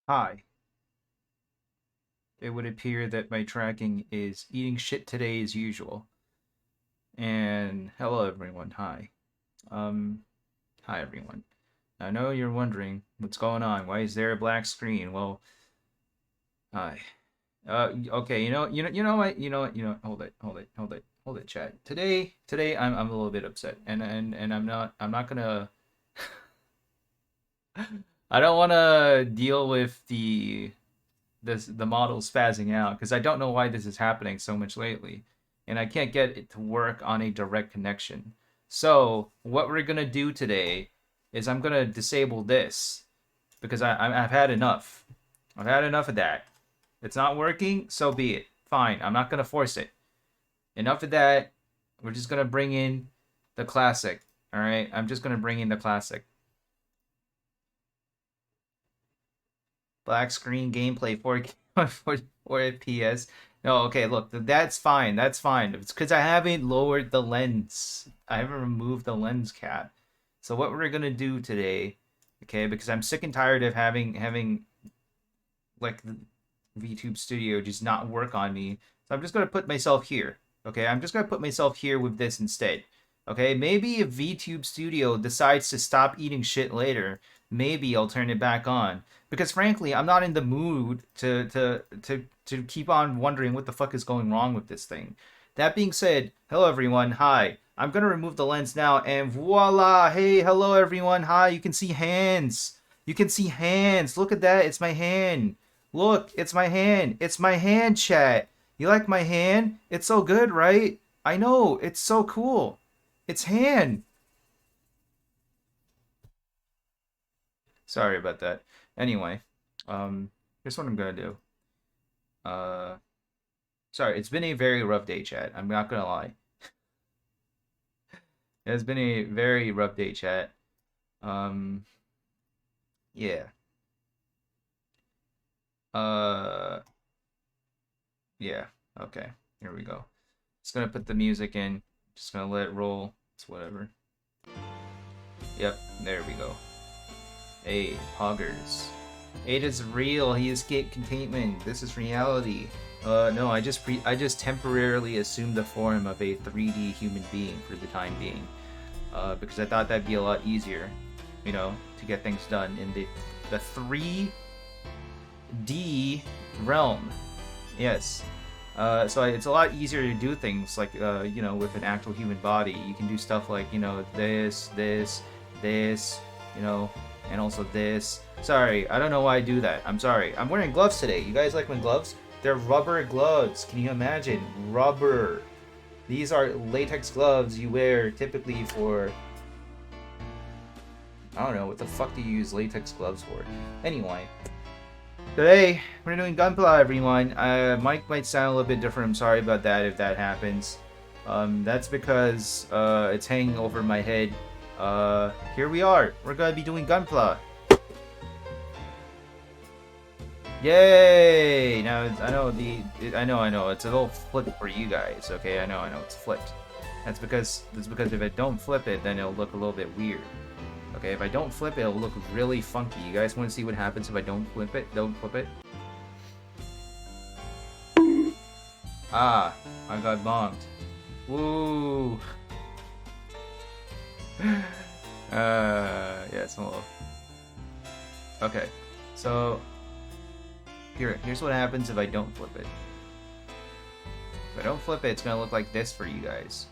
Hi. It would appear that my tracking is eating shit today as usual. And hello everyone. Hi. Um Hi everyone. I know you're wondering what's going on. Why is there a black screen? Well, hi. Okay, hold it, chat. Today I'm a little bit upset. And I'm not gonna I don't wanna deal with the model spazzing out because I don't know why this is happening so much lately, and I can't get it to work on a direct connection. So what we're gonna do today is I'm gonna disable this because I've had enough. I've had enough of that. It's not working, so be it. Fine, I'm not gonna force it. Enough of that. We're just gonna bring in the classic. All right, I'm just gonna bring in the classic. Black screen gameplay 4K 4 FPS. No, okay, look, that's fine. That's fine. It's because I haven't lowered the lens. I haven't removed the lens cap. So what we're gonna do today, okay, because I'm sick and tired of having like the VTube Studio just not work on me. So I'm just gonna put myself here. Okay, I'm just gonna put myself here with this instead. Okay, maybe if VTube Studio decides to stop eating shit later, maybe I'll turn it back on. Because frankly, I'm not in the mood to keep on wondering what the fuck is going wrong with this thing. That being said, hello everyone, hi. I'm gonna remove the lens now, and voila! Hey, hello everyone, hi. You can see hands. You can see hands. Look at that. It's my hand. Look, it's my hand. It's my hand, chat. You like my hand? It's so good, right? I know. It's so cool. It's hand. Sorry about that. Anyway, here's what I'm gonna do. Uh, sorry, it's been a very rough day, chat. I'm not gonna lie. It's been a very rough day, chat. Um, yeah. Uh, yeah. Okay. Here we go. Just gonna put the music in. Just gonna let it roll. It's whatever. Yep, there we go. Hey, Poggers. It is real. He escaped containment. This is reality. No, I just temporarily assumed the form of a 3D human being for the time being. Because I thought that'd be a lot easier, to get things done in the 3D realm. Yes. So it's a lot easier to do things like, with an actual human body. You can do stuff like, this, and also this. Sorry, I don't know why I do that. I'm sorry. I'm wearing gloves today. You guys like my gloves? They're rubber gloves. Can you imagine? Rubber. These are latex gloves you wear typically for... I don't know, what the fuck do you use latex gloves for? Anyway, today, we're doing Gunpla, everyone. Mic might sound a little bit different. I'm sorry about that if that happens. That's because it's hanging over my head. Here we are. We're gonna be doing Gunpla. Yay! Now I know. It's a little flip for you guys. Okay, I know. It's flipped. That's because if I don't flip it, then it'll look a little bit weird. Okay, if I don't flip it, it'll look really funky. You guys want to see what happens if I don't flip it? Don't flip it. Ah, I got bombed. Woo! Yeah, it's a little... Okay, so... Here's what happens if I don't flip it. If I don't flip it, it's gonna look like this for you guys.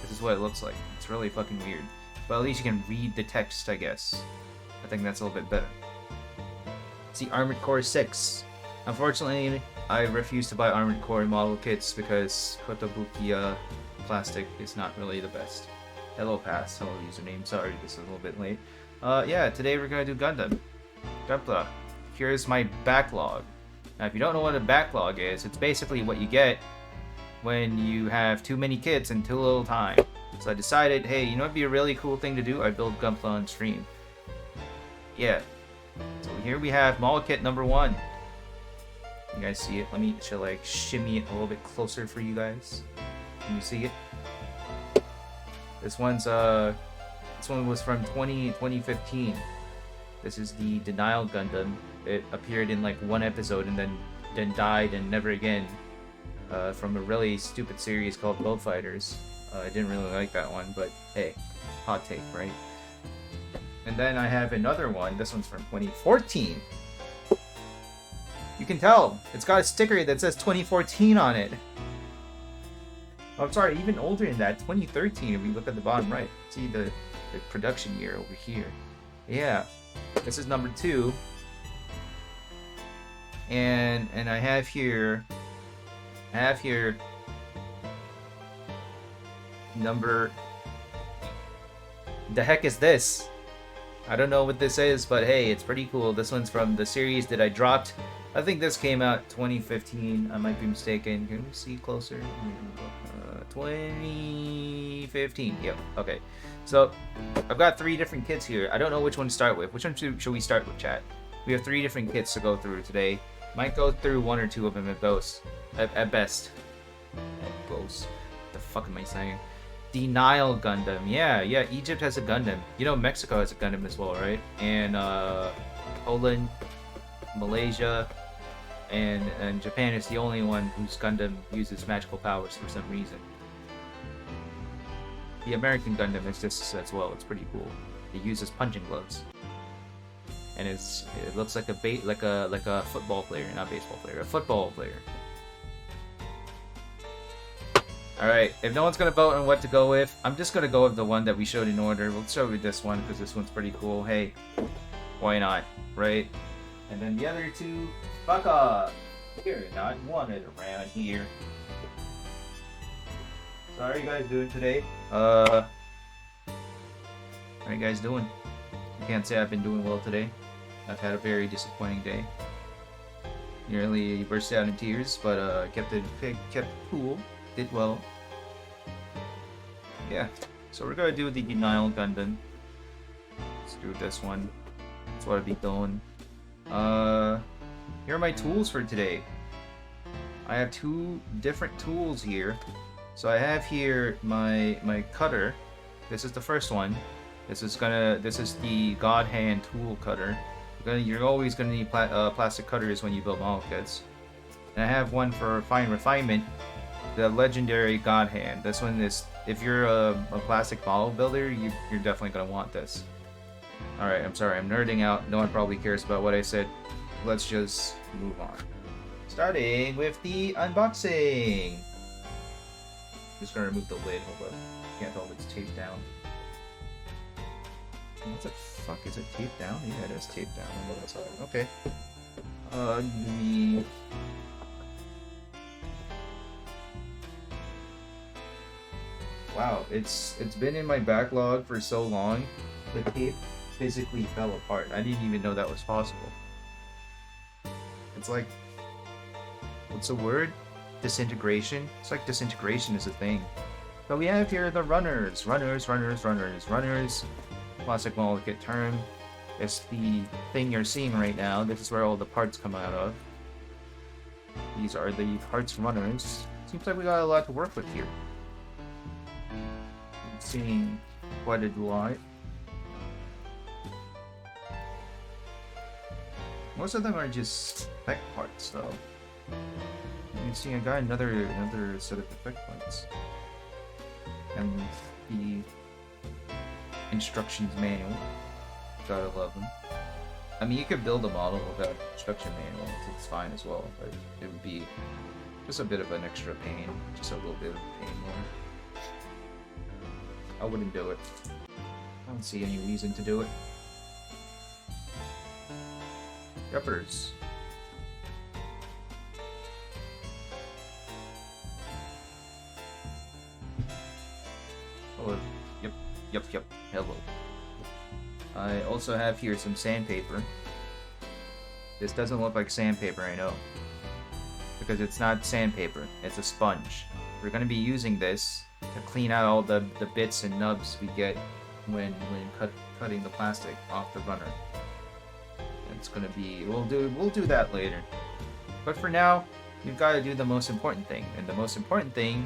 This is what it looks like. It's really fucking weird. But at least you can read the text, I guess. I think that's a little bit better. See, Armored Core 6. Unfortunately, I refuse to buy Armored Core model kits because Kotobukiya plastic is not really the best. Hello, Pass. Hello, username. Sorry, this is a little bit late. Yeah, today we're gonna do Gundam. Gunpla. Here's my backlog. Now, if you don't know what a backlog is, it's basically what you get when you have too many kids and too little time. So I decided, hey, you know what'd be a really cool thing to do? I build Gunpla on stream. Yeah. So here we have model kit number 1. You guys see it? Shall I shimmy it a little bit closer for you guys? Can you see it? This one was from 2015. This is the Denial Gundam. It appeared in like one episode and then died and never again. From a really stupid series called Bow Fighters. I didn't really like that one, but hey, hot take, right? And then I have another one. This one's from 2014. You can tell it's got a sticker that says 2014 on it. Oh, I'm sorry, even older than that, 2013. If we look at the bottom right, see the production year over here. Yeah, this is number 2. And I have here number. The heck is this? I don't know what this is, but hey, it's pretty cool. This one's from the series that I dropped. I think this came out 2015. I might be mistaken. Can we see closer? 2015. Yep. Okay. So I've got 3 different kits here. I don't know which one to start with. Which one should we start with, chat? We have 3 different kits to go through today. Might go through 1 or 2 of them at best. At best. At most. What the fuck am I saying? Denial Gundam. Yeah, Egypt has a Gundam. You know Mexico has a Gundam as well, right? And Poland, Malaysia, and Japan is the only one whose Gundam uses magical powers for some reason. The American Gundam is just as well. It's pretty cool. It uses punching gloves. And it looks like a football player, not baseball player, a football player. Alright, if no one's gonna vote on what to go with, I'm just gonna go with the one that we showed in order. We'll show you this one because this one's pretty cool. Hey, why not, right? And then the other 2, fuck off. You're not wanted around here. So how are you guys doing today? How are you guys doing? I can't say I've been doing well today. I've had a very disappointing day. Nearly burst out in tears, but kept it cool. Did well. Yeah, so we're gonna do the Denial Gundam. Let's do this one. That's what I'll be doing. Here are my tools for today. I have 2 different tools here. So I have here my cutter. This is the first one. This is the God Hand tool cutter. You're always gonna need plastic cutters when you build model kits. And I have one for fine refinement. The legendary God Hand. This one is, if you're a plastic model builder, you're definitely gonna want this. Alright, I'm sorry, I'm nerding out. No one probably cares about what I said. Let's just move on. Starting with the unboxing. Just gonna remove the lid, hold up. Can't tell if it's taped down. What the fuck, is it taped down? Yeah, it is taped down. Okay. Wow, it's been in my backlog for so long, the tape physically fell apart. I didn't even know that was possible. It's like, what's the word? Disintegration? It's like disintegration is a thing. So we have here the runners. Runners. Plastic model kit term. It's the thing you're seeing right now. This is where all the parts come out of. These are the parts runners. Seems like we got a lot to work with here. Seeing quite a lot. Most of them are just spec parts, though. You see, I got another set of effect points, and the instructions manual. Gotta love them. I mean, you could build a model without instruction manual. It's fine as well, but it would be just a bit of an extra pain, just a little bit of a pain more. I wouldn't do it. I don't see any reason to do it. Yuppers. Hello. Yep. Hello. I also have here some sandpaper. This doesn't look like sandpaper, I know. Because it's not sandpaper, it's a sponge. We're going to be using this to clean out all the bits and nubs we get when cutting the plastic off the runner. It's gonna be, we'll do that later. But for now, we've got to do the most important thing, and the most important thing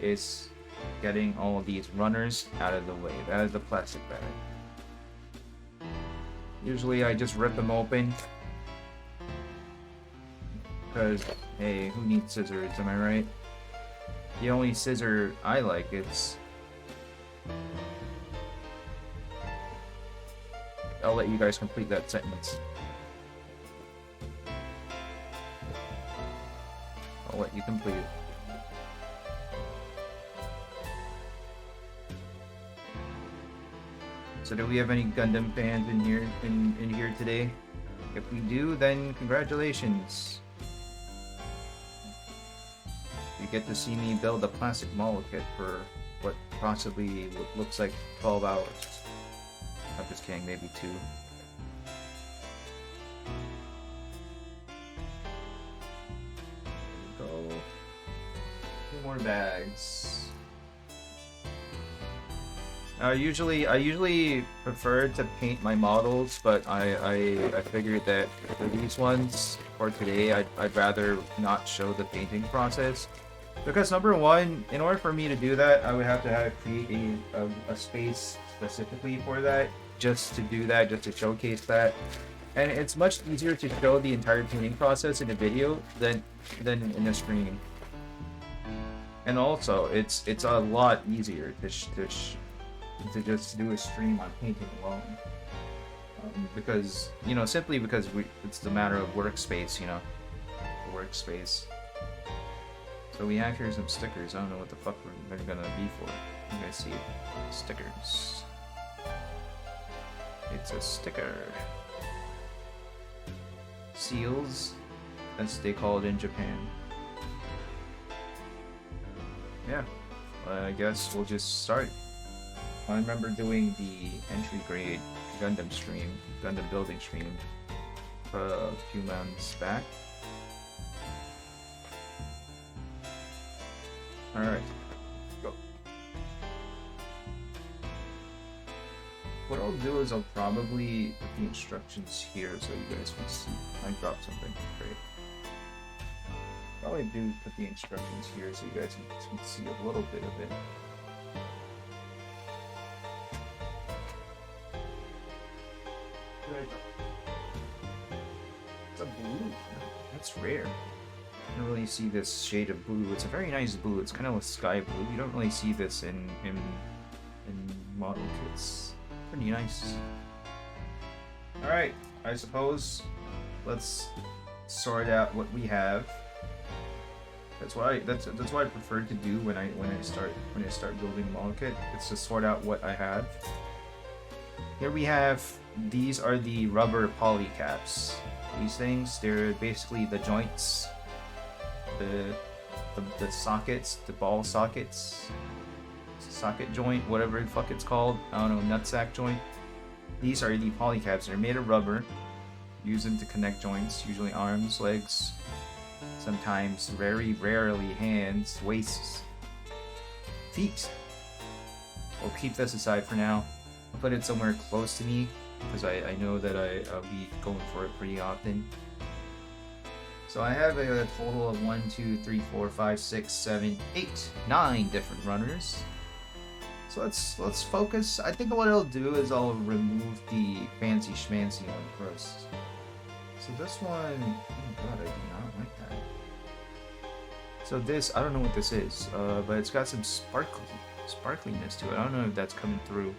is getting all of these runners out of the way, out of the plastic bag. Usually I just rip them open. Because, hey, who needs scissors, am I right? The only scissor I like, it's... I'll let you guys complete that sentence. I'll let you complete it. So do we have any Gundam fans in here today? If we do, then congratulations. You get to see me build a plastic model kit for what possibly looks like 12 hours. I'm just kidding, maybe 2. There we go. 2 more bags. I usually prefer to paint my models, but I figured that for these ones, for today, I'd rather not show the painting process. Because number one, in order for me to do that, I would have to create a space specifically for that, just to do that, just to showcase that. And it's much easier to show the entire painting process in a video than in a stream. And also, it's a lot easier to just do a stream on painting alone. Because, you know, simply because it's a matter of workspace, you know. Workspace. So we have here some stickers. I don't know what the fuck they're gonna be for. You guys see it. Stickers. It's a sticker. Seals, as they call it in Japan. Yeah. I guess we'll just start. I remember doing the entry grade Gundam building stream a few months back. Alright, go. What I'll do is I'll probably put the instructions here so you guys can see. I dropped something. Great. Probably do put the instructions here so you guys can see a little bit of it. It's a blue. That's rare. I don't really see this shade of blue. It's a very nice blue. It's kind of a sky blue. You don't really see this in model kits. Pretty nice. Alright, I suppose let's sort out what we have. That's what I prefer to do when I start building a model kit. It's to sort out what I have. Here we have, these are the rubber poly caps. These things, they're basically the joints, the sockets, the ball sockets, socket joint, whatever the fuck it's called. I don't know, nutsack joint. These are the poly caps. They're made of rubber. Use them to connect joints, usually arms, legs, sometimes, very rarely, hands, waists, feet. I'll keep this aside for now. I'll put it somewhere close to me because I know that I'll be going for it pretty often. So I have a total of 1, 2, 3, 4, 5, 6, 7, 8, 9 different runners. So let's focus. I think what I'll do is I'll remove the fancy schmancy one first. So this one, oh god, I do not like that. So this, I don't know what this is, but it's got some sparkliness to it. I don't know if that's coming through.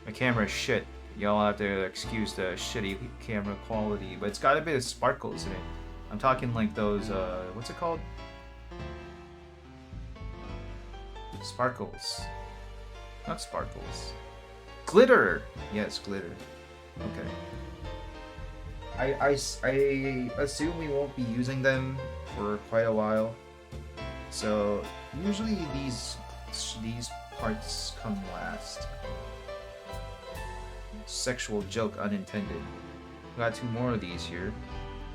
My camera is shit. Y'all have to excuse the shitty camera quality, but it's got a bit of sparkles in it. I'm talking like those, what's it called? Sparkles. Not sparkles. Glitter! Yes, glitter. Okay. I assume we won't be using them for quite a while. So, usually these parts come last. Sexual joke unintended. We got 2 more of these here.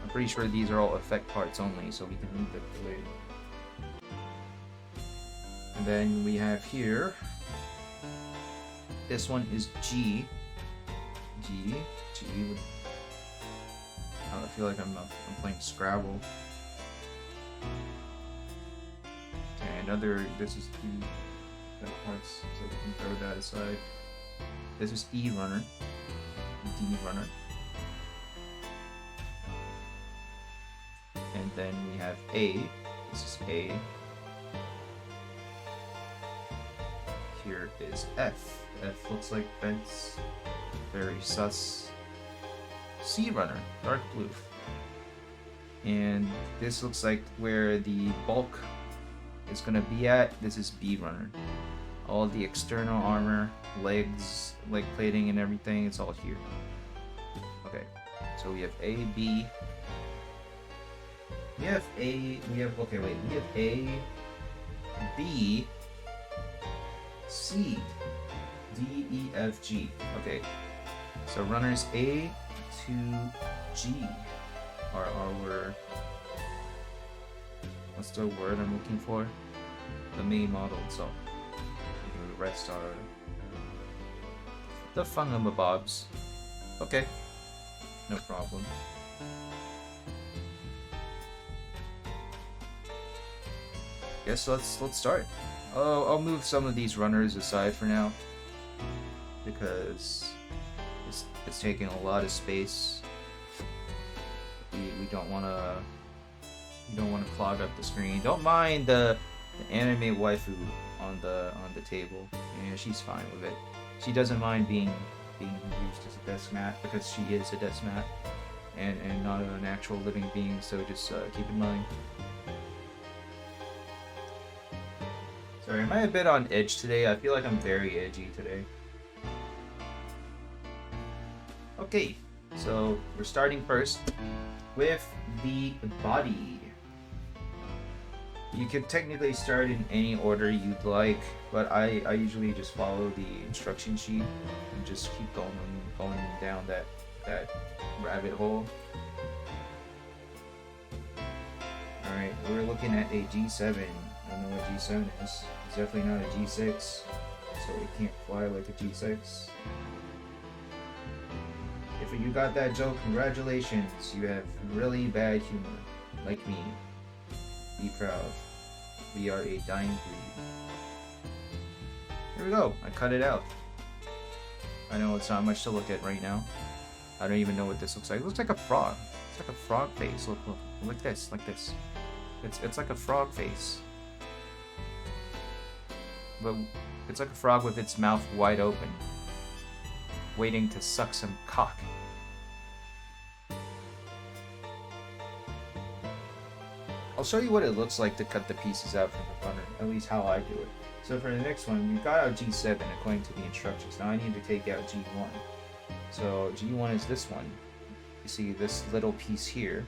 I'm pretty sure these are all effect parts only, so we can leave them for later. And then we have here, this one is G. I feel like I'm playing Scrabble. Okay, this is the parts, so we can throw that aside. This is E runner, D runner. And then we have A. This is A. Here is F. F looks like fence. Very sus. C runner, dark blue. And this looks like where the bulk is gonna be at. This is B runner. All the external armor, legs, leg plating and everything, it's all here. Okay, so we have A, B. We have A, we have A, B, C, D, E, F, G. Okay, so runners A to G are our, what's the word I'm looking for? The main model itself. The rest are the fungamabobs. Okay, no problem. Guess let's start. I'll move some of these runners aside for now because it's taking a lot of space. We don't want to clog up the screen. Don't mind the anime waifu on the table. Yeah, she's fine with it. She doesn't mind being used as a desk mat because she is a desk mat and not an actual living being. So just keep in mind. Sorry, am I a bit on edge today? I feel like I'm very edgy today. Okay, so we're starting first with the body. You could technically start in any order you'd like, but I usually just follow the instruction sheet and just keep going down that rabbit hole. Alright, we're looking at a G7. I don't know what G7 is. It's definitely not a G6, so it can't fly like a G6. If you got that joke, congratulations. You have really bad humor, like me. Be proud. We are a dying breed. Here we go. I cut it out. I know it's not much to look at right now. I don't even know what this looks like. It looks like a frog. It's like a frog face. Look, like this, like this. It's like a frog face. But it's like a frog with its mouth wide open, waiting to suck some cock. I'll show you what it looks like to cut the pieces out from the runner, at least how I do it. So for the next one, we got out G7 according to the instructions. Now I need to take out G1. So G1 is this one. You see this little piece here.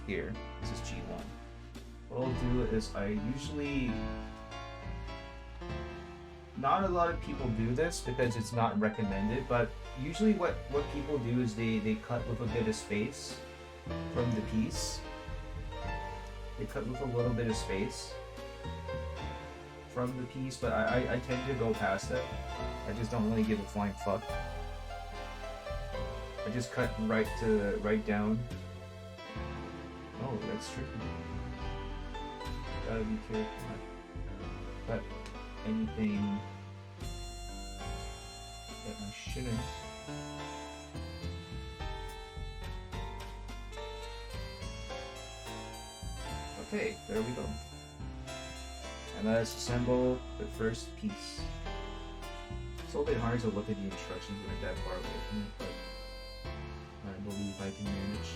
Here, this is G1. What I'll do is I usually... Not a lot of people do this because it's not recommended, but usually what people do is they cut with a bit of space from the piece. They cut with a little bit of space from the piece, but I tend to go past it. I just don't really give a flying fuck. I just cut right down. Oh, that's tricky. Gotta be careful. Cut anything that I shouldn't. Okay, there we go. And let's assemble the first piece. It's a little bit hard to look at the instructions when I'm that far away from it, but I believe I can manage.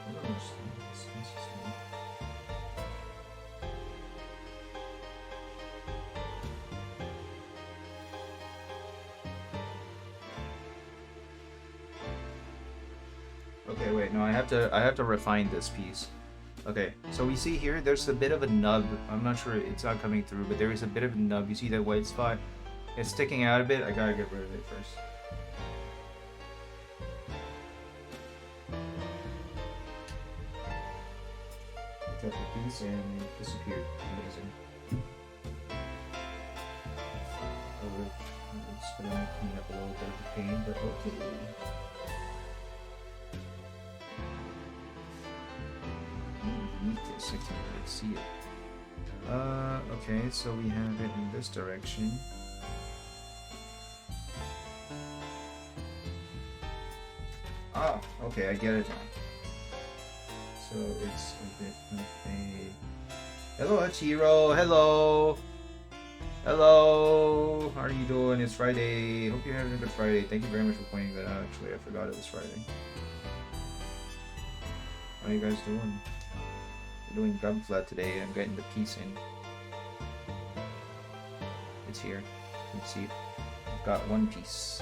I don't understand this. This is me. Okay, wait, no, I have to refine this piece. Okay, so we see here, there's a bit of a nub. I'm not sure it's not coming through, but there is a bit of a nub. You see that white spot? It's sticking out a bit. I gotta get rid of it first. Cut the piece and it disappeared. Amazing. It's gonna clean up a little bit of the pain, but okay. I can't really see it. Okay, so we have it in this direction. Ah, okay, I get it now. So it's a bit of a... Hello, Hachiro. Hello. Hello. How are you doing? It's Friday. Hope you're having a good Friday. Thank you very much for pointing that out. Actually, I forgot it was Friday. How are you guys doing? We're doing Gunpla today. I'm getting the piece in. It's here. You can see it. I've got one piece.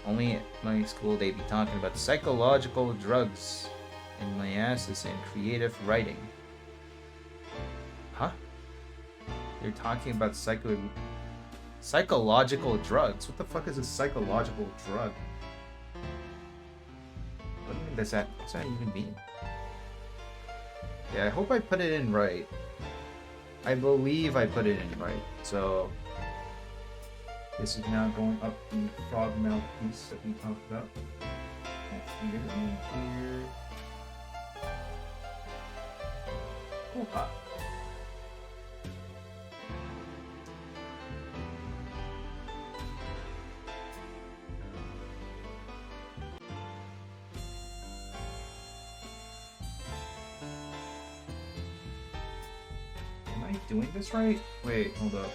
Only at my school they be talking about psychological drugs. And my ass is in creative writing. Huh? They're talking about psychological drugs. What the fuck is a psychological drug? What does that even mean? Yeah, I hope I put it in right. I believe I put it in right. So this is now going up the frog mouth piece that we talked about. Here and here. Opa. Am I doing this right? Wait, hold up.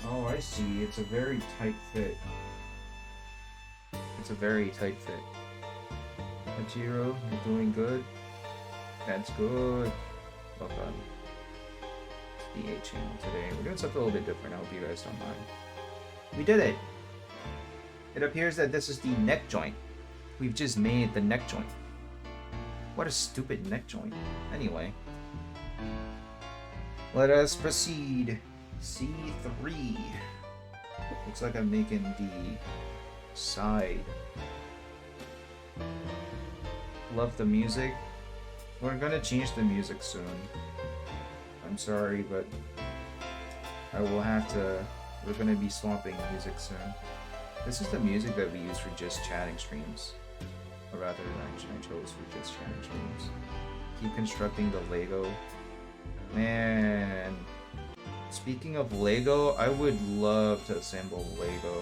Oh, I see. It's a very tight fit. It's a very tight fit. Hachiro, you're doing good. That's good. Well done. The A channel today. We're doing something a little bit different. I hope you guys don't mind. We did it! It appears that this is the neck joint. We've just made the neck joint. What a stupid neck joint. Anyway. Let us proceed. C3. Looks like I'm making the side. Love the music. We're gonna change the music soon. I'm sorry, but I will have to... We're gonna be swapping music soon. This is the music that we use for just chatting streams. Or rather, actually, I chose for just chatting streams. Keep constructing the Lego. Man... Speaking of Lego, I would love to assemble Lego.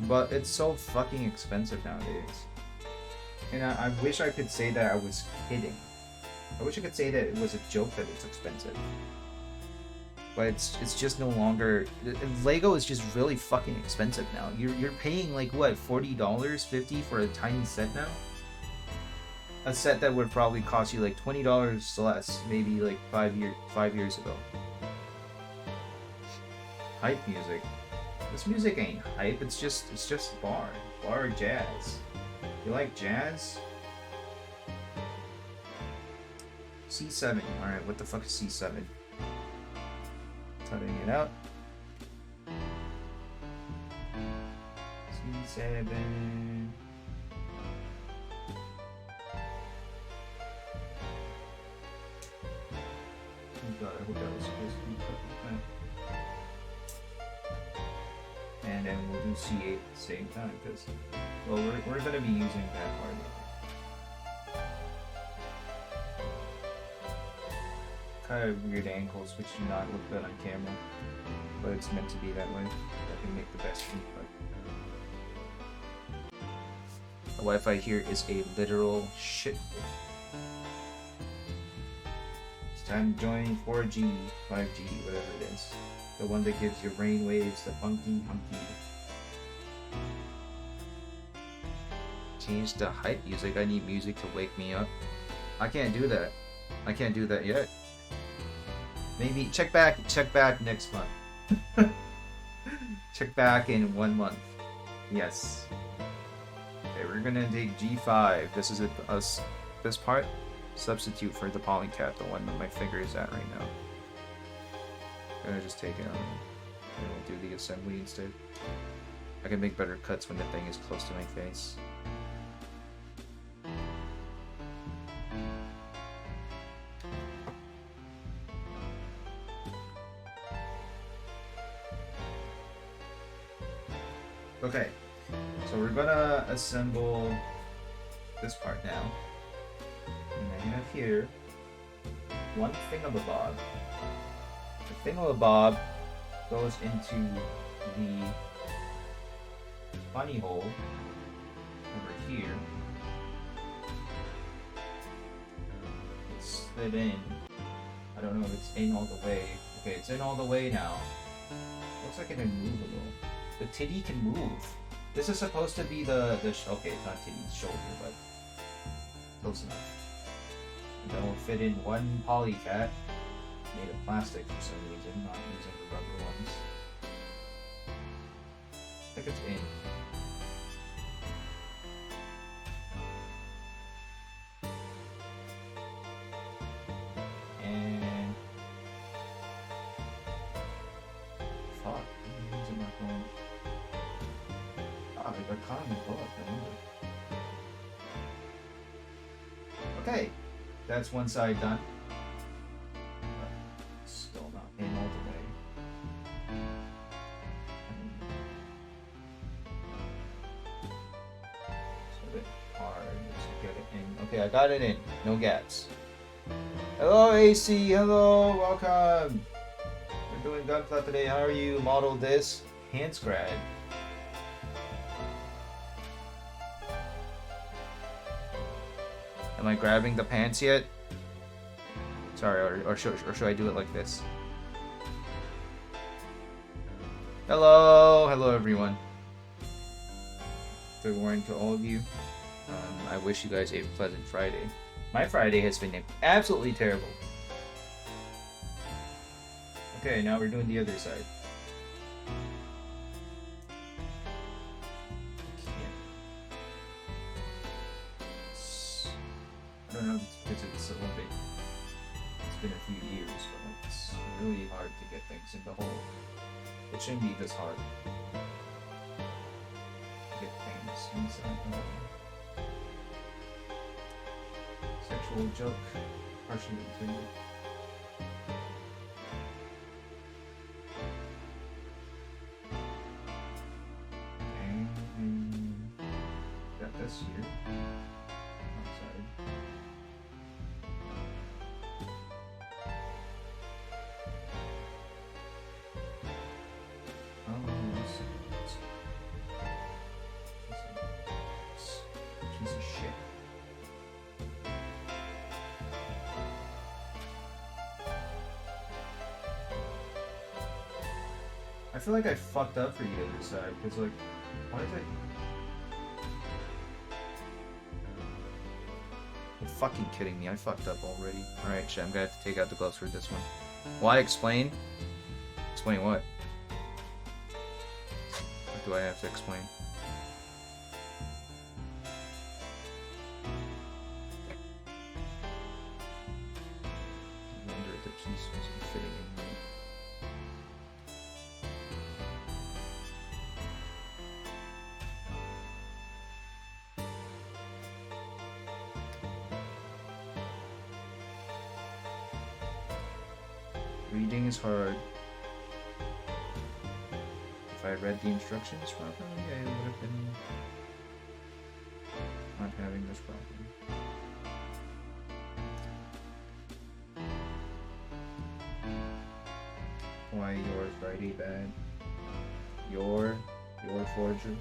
But it's so fucking expensive nowadays. And I wish I could say that I was kidding. I wish I could say that it was a joke that it's expensive. But it's just no longer... Lego is just really fucking expensive now. You're paying like, what, $40, $50 for a tiny set now? A set that would probably cost you like $20 less, maybe like 5 years ago. Hype music. This music ain't hype, it's just bar jazz. You like jazz? C7. Alright, what the fuck is C7? Cutting it out. C7. Oh god, I hope that was supposed to be cut like that. And then we'll do C8 at the same time, because, well, we're going to be using that part. Kind of weird angles, which do not look good on camera, but it's meant to be that way. I can make the best input. The Wi-Fi here is a literal shithole. It's time to join 4G, 5G, whatever it is. The one that gives you brain waves, the funky hunky. Change the hype music. I need music to wake me up. I can't do that. I can't do that yet. Maybe check back next month. Check back in 1 month. Yes. Okay, we're gonna take G5. This is this part. Substitute for the polycat, the one that my finger is at right now. I'm gonna just take it on and we'll do the assembly instead. I can make better cuts when the thing is close to my face. Okay, so we're gonna assemble this part now. And I have here one thingamabob. The thingamabob goes into the bunny hole over here. It's slid in. I don't know if it's in all the way. Okay, it's in all the way now. Looks like it can move a little. The titty can move. This is supposed to be okay, it's not titty, it's shoulder, but close enough. And that will fit in one polycat made of plastic for some reason, not using the rubber ones. I think it's in. And fuck, why is it not going? Ah, I got caught in the book, I remember. Okay, that's one side done. But still not in all the way. It's a bit hard to get it in. Okay, I got it in. No gaps. Hello, AC. Hello, welcome. We're doing Gunpla today. How are you? Model this. Hand grad. Am I grabbing the pants yet? Sorry, or should I do it like this? Hello, hello everyone. Good morning to all of you. I wish you guys a pleasant Friday. My Friday has been absolutely terrible. Okay, now we're doing the other side. I don't know if it's because it's a little bit. It's been a few years, but it's really hard to get things in the hole. It shouldn't be this hard to get things inside the hole. Sexual joke, partially intended. And got this here. Outside. Piece of shit. I feel like I fucked up for the other side, because like, why is it? You're fucking kidding me, I fucked up already. Alright, shit, I'm gonna have to take out the gloves for this one. Why explain? Explain what? What do I have to explain? I wonder if the piece wasn't fitting in right. Reading is hard. If I read the instructions properly, I would have been not having this problem. Why your Friday bad? Your forger?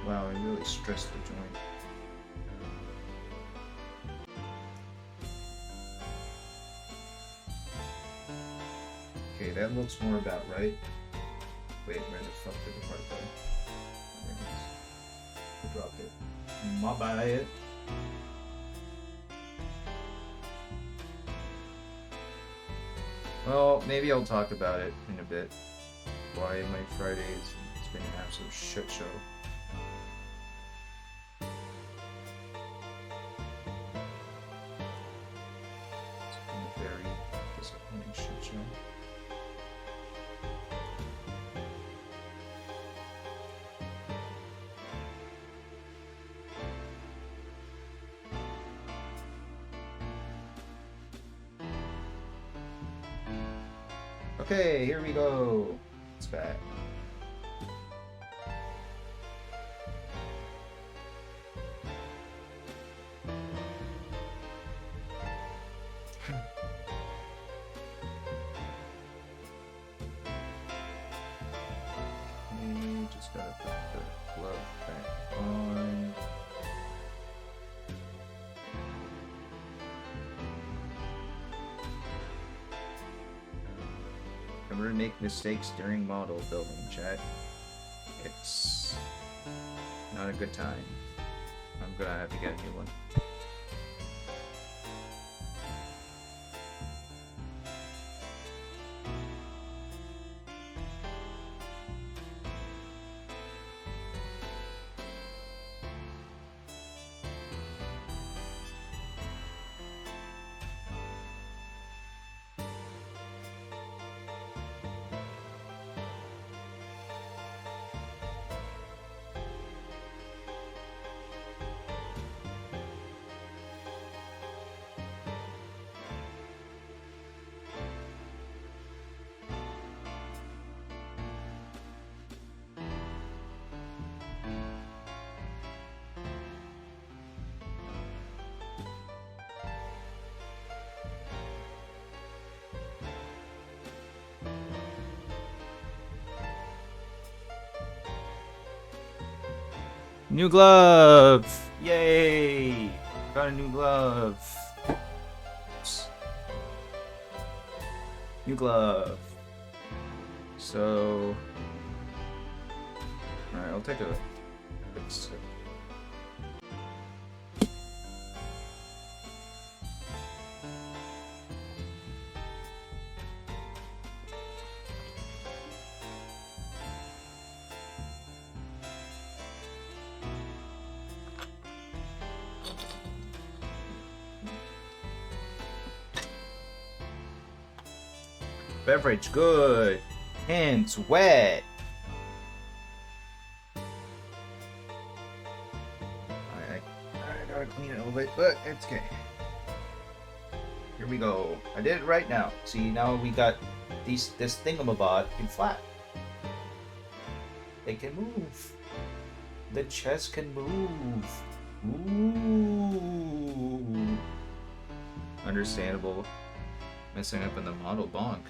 Wow, I really stressed the joint. Okay, that looks more about right. Wait, where the fuck did the part go? There it is. I dropped it. My bad. Well, maybe I'll talk about it in a bit. Why my Fridays, it's been an absolute shit show. Okay, here we go. It's back. Just gotta put the glove back on. Never make mistakes during model building, chat. It's not a good time. I'm gonna have to get a new one. New glove! Yay! Got a new glove. Oops. New glove. So, alright, I'll take a quick sip. Beverage good. Hands wet. I gotta clean it a little bit, but it's okay. Here we go. I did it right now. See, now we got this thingamabot can flap. They can move. The chest can move. Ooh. Understandable. Messing up in the model bonk.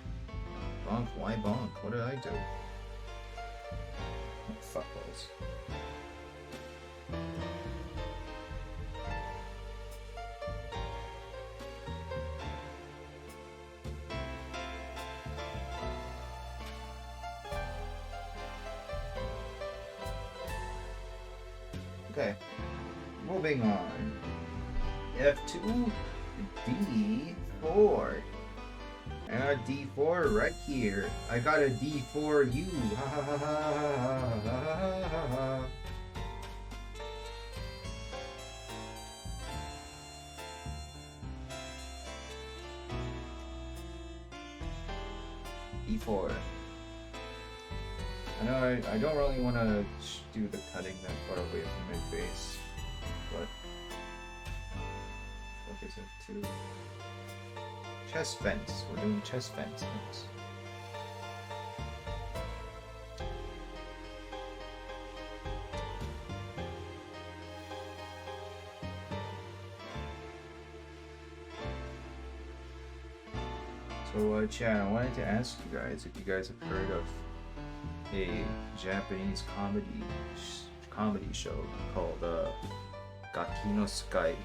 Bonk, why bonk? What did I do? Oh, fuck balls. Okay. Moving on. F2, D4. I got a D4 right here. I got a D4U. Ha ha ha ha ha ha ha ha. D4. I know I don't really want to do the cutting that far away from my face, but focus F2. Chest fence. We're doing chest fence next. So, chat, I wanted to ask you guys if you guys have heard of a Japanese comedy show called Gaki no Sky.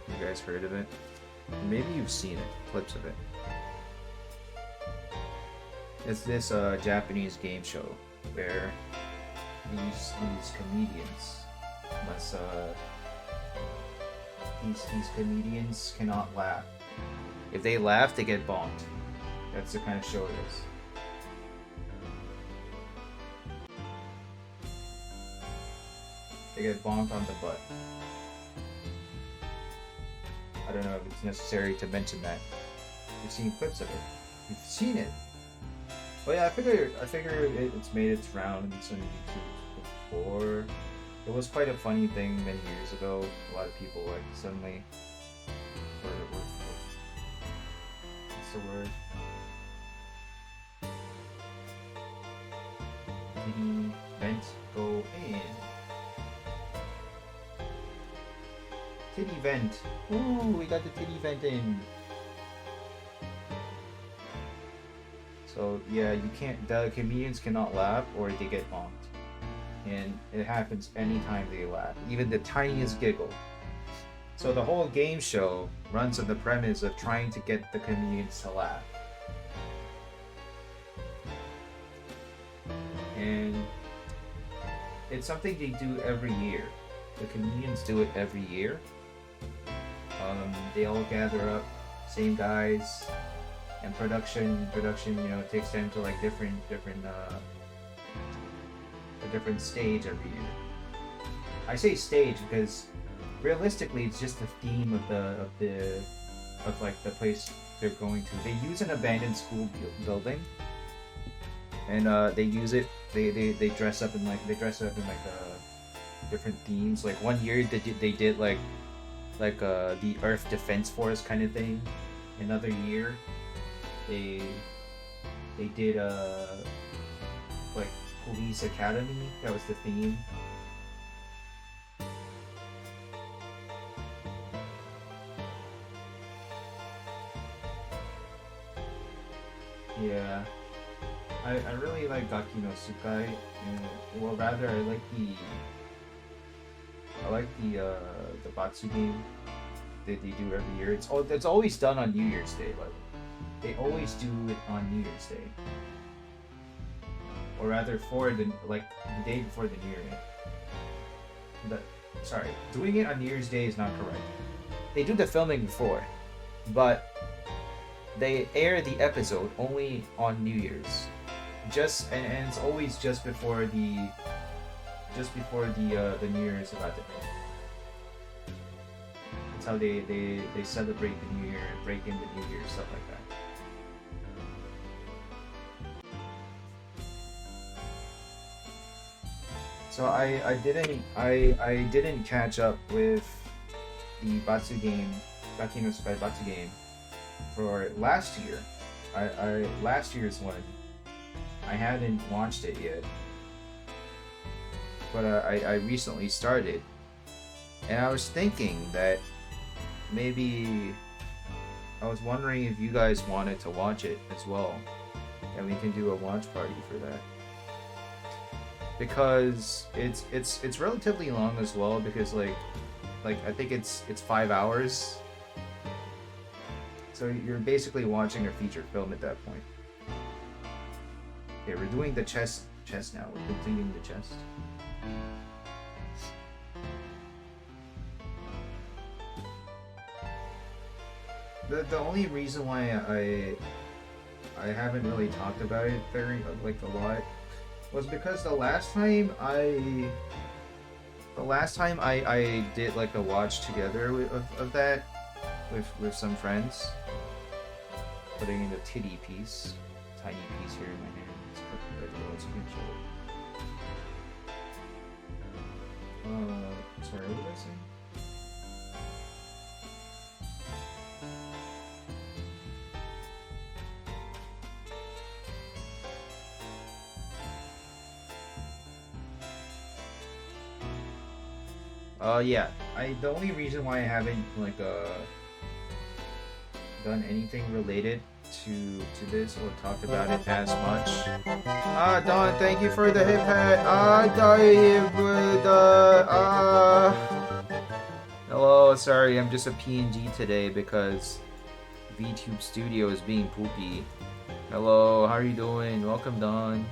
You guys heard of it? Maybe you've seen it, clips of it. It's this Japanese game show where these comedians must these comedians cannot laugh. If they laugh, they get bonked. That's the kind of show it is. They get bonked on the butt. I don't know if it's necessary to mention that. You've seen clips of it. You've seen it. But yeah, I figure it's made its rounds on YouTube before. It was quite a funny thing many years ago. A lot of people like suddenly were the word? Titty vent go in. Titty vent. Ooh, we got the titty vent in. So yeah, you can't. The comedians cannot laugh or they get bonked, and it happens anytime they laugh, even the tiniest giggle. So the whole game show runs on the premise of trying to get the comedians to laugh. And it's something they do every year. The comedians do it every year. They all gather up, same guys, and production, you know, takes them to like a different stage every year. I say stage because realistically, it's just the theme of like the place they're going to. They use an abandoned school building, and they use it. They dress up in like different themes. Like one year they did like the Earth Defense Force kind of thing. Another year, they did like Police Academy. That was the theme. Yeah, I really like Gaki no Tsukai. Well, rather I like the Batsu game that they do every year. It's always done on New Year's Day, but they always do it on New Year's Day, or rather the day before the New Year. Sorry, doing it on New Year's Day is not correct. They do the filming before, but they air the episode only on New Year's. And it's always just before the New Year is about to end. That's how they celebrate the New Year, break in the New Year, stuff like that. So I didn't catch up with the Batsu game, Gaki no Tsukai Batsu game for last year. Last year's one, I hadn't watched it yet, but I recently started, and I was thinking that maybe I was wondering if you guys wanted to watch it as well, and we can do a watch party for that. Because it's relatively long as well, because like I think it's 5 hours. So you're basically watching a feature film at that point. Okay, we're doing the chest now. We're completing the chest. The only reason why I haven't really talked about it a lot was because the last time I did like a watch together of that with some friends, putting in the titty piece, tiny piece here in my hand. Let's put it. Sorry, what did I say? Yeah. The only reason why I haven't done anything related to this or talked about it as much. Don, thank you for the hip hat. Hello, sorry, I'm just a PNG today because VTube Studio is being poopy. Hello, how are you doing? Welcome, Don.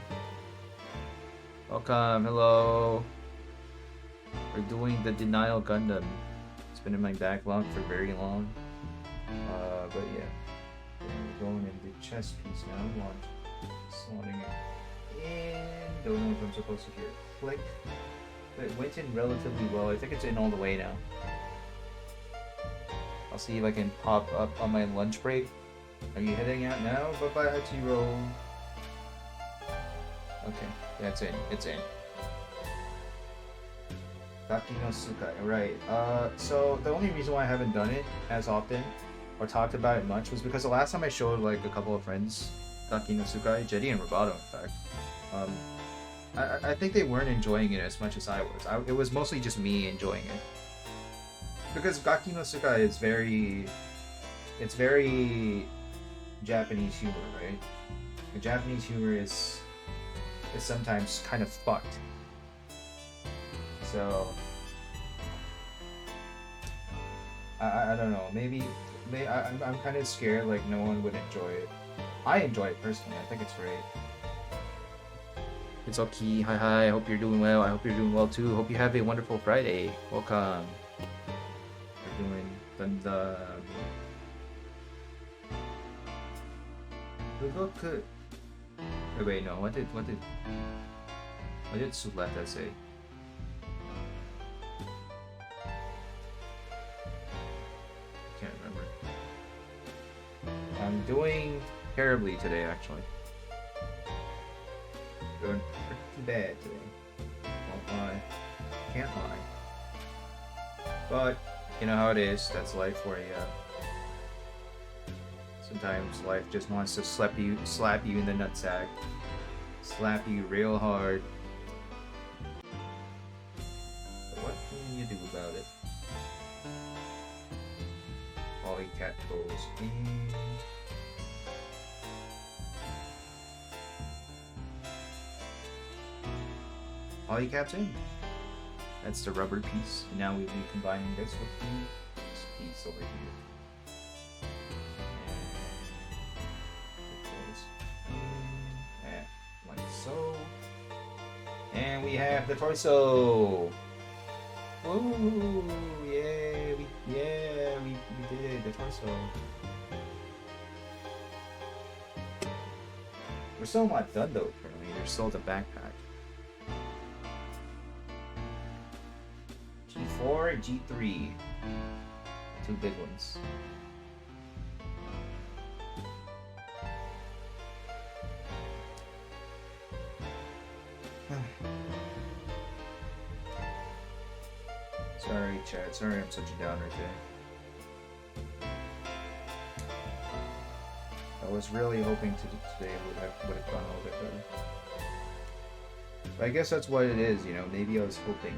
Welcome, hello. We're doing the Denial Gundam. It's been in my backlog for very long. But yeah. We're going in the chest piece now. Slotting it in. Don't know if I'm supposed to hear it click. But it went in relatively well. I think it's in all the way now. I'll see if I can pop up on my lunch break. Are you heading out now? Bye-bye, Hachiro. Okay, that's in. It's in. Gaki no Tsukai, right. So the only reason why I haven't done it as often or talked about it much was because the last time I showed like a couple of friends Gaki no Tsukai, Jetty and Roboto in fact, um, I think they weren't enjoying it as much as I was. It was mostly just me enjoying it. Because Gaki no Tsukai is it's very Japanese humor, right? The Japanese humor is sometimes kind of fucked. So I don't know. Maybe I'm kind of scared like no one would enjoy it. I enjoy it personally. I think it's great. It's okay. Hi hi. I hope you're doing well. I hope you're doing well too. Hope you have a wonderful Friday. Welcome. We're doing the Look. Wait, no. What did Suleta say? Can't remember. I'm doing terribly today, actually. Doing pretty bad today. Won't lie. Can't lie. But you know how it is. That's life for you. Sometimes life just wants to slap you in the nutsack. Slap you real hard. But what can you do about it? Polycat goes in. Polycat's in. That's the rubber piece. And now we'll be combining this with this piece over here. And like so. And we have the torso. Woo! Yeah, we did it, the torso. We're still not done though, apparently. There's still the backpack. G4, G3. Two big ones. Sorry, chat. Sorry I'm such a downer today. I was really hoping today would have gone a little bit better. But I guess that's what it is, you know. Maybe I was hoping.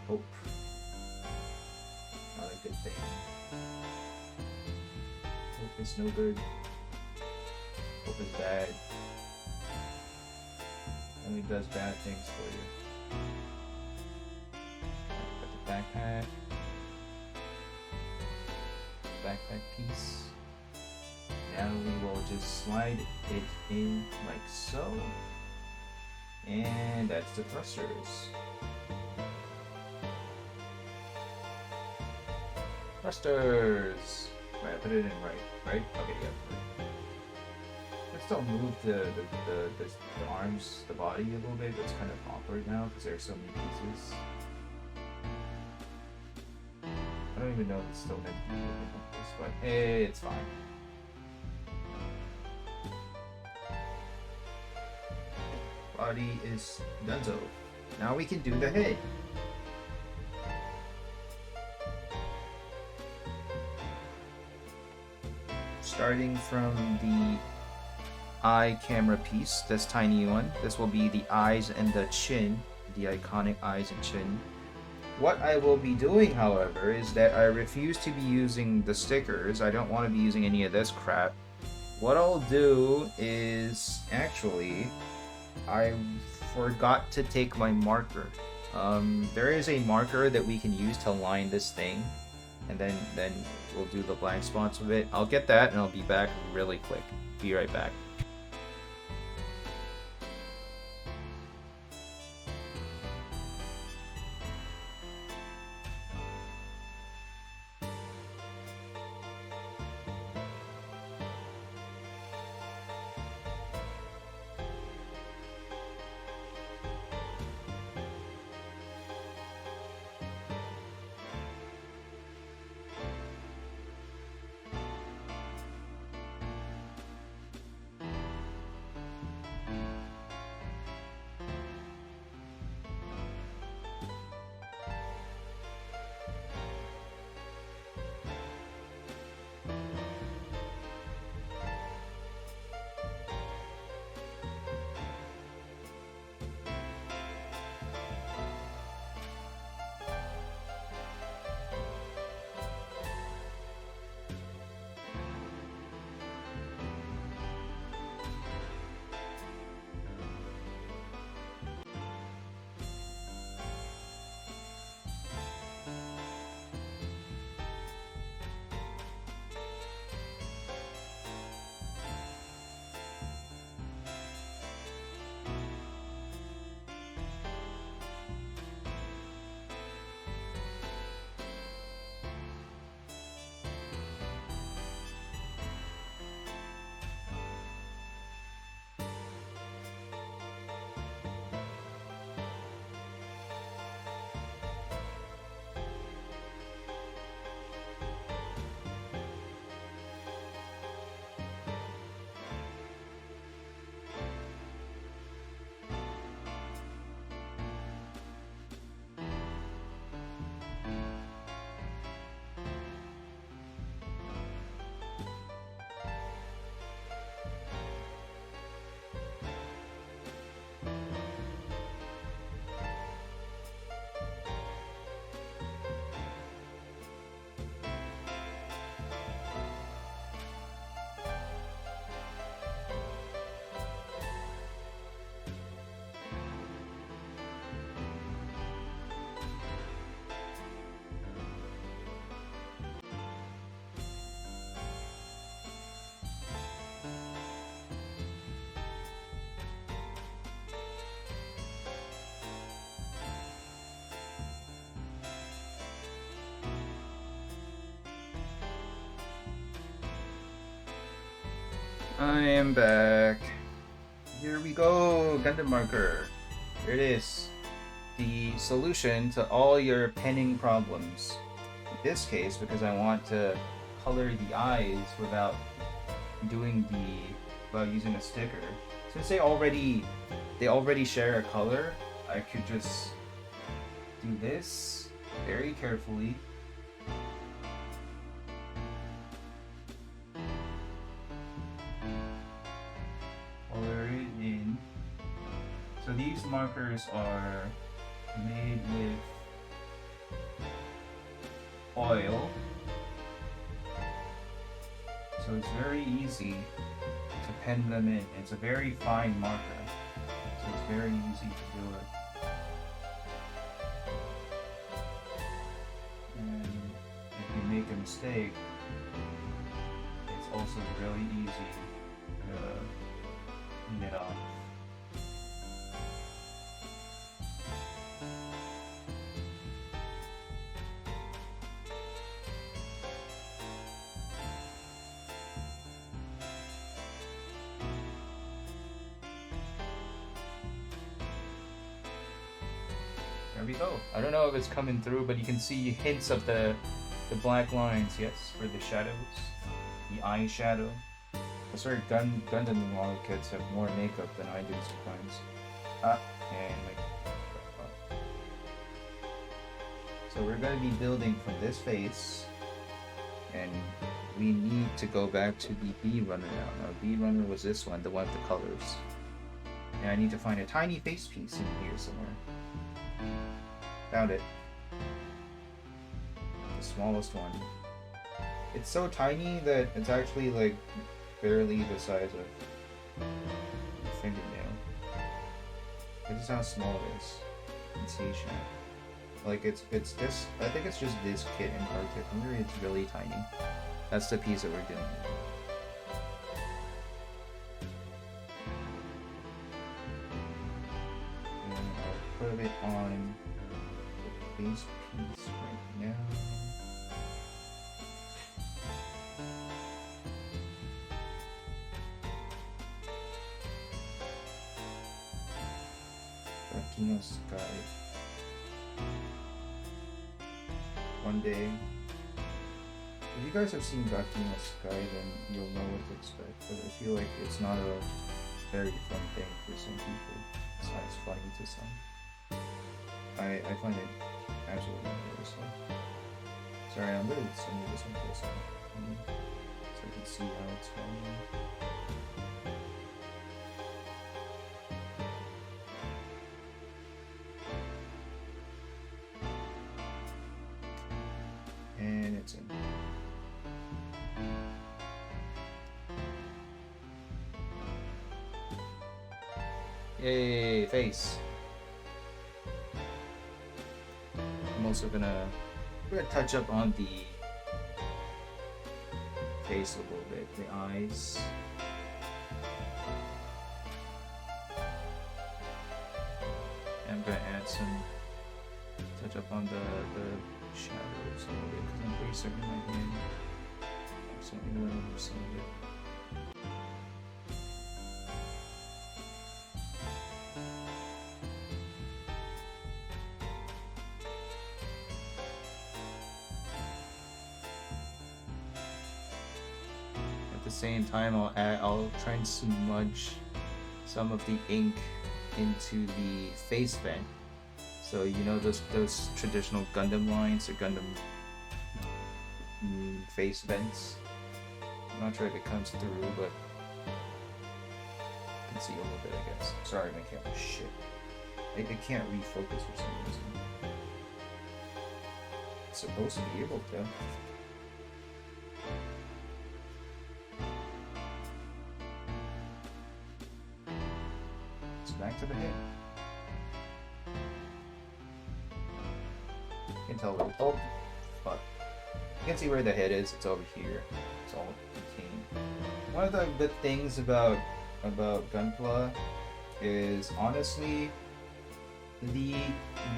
Hope. Not a good thing. Hope is no good. Hope is bad. Only does bad things for you. Got the backpack. Backpack piece. Now we will just slide it in like so. And that's the thrusters. Thrusters! Right, I put it in right? Okay, yeah. Let's still move the arms, the body a little bit, but it's kind of awkward now because there's so many pieces. I don't even know if it's still meant to be looking like this, but hey, it's fine. Body is donezo. Now we can do the head. Starting from the eye camera piece, this tiny one. This will be the eyes and the chin, the iconic eyes and chin. What I will be doing, however, is that I refuse to be using the stickers. I don't want to be using any of this crap. What I'll do is, actually, I forgot to take my marker. There is a marker that we can use to line this thing, and then we'll do the blank spots with it. I'll get that and I'll be back really quick. Be right back. I am back. Here we go, Gundam marker. Here it is. The solution to all your penning problems. In this case, because I want to color the eyes without using a sticker. Since they already share a color, I could just do this very carefully. Color it in. So these markers are made with oil. So it's very easy to pen them in. It's a very fine marker. So it's very easy to do it. And if you make a mistake, it's also really easy to clean it off. There we go. I don't know if it's coming through, but you can see hints of the black lines, yes, for the shadows. The eye shadow. I swear Gundam model kits have more makeup than I do sometimes. So we're going to be building from this face, and we need to go back to the B runner now. Now B runner was this one, the one with the colors. And I need to find a tiny face piece in here somewhere. Found it. The smallest one. It's so tiny that it's actually like barely the size of a fingernail. This is how small it is. You can see chat. Like it's this. I think it's just this kit in particular. It's really tiny. That's the piece that we're doing. And I'll put it on the base piece right now. Kino Sky. One day, if you guys have seen Gakino Sky, then you'll know what to expect. But I feel like it's not a very fun thing for some people. It's not as funny to some. I find it absolutely hilarious. Sorry, I'm gonna send you this one close up so you can see how it's going. And it's in. Yay, face. I'm also gonna touch up on the face a little bit, the eyes. I'm gonna add some touch up on the shadows a little bit because I'm pretty certain my hand accidentally went over some of it. At the same time, I'll try and smudge some of the ink into the face vent. So you know those traditional Gundam lines or Gundam face vents. I'm not sure if it comes through, but you can see a little bit, I guess. Sorry, my camera. Shit, it can't refocus for some reason. It's supposed to be able to. It's back to the head. You can tell where, oh, fuck. You can see where the head is, it's over here. It's all contained. One of the good things about Gunpla is, honestly, the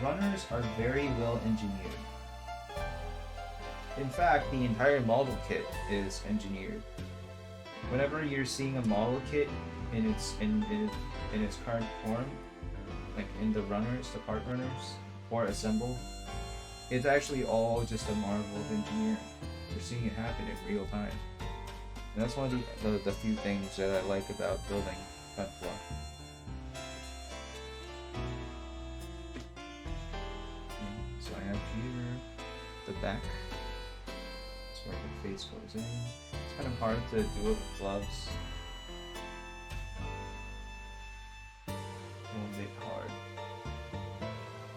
runners are very well engineered. In fact, the entire model kit is engineered whenever you're seeing a model kit in its current form, like in the runners, the part runners, or assembled, it's actually all just a marvel of engineering. We're seeing it happen in real time. And that's one of the few things that I like about building Gunpla. So I have here the back. That's where the face goes in. It's kind of hard to do it with gloves. A little bit hard.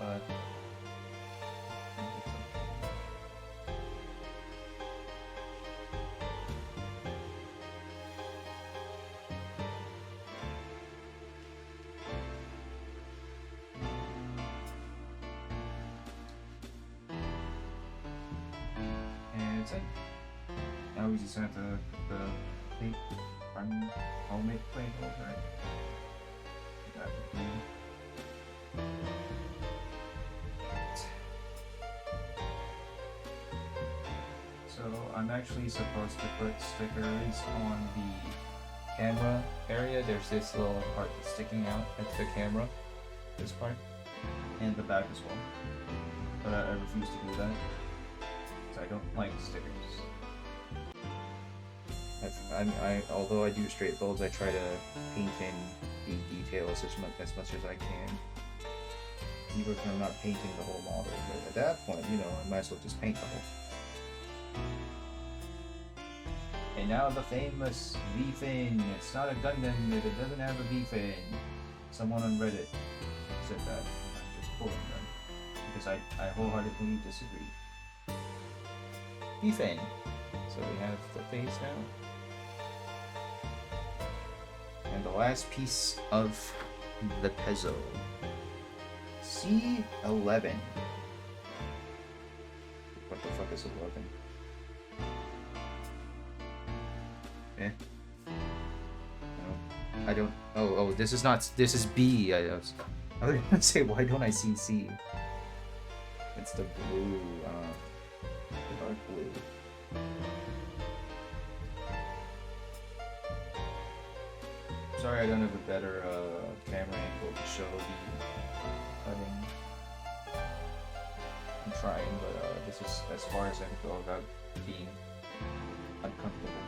But now we just have to put the plate, helmet plate over it. That would be so I'm actually supposed to put stickers on the camera area. There's this little part that's sticking out. That's the camera, this part, and the back as well. But I refuse to do that. I don't like stickers. Although I do straight builds, I try to paint in the details as much as I can. Even if I'm not painting the whole model, but at that point, you know, I might as well just paint the whole. And now the famous V-fin. It's not a Gundam if it doesn't have a V-fin. Someone on Reddit said that, and I'm just quoting them because I wholeheartedly disagree. V-fin. So we have the face now. And the last piece of the pezzo. C11. What the fuck is 11? Eh. No. I don't. Oh, this is not. This is B. I was gonna say, why don't I see C? It's the blue. The dark blue. Sorry, I don't have a better camera angle to show the cutting. I'm trying, but this is as far as I can go without being uncomfortable.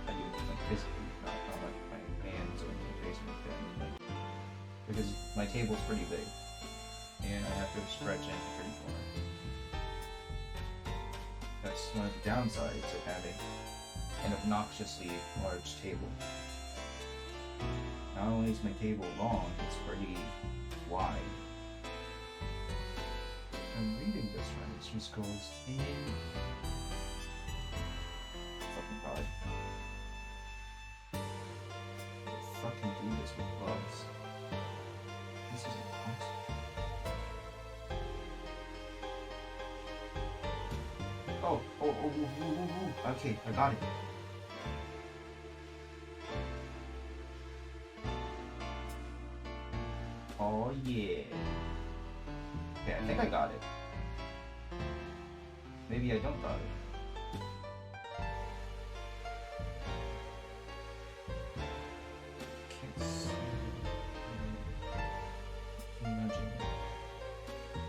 I do like physically, not like my hands or my face or anything. I mean, like, because my table's pretty big, and I have to stretch in pretty far. That's one of the downsides of having an obnoxiously large table. Not only is my table long, it's pretty wide. I'm reading this one, it just goes in. Fucking god. I'll fucking do this with gloves. This is impossible. Okay, I got it. Oh yeah. Okay, I think I got it. Maybe I don't got it. Can't see.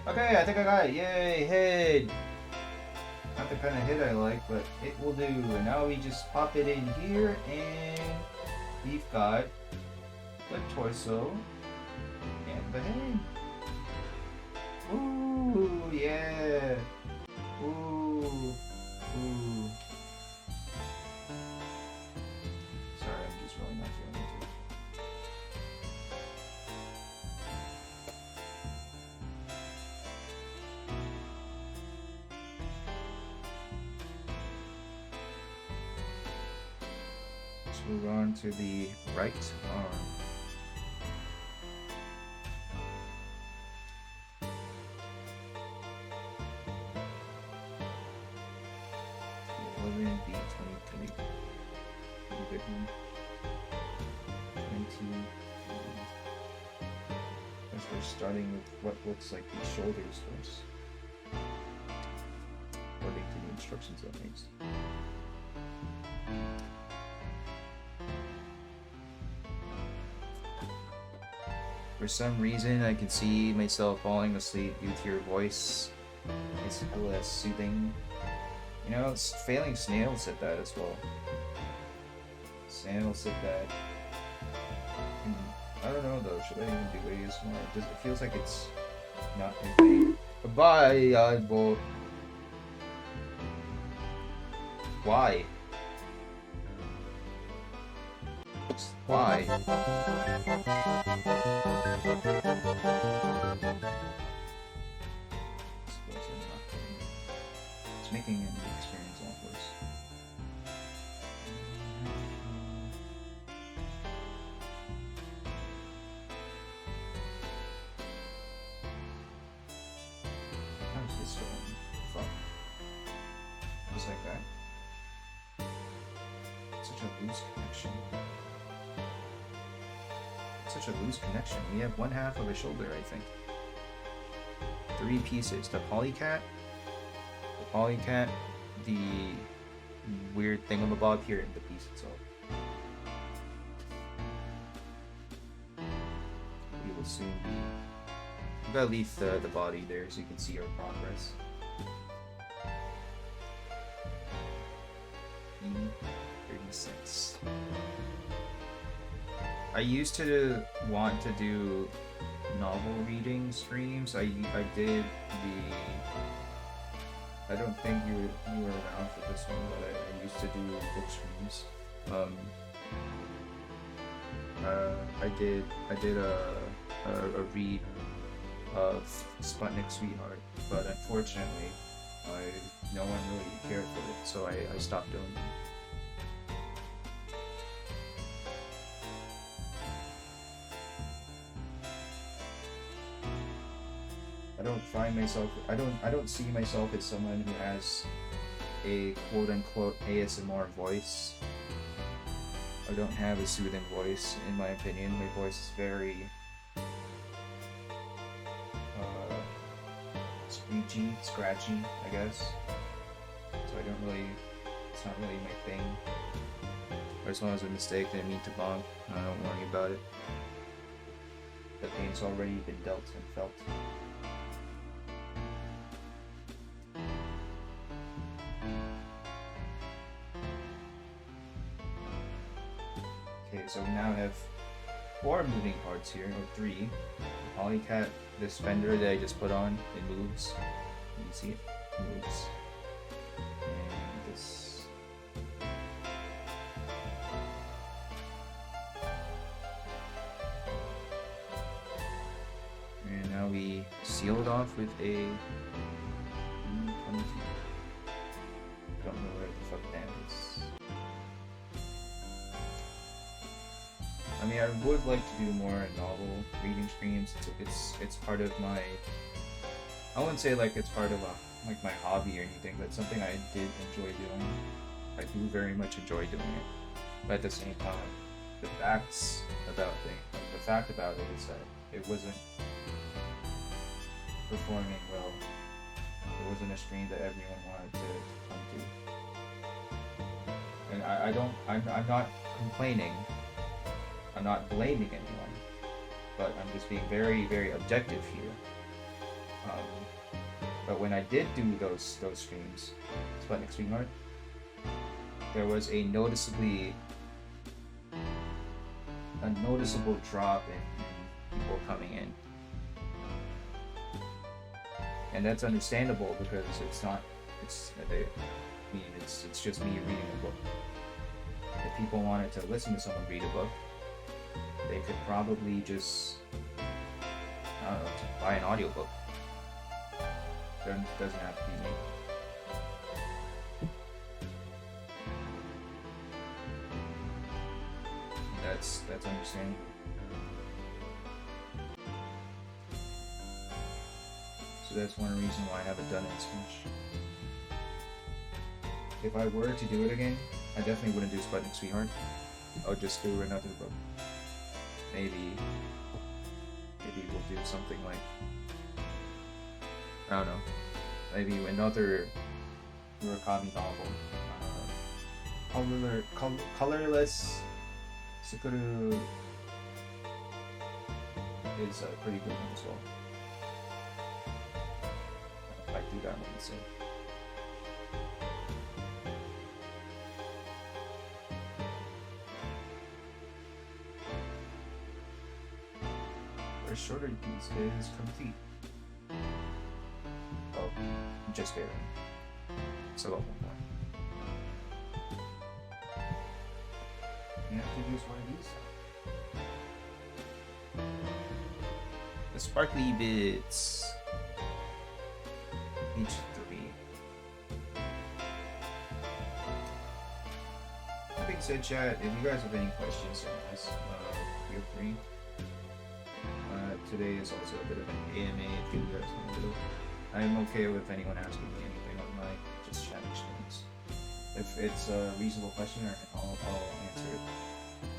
Okay, I think I got it. Yay, head. Not the kind of head I like, but it will do. And now we just pop it in here, and we've got the torso. The head. Ooh, yeah. Ooh. Sorry, I'm just really not feeling it. Let's move on to the right arm. Starting with what looks like the shoulders first, according to the instructions at least. For some reason, I can see myself falling asleep due to your voice. It's hella soothing. You know, Failing Snail said that as well. Snail said that. I don't know though, should I even do ASMR? It feels like it's not my thing. Bye, vote. Why? Why? It's making an experience a lot worse. How's this going? Fuck. Just like that. Such a loose connection. Such a loose connection. We have one half of a shoulder, I think. 3 pieces. The polycat, the weird thingamabob here, and the piece itself. We will soon be. I'm gonna leave the body there so you can see our progress. E36. I used to want to do novel reading streams. I did the. I don't think you were around for this one, but I used to do book streams. I did a read of Sputnik Sweetheart, but unfortunately, no one really cared for it, so I stopped doing it. I don't see myself as someone who has a quote-unquote ASMR voice. I don't have a soothing voice, in my opinion. My voice is very screechy, scratchy, I guess. So it's not really my thing. Or as long as a mistake, didn't mean to bonk, I don't worry about it. The pain's already been dealt and felt. Okay, so we now have 4 moving parts here, or 3. The polycat, this fender that I just put on, it moves. You can see it moves. And this. And now we seal it off with a 22. Don't know where the fuck that is. I mean, I would like to do more novel reading streams. It's part of my. I wouldn't say like it's part of like my hobby or anything, but something I did enjoy doing. I do very much enjoy doing it. But at the same time, the fact about it is that it wasn't performing well. It wasn't a stream that everyone wanted to come to. And I'm not complaining. I'm not blaming anyone, but I'm just being very, very objective here. But when I did do those streams, Sputnik Sweetheart, there was a noticeable drop in people coming in, and that's understandable because it's just me reading a book. If people wanted to listen to someone read a book, they could probably just, I don't know, buy an audiobook. It doesn't have to be me. That's understandable. So that's one reason why I haven't done it as much. If I were to do it again, I definitely wouldn't do Sputnik Sweetheart. I would just do another book. Maybe we'll do something like, I don't know, maybe another Murakami novel. Colorless Sukuru. is a pretty good one as well. I might do that one soon. First shorter piece is complete. Oh, just barely. So one more. You have to use one of these. The sparkly bits. Each 3. That being said, chat, if you guys have any questions or ask, feel free. Today is also a bit of an AMA if you guys want to do. I'm okay with anyone asking me anything on my just chat experience. If it's a reasonable question, I'll answer it.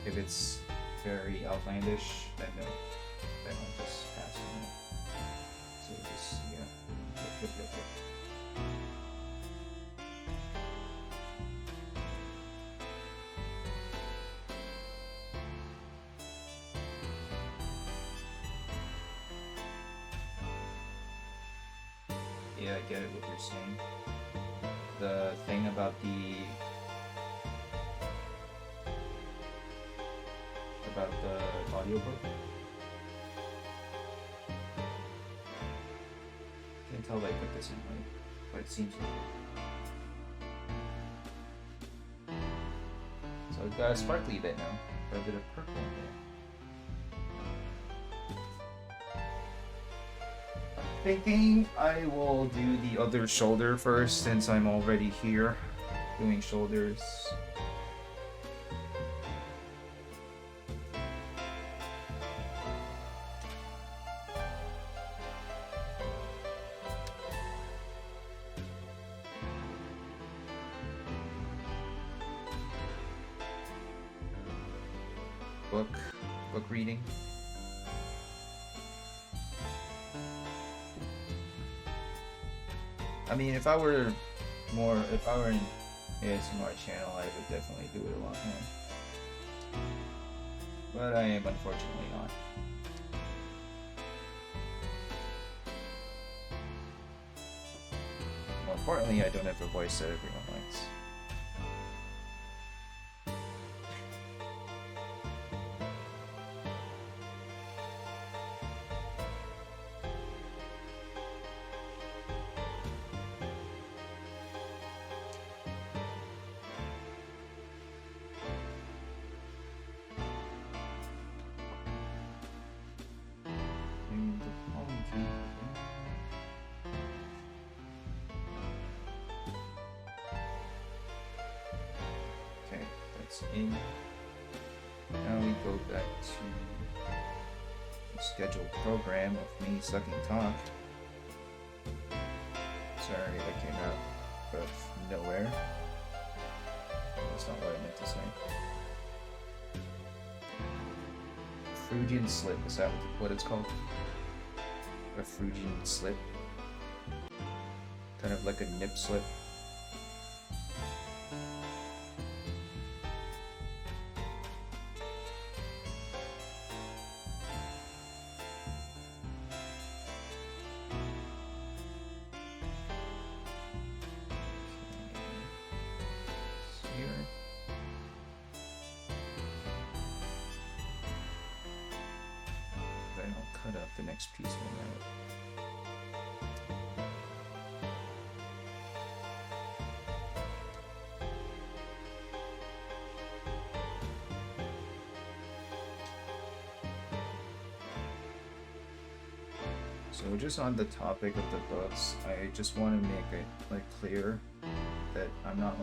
If it's very outlandish, then no. Then I'll just pass it. So just, yeah. Yep. Yeah, I get it what you're saying. The thing about the audiobook. Can't tell if I put this in right, but it seems like. So I've got a sparkly bit now, got a bit of purple in there. I'm thinking I will do the other shoulder first since I'm already here doing shoulders. Book reading. I mean, if I were an ASMR channel, I would definitely do it a lot more. But I am unfortunately not. More importantly, I don't have a voice that everyone likes. In. Now we go back to the scheduled program of me sucking cock. Sorry, that came out of nowhere. That's not what I meant to say. Phrygian slip, is that what it's called? A Phrygian slip? Kind of like a nip slip. The next piece of that. So just on the topic of the books, I just want to make it clear that I'm not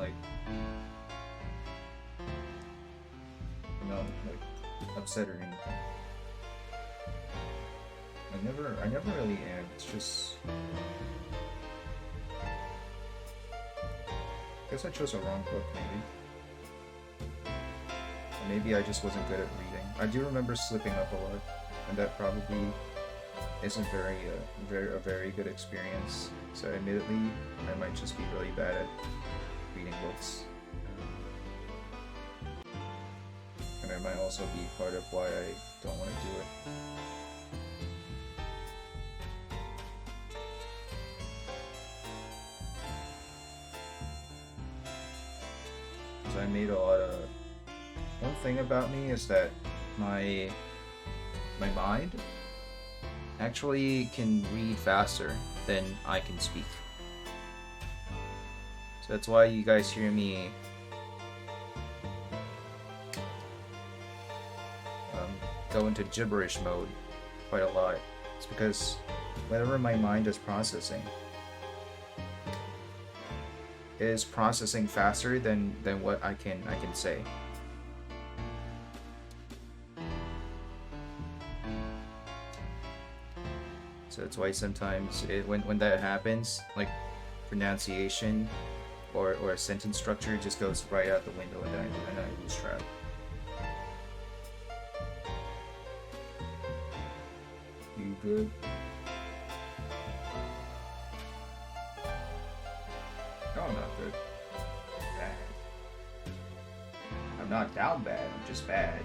upset or anything. I never really am. It's just, I guess I chose a wrong book, maybe. Or maybe I just wasn't good at reading. I do remember slipping up a lot, and that probably isn't a very good experience. So admittedly, I might just be really bad at reading books. And it might also be part of why I don't want to do it. made a lot of. One thing about me is that my mind actually can read faster than I can speak. So that's why you guys hear me go into gibberish mode quite a lot. It's because whatever my mind is processing is processing faster than what I can say. So that's why sometimes when that happens, like pronunciation or a sentence structure just goes right out the window, and I lose track. You good? No, I'm not good. Bad. I'm not down bad, I'm just bad.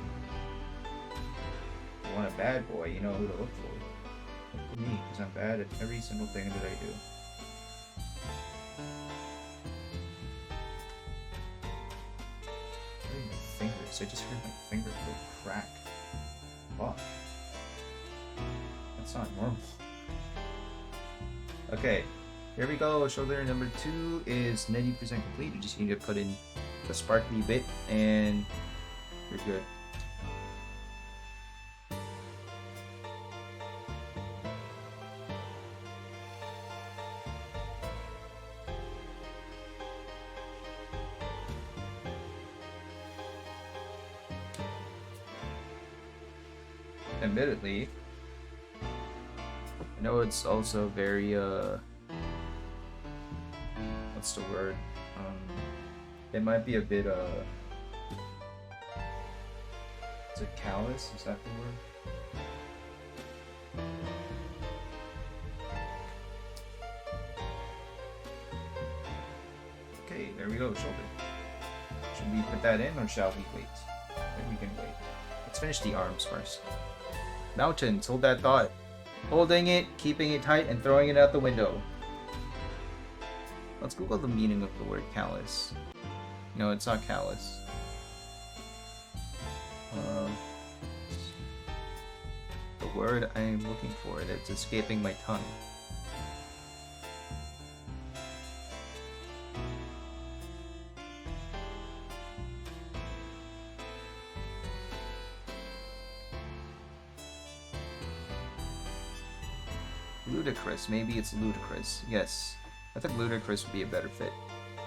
If you want a bad boy, you know who to look for. Look for me, because I'm bad at every single thing that I do. My fingers, I just heard my finger go crack. Fuck. That's not normal. Okay, here we go. Shoulder number 2 is 90% complete. You just need to put in the sparkly bit and you're good. Admittedly, I know it's also very what's the word? It might be a bit is it callous? Is that the word? Okay, there we go, shoulder. Should we put that in or shall we wait? I think we can wait. Let's finish the arms first. Mountains, hold that thought. Holding it, keeping it tight, and throwing it out the window. Let's Google the meaning of the word callous. No, it's not callous. The word I am looking for, that's escaping my tongue. Ludicrous. Maybe it's ludicrous. Yes. I think ludicrous would be a better fit.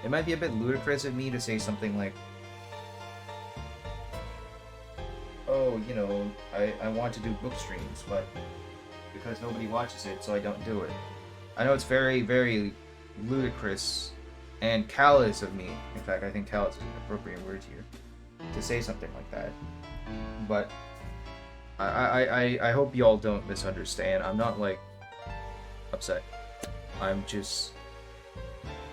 It might be a bit ludicrous of me to say something like, oh, you know, I want to do book streams, but because nobody watches it, so I don't do it. I know it's very, very ludicrous and callous of me. In fact, I think callous is an appropriate word here to say something like that. But I hope y'all don't misunderstand. I'm not like upset. I'm just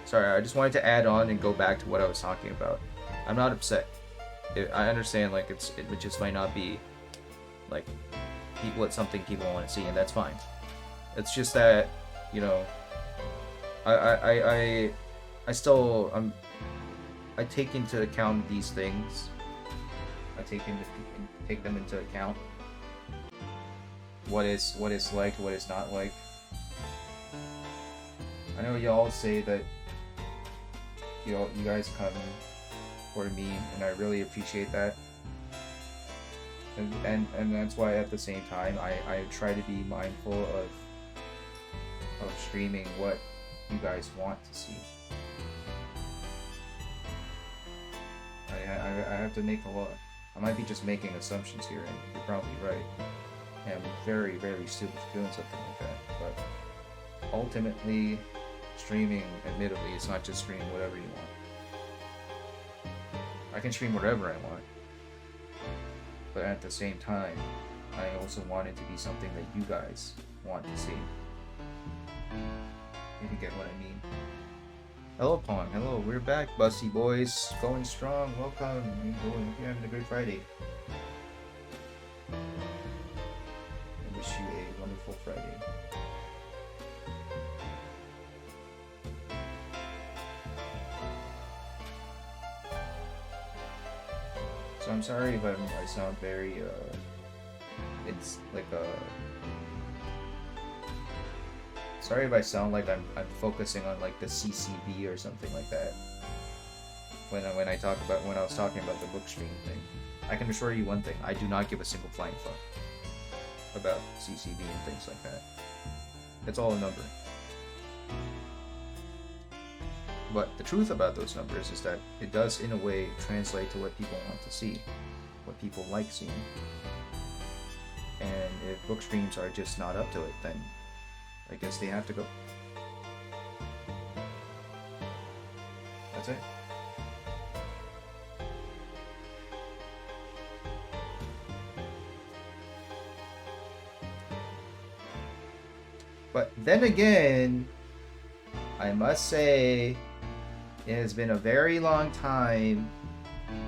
sorry. I just wanted to add on and go back to what I was talking about. I'm not upset. I understand like it just might not be like what something people want to see, and that's fine. It's just that, you know, I still I take into account these things. I take them into account. What is liked, what is not liked. I know y'all say that you guys come for me, and I really appreciate that. And that's why at the same time I try to be mindful of streaming what you guys want to see. I have to make a lot. I might be just making assumptions here, and you're probably right. And I'm very, very stupid for doing something like that. But ultimately, streaming, admittedly, it's not just streaming whatever you want. I can stream whatever I want. But at the same time, I also want it to be something that you guys want to see. If you get what I mean. Hello, Pong. Hello, we're back, Bussy boys. Going strong. Welcome. How you doing? Hope you're having a great Friday. I wish you a wonderful Friday. So I'm sorry if I sound very it's like sorry if I sound like I'm focusing on like the CCB or something like that. When I was talking about the book stream thing. I can assure you one thing, I do not give a single flying fuck about CCB and things like that. It's all a number. But the truth about those numbers is that it does, in a way, translate to what people want to see, what people like seeing. And if book streams are just not up to it, then I guess they have to go. That's it. But then again, I must say, it has been a very long time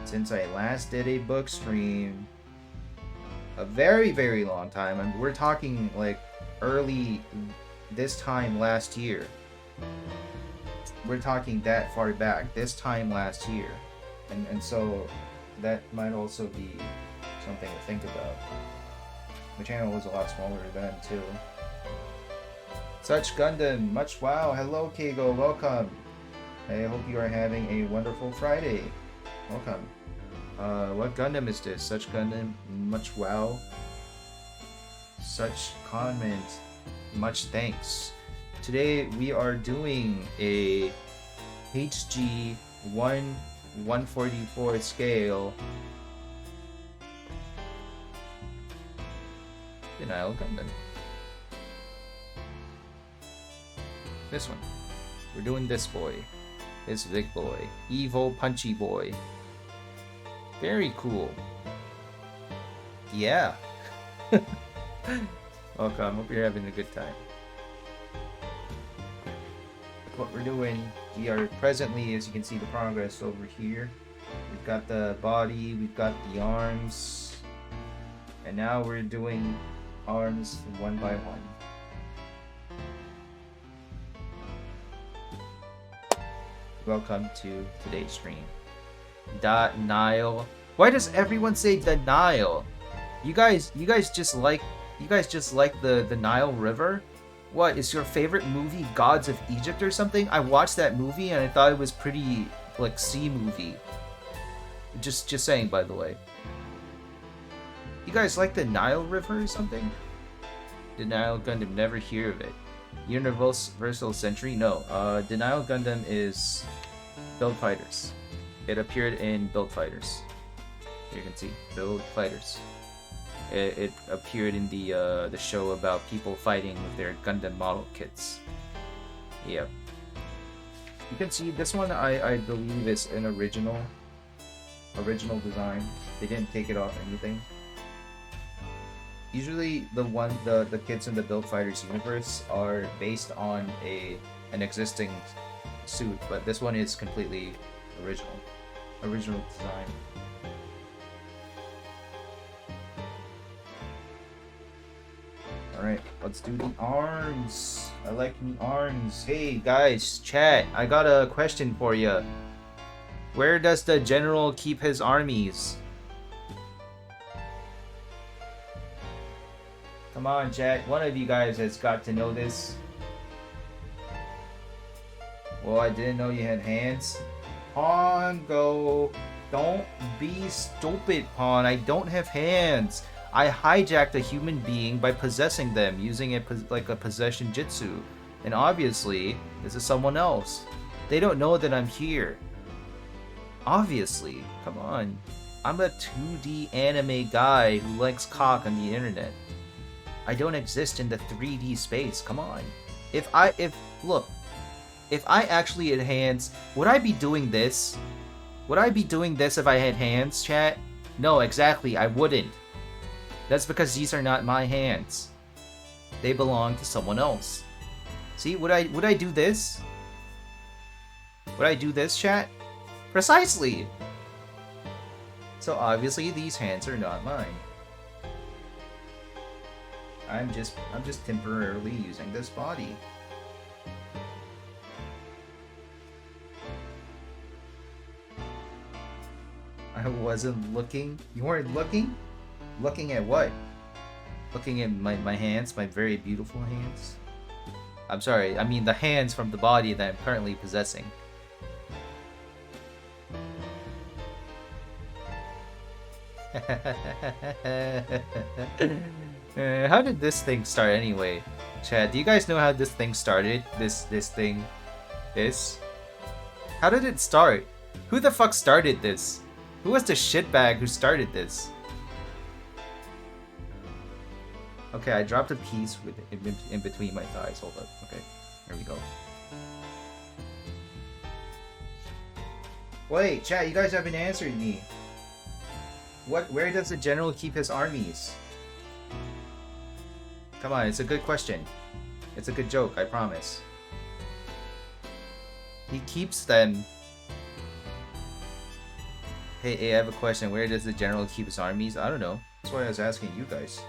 since I last did a book stream. A very, very long time. And we're talking like early this time last year. We're talking that far back, this time last year. And so that might also be something to think about. The channel was a lot smaller then too. Such Gundam, much wow. Hello Keigo, welcome. I hope you are having a wonderful Friday. Welcome. What Gundam is this? Such Gundam, much wow. Such comment, much thanks. Today we are doing a HG 1/144 scale Denial Gundam. This one. We're doing this boy. This big boy. Evil punchy boy. Very cool. Yeah. Welcome. Hope you're having a good time. What we're doing, we are presently, as you can see, the progress over here. We've got the body, we've got the arms, and now we're doing arms one by one. Welcome to today's stream. Nile. Why does everyone say the Nile? You guys just like the Nile River? What is your favorite movie, Gods of Egypt or something? I watched that movie and I thought it was pretty like sea movie. Just saying, by the way. You guys like the Nile River or something? Denial Gundam, never hear of it. Universal Century? No. Denial Gundam is Build Fighters. It appeared in Build Fighters. You can see Build Fighters. It appeared in the show about people fighting with their Gundam model kits. Yep. You can see this one. I believe is an original design. They didn't take it off anything. Usually the kits in the Build Fighters universe are based on an existing suit, but this one is completely original design. Alright, let's do the arms. I like the arms. Hey guys, chat, I got a question for you. Where does the general keep his armies? Come on, chat. One of you guys has got to know this. Well, I didn't know you had hands. Pawn, go. Don't be stupid, Pawn. I don't have hands. I hijacked a human being by possessing them, using it like a possession jutsu. And obviously, this is someone else. They don't know that I'm here. Obviously. Come on. I'm a 2D anime guy who likes cock on the internet. I don't exist in the 3D space. Come on. If I actually had hands, would I be doing this? Would I be doing this if I had hands, chat? No, exactly, I wouldn't. That's because these are not my hands. They belong to someone else. See, would I do this? Would I do this, chat? Precisely! So obviously these hands are not mine. I'm just temporarily using this body. I wasn't looking. You weren't looking? Looking at what? Looking at my hands, my very beautiful hands. I'm sorry, I mean the hands from the body that I'm currently possessing. How did this thing start anyway? Chad, do you guys know how this thing started? This thing? This? How did it start? Who the fuck started this? Who was the shitbag who started this? Okay, I dropped a piece with in between my thighs. Hold up. Okay, here we go. Wait, chat, you guys haven't answered me. Where does the general keep his armies? Come on, it's a good question. It's a good joke, I promise. He keeps them. Hey, I have a question. Where does the general keep his armies? I don't know. That's why I was asking you guys.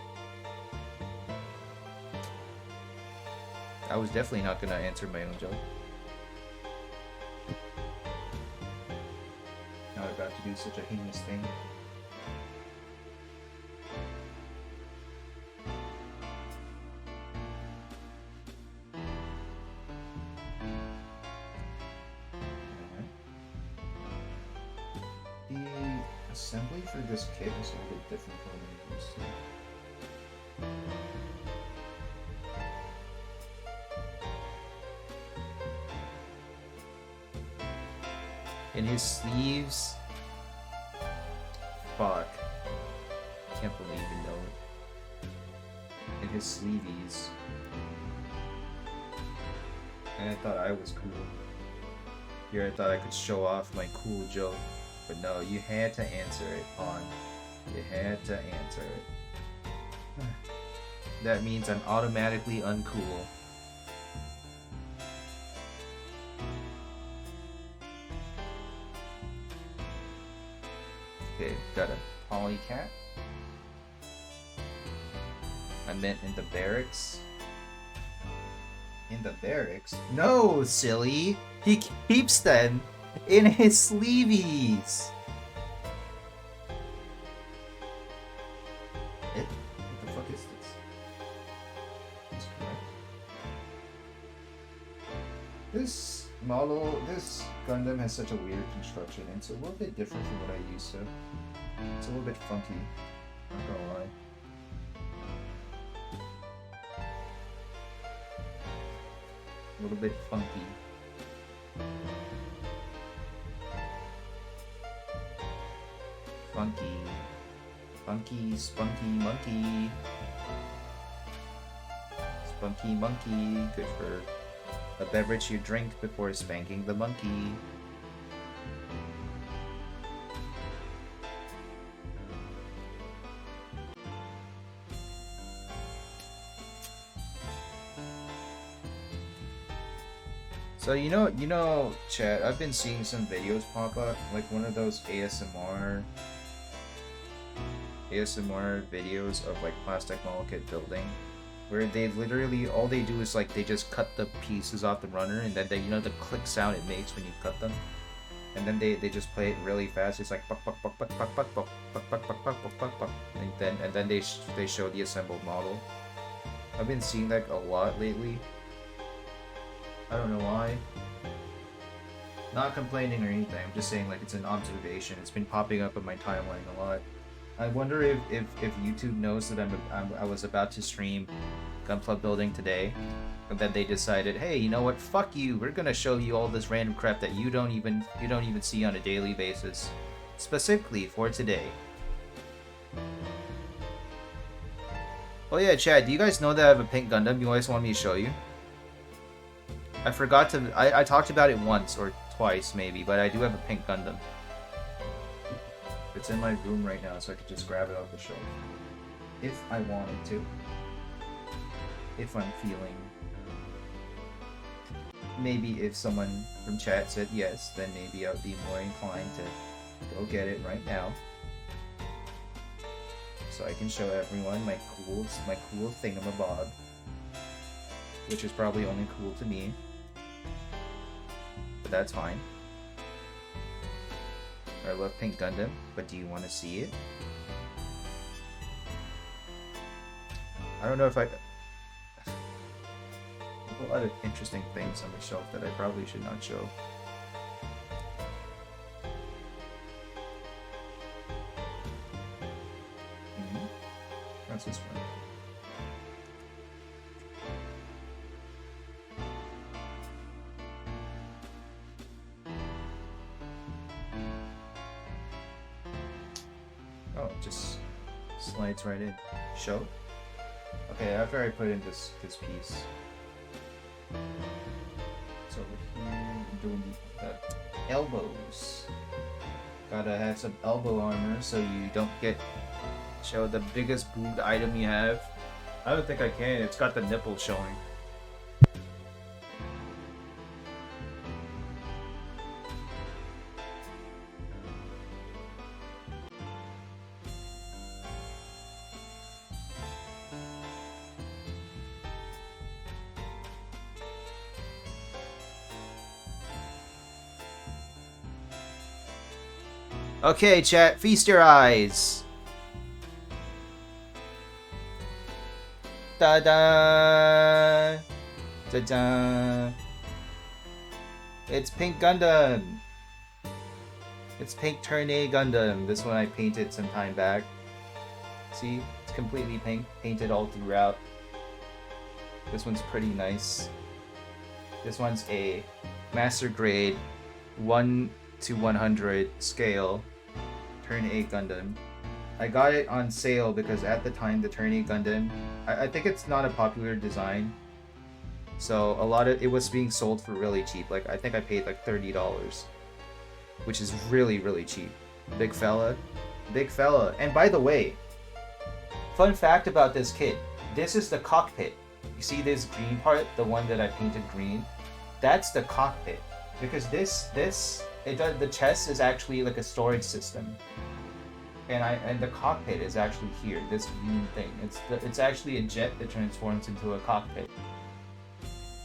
I was definitely not gonna answer my own joke. Now I'm about to do such a heinous thing. The assembly for this kit is a little bit different from what I'm used to. In his sleeves. Fuck. Can't believe you know it. In his sleeveys. And I thought I was cool. Here I thought I could show off my cool joke. But no, you had to answer it, Pawn. You had to answer it. That means I'm automatically uncool. Okay, got a polycat. I meant in the barracks. In the barracks? No, silly! He keeps them in his sleeveys! What the fuck is this? That's correct. This model, this Gundam has such a weird construction, and it's a little bit different from what I used to. It's a little bit funky, not gonna lie. A little bit funky. Funky. Funky, spunky monkey. Spunky monkey. Good for a beverage you drink before spanking the monkey. So you know, chat, I've been seeing some videos pop up, like one of those ASMR videos of like plastic model kit building, where they literally, all they do is like they just cut the pieces off the runner, and then they, you know, the click sound it makes when you cut them, and then they just play it really fast. It's like buck buck buck buck buck buck buck buck buck buck buck buck buck buck, and then they show the assembled model. I've been seeing that a lot lately. I don't know why. Not complaining or anything, I'm just saying like it's an observation. It's been popping up on my timeline a lot. I wonder if YouTube knows that I was about to stream Gunpla building today, and then they decided, hey, you know what? Fuck you. We're gonna show you all this random crap that you don't even see on a daily basis, specifically for today. Oh yeah, Chad. Do you guys know that I have a pink Gundam? You guys want me to show you? I forgot to. I talked about it once or twice maybe, but I do have a pink Gundam. It's in my room right now, so I could just grab it off the shelf if I wanted to. If I'm feeling. Maybe if someone from chat said yes, then maybe I would be more inclined to go get it right now, so I can show everyone my cool thingamabob, which is probably only cool to me. But that's fine. I love Pink Gundam, but do you want to see it? I don't know if I... A lot of interesting things on the shelf that I probably should not show. That's this one. Oh, it just slides right in. Show. Okay, after I put in this piece, it's over here. Doing the elbows. Gotta have some elbow armor so you don't get show the biggest boob item you have. I don't think I can. It's got the nipple showing. Okay, chat, feast your eyes. Da-da! Da-da! It's Pink Gundam! It's Pink Turn A Gundam. This one I painted some time back. See? It's completely pink. Painted all throughout. This one's pretty nice. This one's a master grade 1 to 100 scale Turn A Gundam. I got it on sale because at the time the Turn A Gundam, I think it's not a popular design, so a lot of it was being sold for really cheap. Like I think I paid like $30, which is really cheap. Big fella. And by the way, fun fact about this kit: this is the cockpit. You see this green part, the one that I painted green? That's the cockpit, because the chest is actually like a storage system. And the cockpit is actually here, this green thing. It's actually a jet that transforms into a cockpit.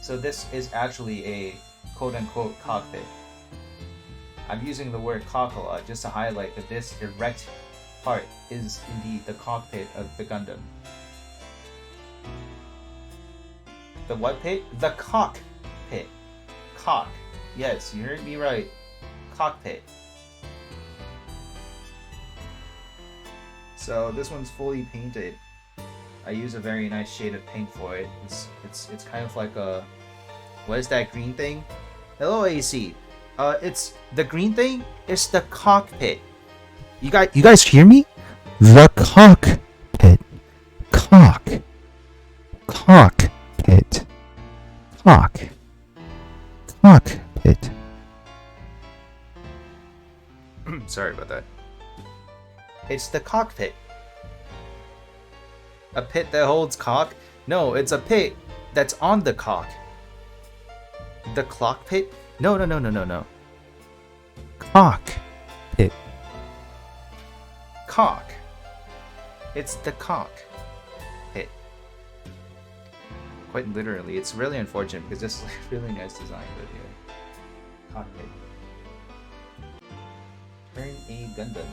So this is actually a quote-unquote cockpit. I'm using the word cock a lot just to highlight that this erect part is indeed the cockpit of the Gundam. The what pit? The cockpit. Cock. Yes, you heard me right. Cockpit. So this one's fully painted. I use a very nice shade of pink for it. It's kind of like a, what is that green thing? Hello AC. It's the green thing. It's the cockpit. You guys hear me? The cockpit. Cockpit. Cockpit. Sorry about that. It's the cockpit. A pit that holds cock? No, it's a pit that's on the cock. The clock pit? No. Cockpit. Cock. It's the cock pit. Quite literally. It's really unfortunate because this is a really nice design, but yeah. Cockpit. Turn A Gundam.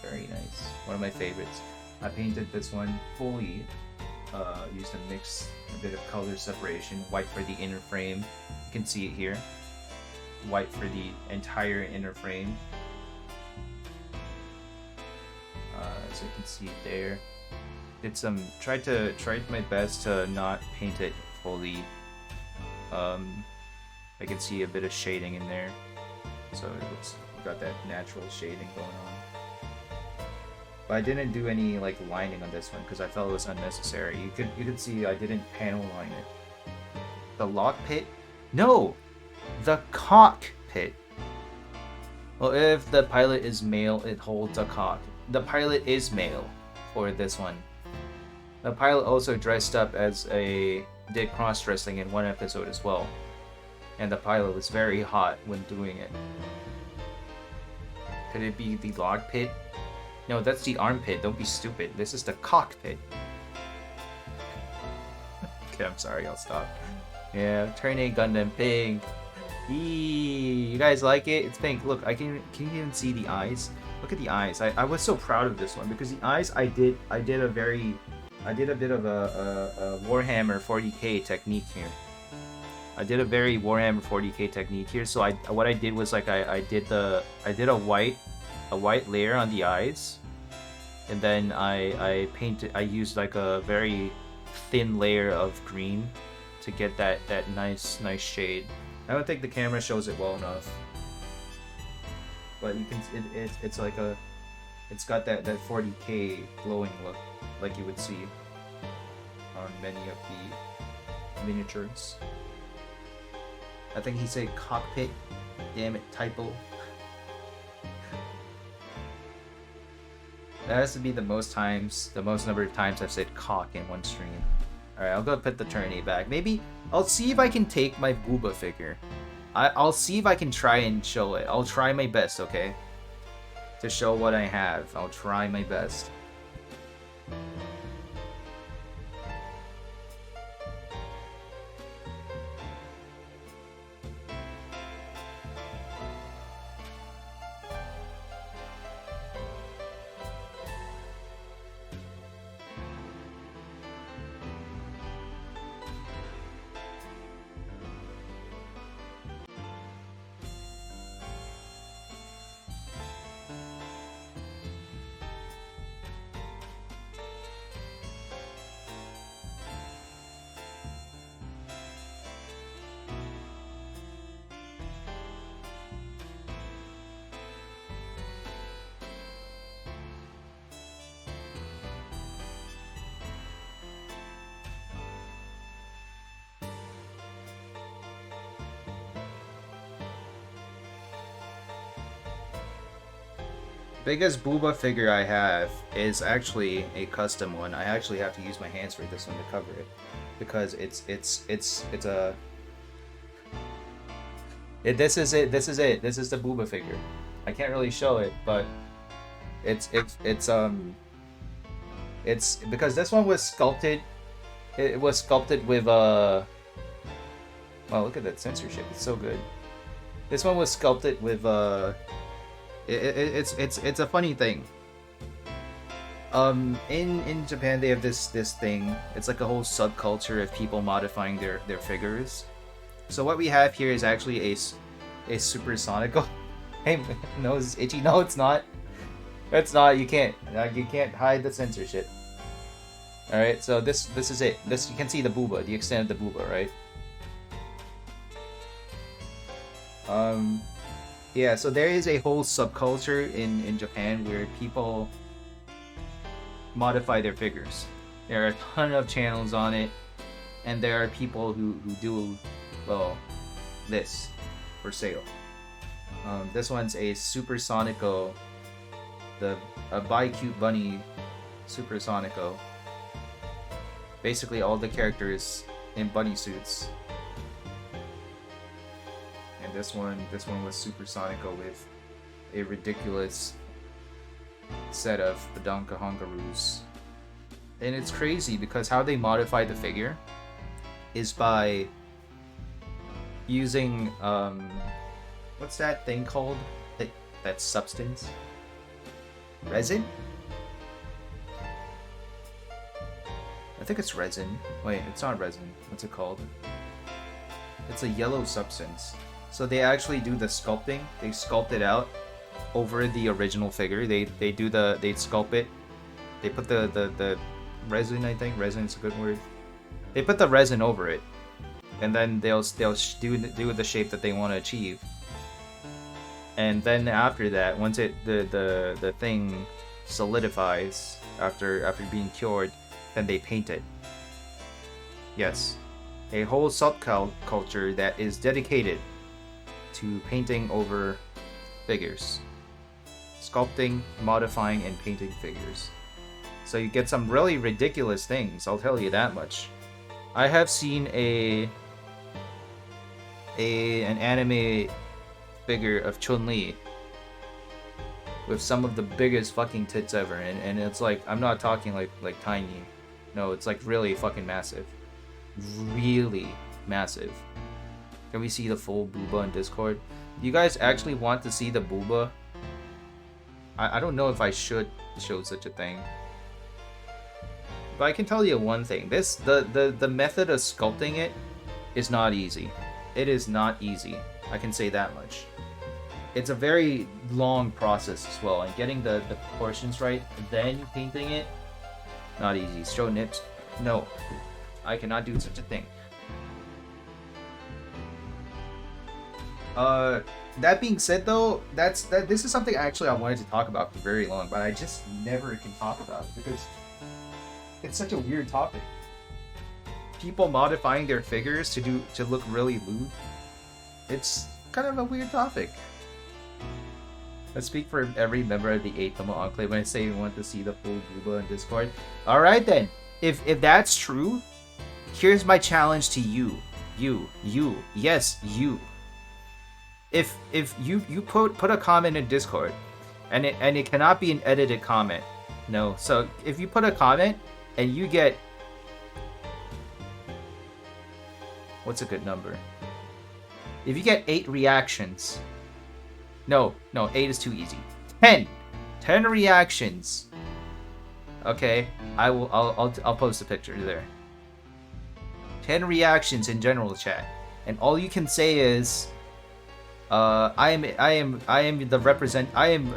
Very nice. One of my favorites. I painted this one fully. Used a mix, a bit of color separation. White for the inner frame. You can see it here. White for the entire inner frame. So you can see it there. Tried my best to not paint it fully. I can see a bit of shading in there. So it's got that natural shading going on. But I didn't do any like lining on this one because I felt it was unnecessary. You could see I didn't panel line it. The lock pit? No! The cockpit. Well, if the pilot is male, it holds a cock. The pilot is male for this one. The pilot also dressed up did cross-dressing in one episode as well. And the pilot was very hot when doing it. Could it be the log pit? No, that's the armpit. Don't be stupid. This is the cockpit. Okay, I'm sorry. I'll stop. Yeah, Turn A Gundam pink. Eee, you guys like it? It's pink. Look, can you even see the eyes? Look at the eyes. I was so proud of this one because the eyes I did a bit of a Warhammer 40k technique here. I did a very Warhammer 40k technique here. So what I did was like I did a white layer on the eyes, and then I used like a very thin layer of green to get that nice shade. I don't think the camera shows it well enough, but you can it's like it's got that 40k glowing look like you would see on many of the miniatures. I think he said cockpit. Damn it, typo. That has to be the most number of times I've said cock in one stream. Alright, I'll go put the tourney back. Maybe I'll see if I can take my Booba figure. I'll see if I can try and show it. I'll try my best, okay? To show what I have. I'll try my best. Biggest Booba figure I have is actually a custom one. I actually have to use my hands for this one to cover it because it's a this is it. This is the Booba figure. I can't really show it, but it's because this one was sculpted. It was sculpted with wow, look at that censorship. It's so good. This one was sculpted with it's a funny thing. In Japan they have this thing. It's like a whole subculture of people modifying their figures. So what we have here is actually a supersonical. Hey, no, it's itchy. No, it's not. It's not. You can't hide the censorship. All right. So this is it. This you can see the Booba, the extent of the Booba, right? Yeah, so there is a whole subculture in Japan where people modify their figures. There are a ton of channels on it, and there are people who do, well, this for sale. This one's a Supersonico, a Bi-Cute Bunny Supersonico. Basically all the characters in bunny suits. And this one was Supersonico with a ridiculous set of Badanka Hongaroos. And it's crazy because how they modify the figure is by using what's that thing called? That substance? Resin? I think it's resin. Wait, it's not resin. What's it called? It's a yellow substance. So they actually do the sculpting. They sculpt it out over the original figure. They sculpt it. They put the resin. I think resin is a good word. They put the resin over it, and then they'll do the shape that they want to achieve. And then after that, once the thing solidifies after being cured, then they paint it. Yes, a whole subculture that is dedicated to painting over figures, sculpting, modifying, and painting figures. So you get some really ridiculous things, I'll tell you that much. I have seen an anime figure of Chun-Li with some of the biggest fucking tits ever, and it's like, I'm not talking like tiny. No, it's like really fucking massive. Really massive. Can we see the full booba in Discord? You guys actually want to see the booba? I don't know if I should show such a thing. But I can tell you one thing. The method of sculpting it is not easy. It is not easy. I can say that much. It's a very long process as well, and getting the proportions right, then painting it, not easy. Show nips? No. I cannot do such a thing. That being said though, this is something actually I wanted to talk about for very long, but I just never can talk about it because it's such a weird topic. People modifying their figures to look really lewd. It's kind of a weird topic. Let's speak for every member of the 8th Enclave when I say we want to see the full booba in Discord. Alright then. If that's true, here's my challenge to you. Yes, you. If you put a comment in Discord and it cannot be an edited comment. No. So if you put a comment and you get, what's a good number? If you get 8 reactions. No, 8 is too easy. 10 reactions. Okay, I'll post a picture there. 10 reactions in general chat, and all you can say is, I am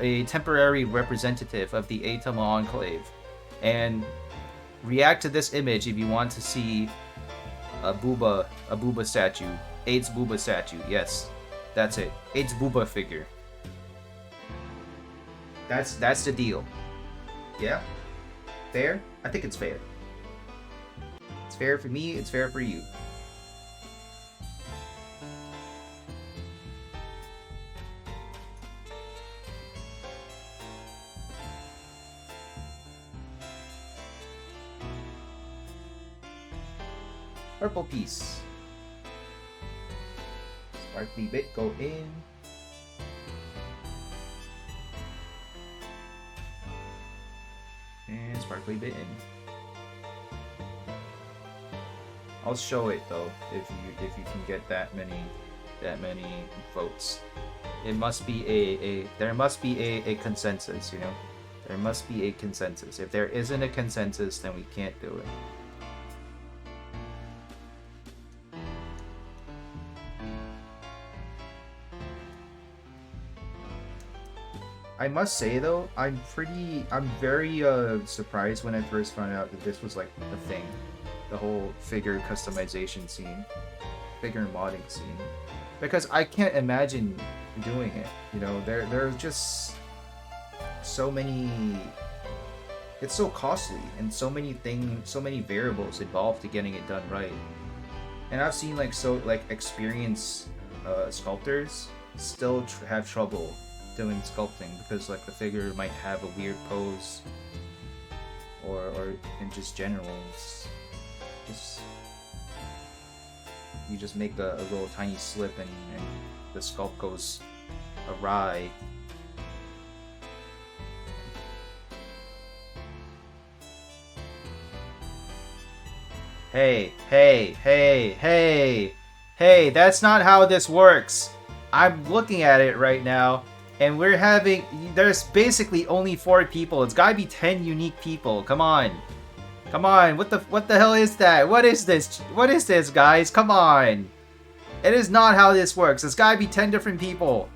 a temporary representative of the Atom Enclave, and react to this image if you want to see a booba statue, 8's booba statue. Yes, that's it. 8's booba figure. That's the deal. Yeah? Fair? I think it's fair. It's fair for me, it's fair for you. Purple piece. Sparkly bit go in. And sparkly bit in. I'll show it though if you can get that many votes. It must be there must be a consensus, you know. There must be a consensus. If there isn't a consensus, then we can't do it. I must say though, I'm very surprised when I first found out that this was like a thing. The whole figure customization scene. Figure modding scene. Because I can't imagine doing it. You know, there's just so many, it's so costly and so many variables involved to getting it done right. And I've seen like experienced sculptors still have trouble doing sculpting because like the figure might have a weird pose or in just general you just make a little tiny slip and the sculpt goes awry. Hey, that's not how this works. I'm looking at it right now. And there's basically only 4 people. It's gotta be 10 unique people. Come on. What the hell is that? What is this, guys? Come on. It is not how this works. It's gotta be 10 different people.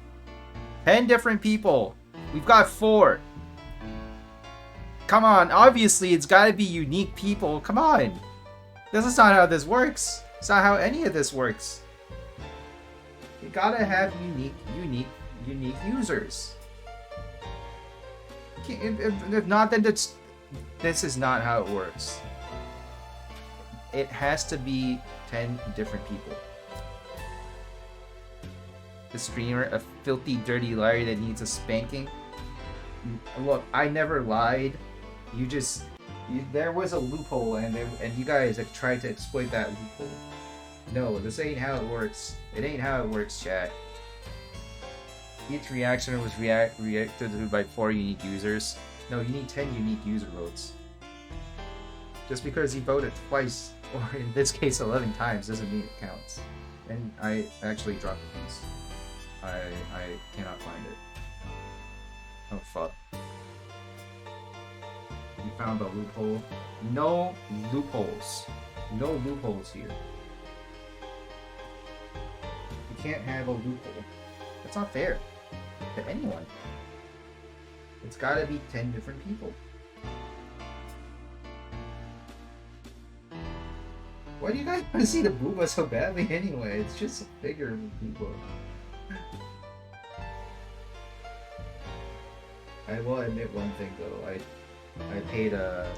10 different people. We've got 4. Come on. Obviously, it's gotta be unique people. Come on. This is not how this works. It's not how any of this works. You gotta have unique users. If not, then this is not how it works. It has to be 10 different people. The streamer, a filthy, dirty liar that needs a spanking. Look, I never lied. There was a loophole, and you guys have tried to exploit that loophole. No, this ain't how it works. It ain't how it works, chat. Each reaction was reacted to by 4 unique users. No, you need 10 unique user votes. Just because you voted twice, or in this case 11 times, doesn't mean it counts. And I actually dropped the piece. I cannot find it. Oh fuck. You found a loophole? No loopholes. No loopholes here. You can't have a loophole. That's not fair to anyone. It's gotta be 10 different people. Why do you guys want to see the booba so badly anyway? It's just a figure of a booba. I will admit one thing though. I paid a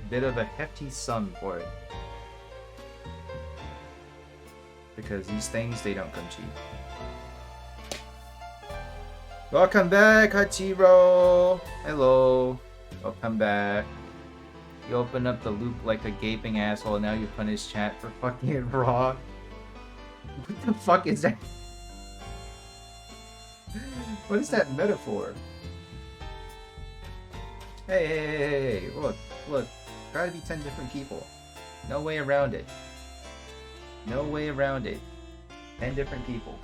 bit of a hefty sum for it. Because these things, they don't come cheap. Welcome back, Hachiro! Hello. Welcome back. You open up the loop like a gaping asshole, now you punish chat for fucking it raw. What the fuck is that? What is that metaphor? Hey, look. Gotta be 10 different people. No way around it. No way around it. 10 different people.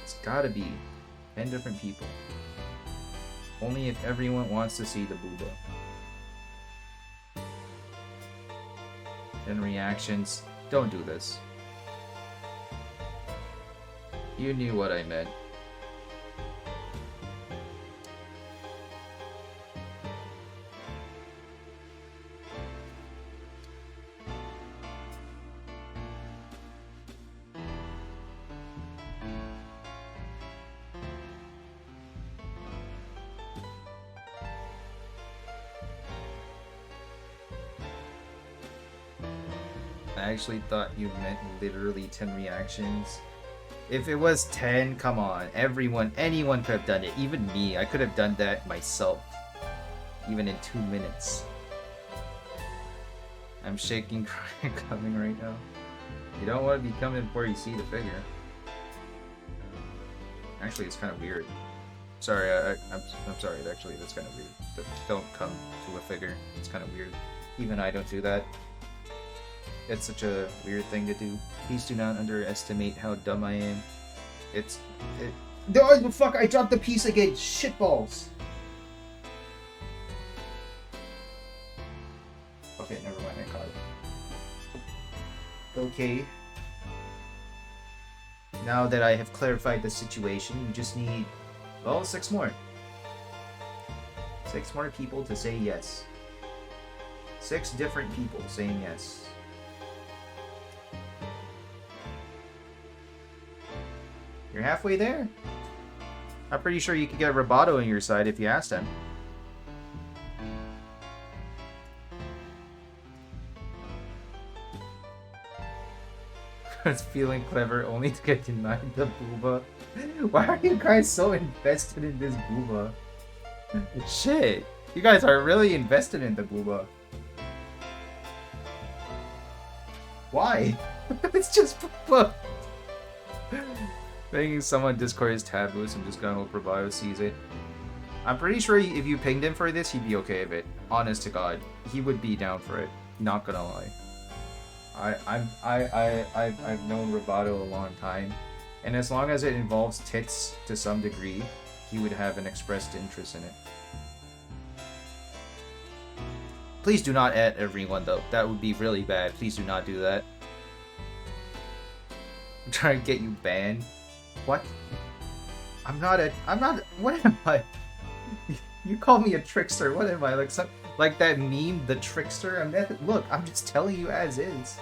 It's gotta be 10 different people. Only if everyone wants to see the booba. And reactions. Don't do this. You knew what I meant. I actually thought you meant literally 10 reactions. If it was 10, come on. Anyone could have done it. Even me. I could have done that myself. Even in 2 minutes. I'm shaking, crying, coming right now. You don't want to be coming before you see the figure. Actually, it's kind of weird. Sorry, I'm sorry. Actually, that's kind of weird. Don't come to a figure. It's kind of weird. Even I don't do that. It's such a weird thing to do. Please do not underestimate how dumb I am. Oh, fuck, I dropped the piece again. Shitballs. Okay, never mind, I caught it. Okay. Now that I have clarified the situation, you just need, well, 6 more. 6 more people to say yes. 6 different people saying yes. You're halfway there. I'm pretty sure you could get Roboto on your side if you asked him. It's feeling clever only to get denied the booba. Why are you guys so invested in this booba? Shit. You guys are really invested in the booba. Why? It's just booba. Thinking someone Discord is taboo, so I'm just gonna hope Roboto sees it. I'm pretty sure if you pinged him for this, he'd be okay with it. Honest to God, he would be down for it. Not gonna lie. I've known Roboto a long time, and as long as it involves tits to some degree, he would have an expressed interest in it. Please do not add everyone though. That would be really bad. Please do not do that. I'm trying to get you banned. What? I'm not, what am I? You call me a trickster, what am I? Like that meme, the trickster? Look, I'm just telling you as is.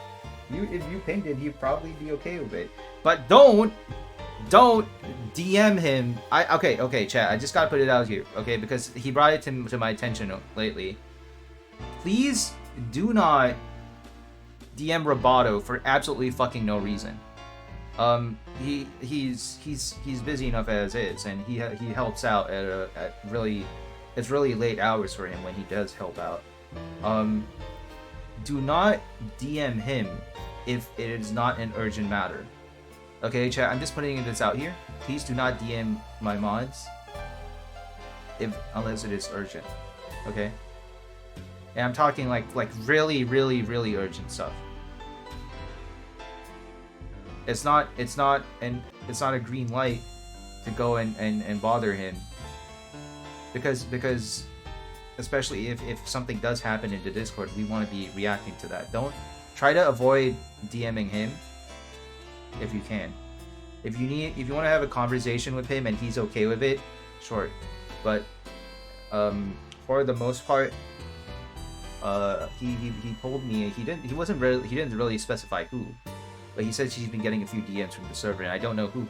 If you pinged it, he'd probably be okay with it. But don't DM him. Okay, chat, I just gotta put it out here, okay? Because he brought it to my attention lately. Please do not DM Roboto for absolutely fucking no reason. He's busy enough as is, and he helps out at really late hours for him when he does help out. Do not DM him if it is not an urgent matter. Okay, chat, I'm just putting this out here. Please do not DM my mods unless it is urgent. Okay? And I'm talking like really urgent stuff. it's not a green light to go and bother him. Because especially if something does happen in the Discord, we want to be reacting to that. Don't try to avoid DMing him if you can. If you want to have a conversation with him and he's okay with it, sure. But for the most part, he told me he didn't really specify who, but he said he's been getting a few DMs from the server, and I don't know who.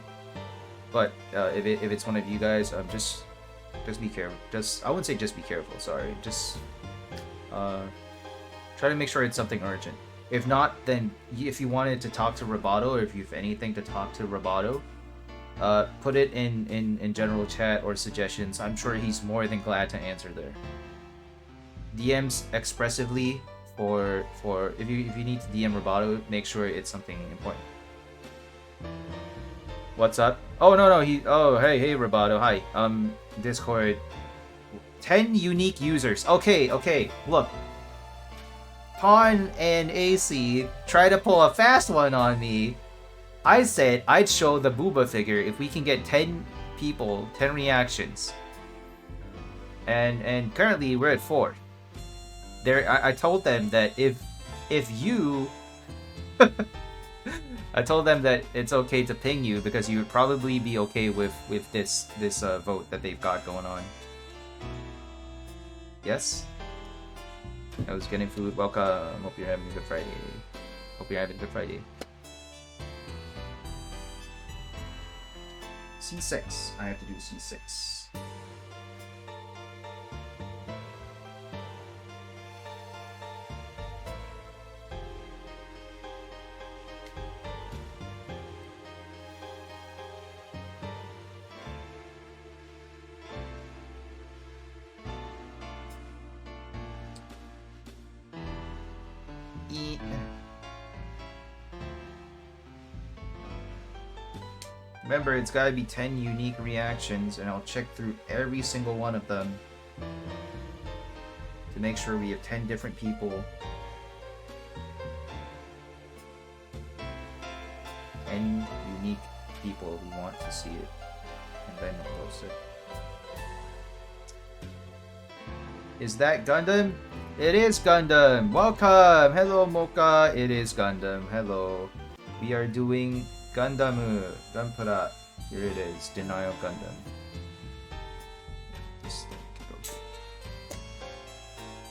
But if it's one of you guys, just be careful. I wouldn't say just be careful. Sorry, just try to make sure it's something urgent. If not, then if you wanted to talk to Roboto, or if you have anything to talk to Roboto, put it in general chat or suggestions. I'm sure he's more than glad to answer there. DMs expressively for if you need to DM Roboto, make sure it's something important. What's up? Oh no, hey Roboto, hi. Discord 10 unique users. Okay, look. Pawn and AC try to pull a fast one on me. I said I'd show the Booba figure if we can get 10 people, 10 reactions. And currently we're at 4. I told them that if you I told them that it's okay to ping you because you would probably be okay with this vote that they've got going on. Yes? I was getting food. Welcome. Hope you're having a good Friday. Hope you're having a good Friday. C6. I have to do C6. Remember, it's gotta be 10 unique reactions, and I'll check through every single one of them to make sure we have 10 different people. 10 unique people who want to see it, and then I'll post it. Is that Gundam? It is Gundam! Welcome! Hello, Mocha! It is Gundam. Hello. We are doing Gundam, Gunpla. Here it is, Denial Gundam.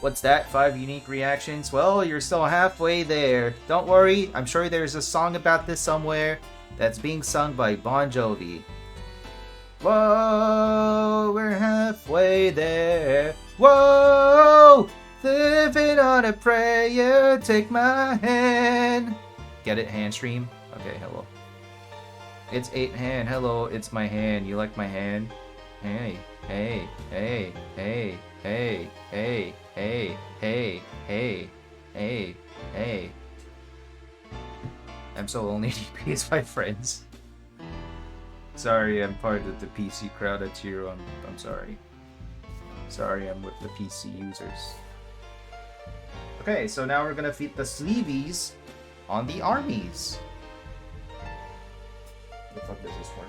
What's that? 5 unique reactions? Well, you're still halfway there. Don't worry, I'm sure there's a song about this somewhere that's being sung by Bon Jovi. Whoa, we're halfway there. Whoa, living on a prayer, take my hand. Get it, hand stream? Okay, hello. It's 8 hand. Hello, it's my hand. You like my hand? Hey, hey, hey, hey, hey, hey, hey, hey, hey, hey, hey. I'm so lonely to be my friends. Sorry, I'm part of the PC crowd at Tiro. I'm sorry. Sorry, I'm with the PC users. Okay, so now we're gonna feed the sleeveys on the armies. What the fuck does this work?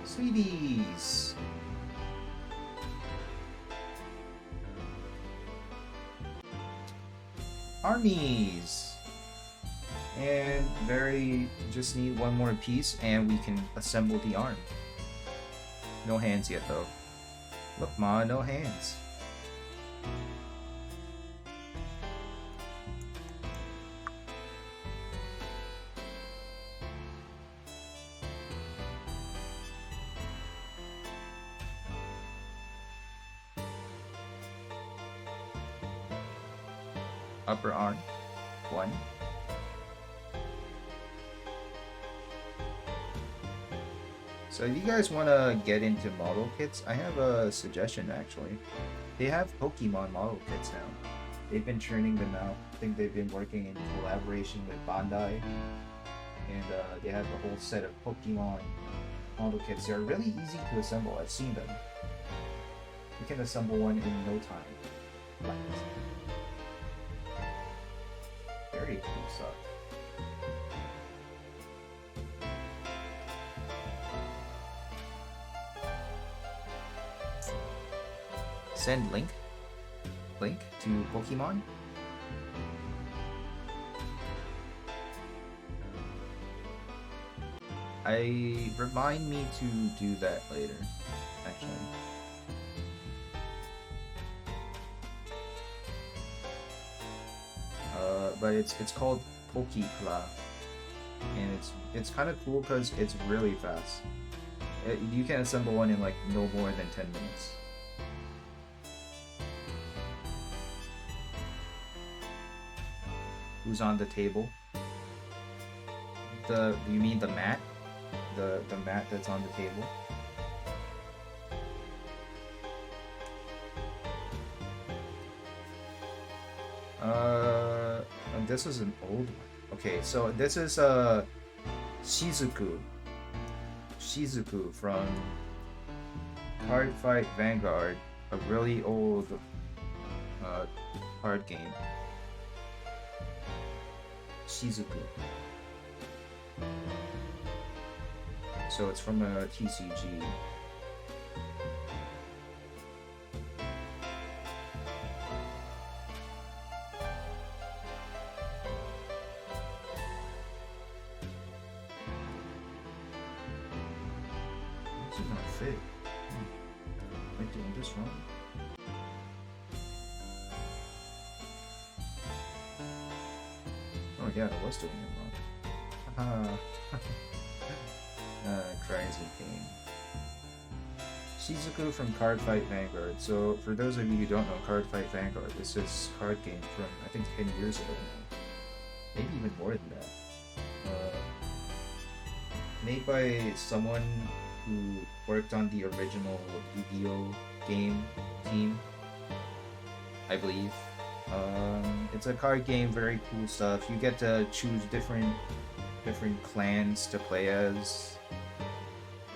Sleeveys! Armies! And just need one more piece and we can assemble the arm. No hands yet though. Look, Ma, no hands. Upper arm, 1. So if you guys want to get into model kits, I have a suggestion actually. They have Pokemon model kits now. They've been churning them out. I think they've been working in collaboration with Bandai. And they have the whole set of Pokemon model kits. They're really easy to assemble. I've seen them. You can assemble one in no time. Flat. Very cool stuff. Send link to Pokemon. Remind me to do that later, actually. But it's called Gunpla, and it's kind of cool because it's really fast. You can assemble one in like no more than 10 minutes. Who's on the table? You mean the mat? The mat that's on the table? And this is an old one. Okay, so this is Shizuku from Card Fight Vanguard, a really old card game. Shizuku. So it's from a TCG. This is not fit. Am I doing this wrong? Oh yeah, I was doing it wrong. Crazy game. Shizuku from Card Fight Vanguard. So for those of you who don't know Card Fight Vanguard, this is a card game from I think 10 years ago now. Maybe even more than that. Made by someone who worked on the original Yu-Gi-Oh game team, I believe. It's a card game, very cool stuff. You get to choose different clans to play as.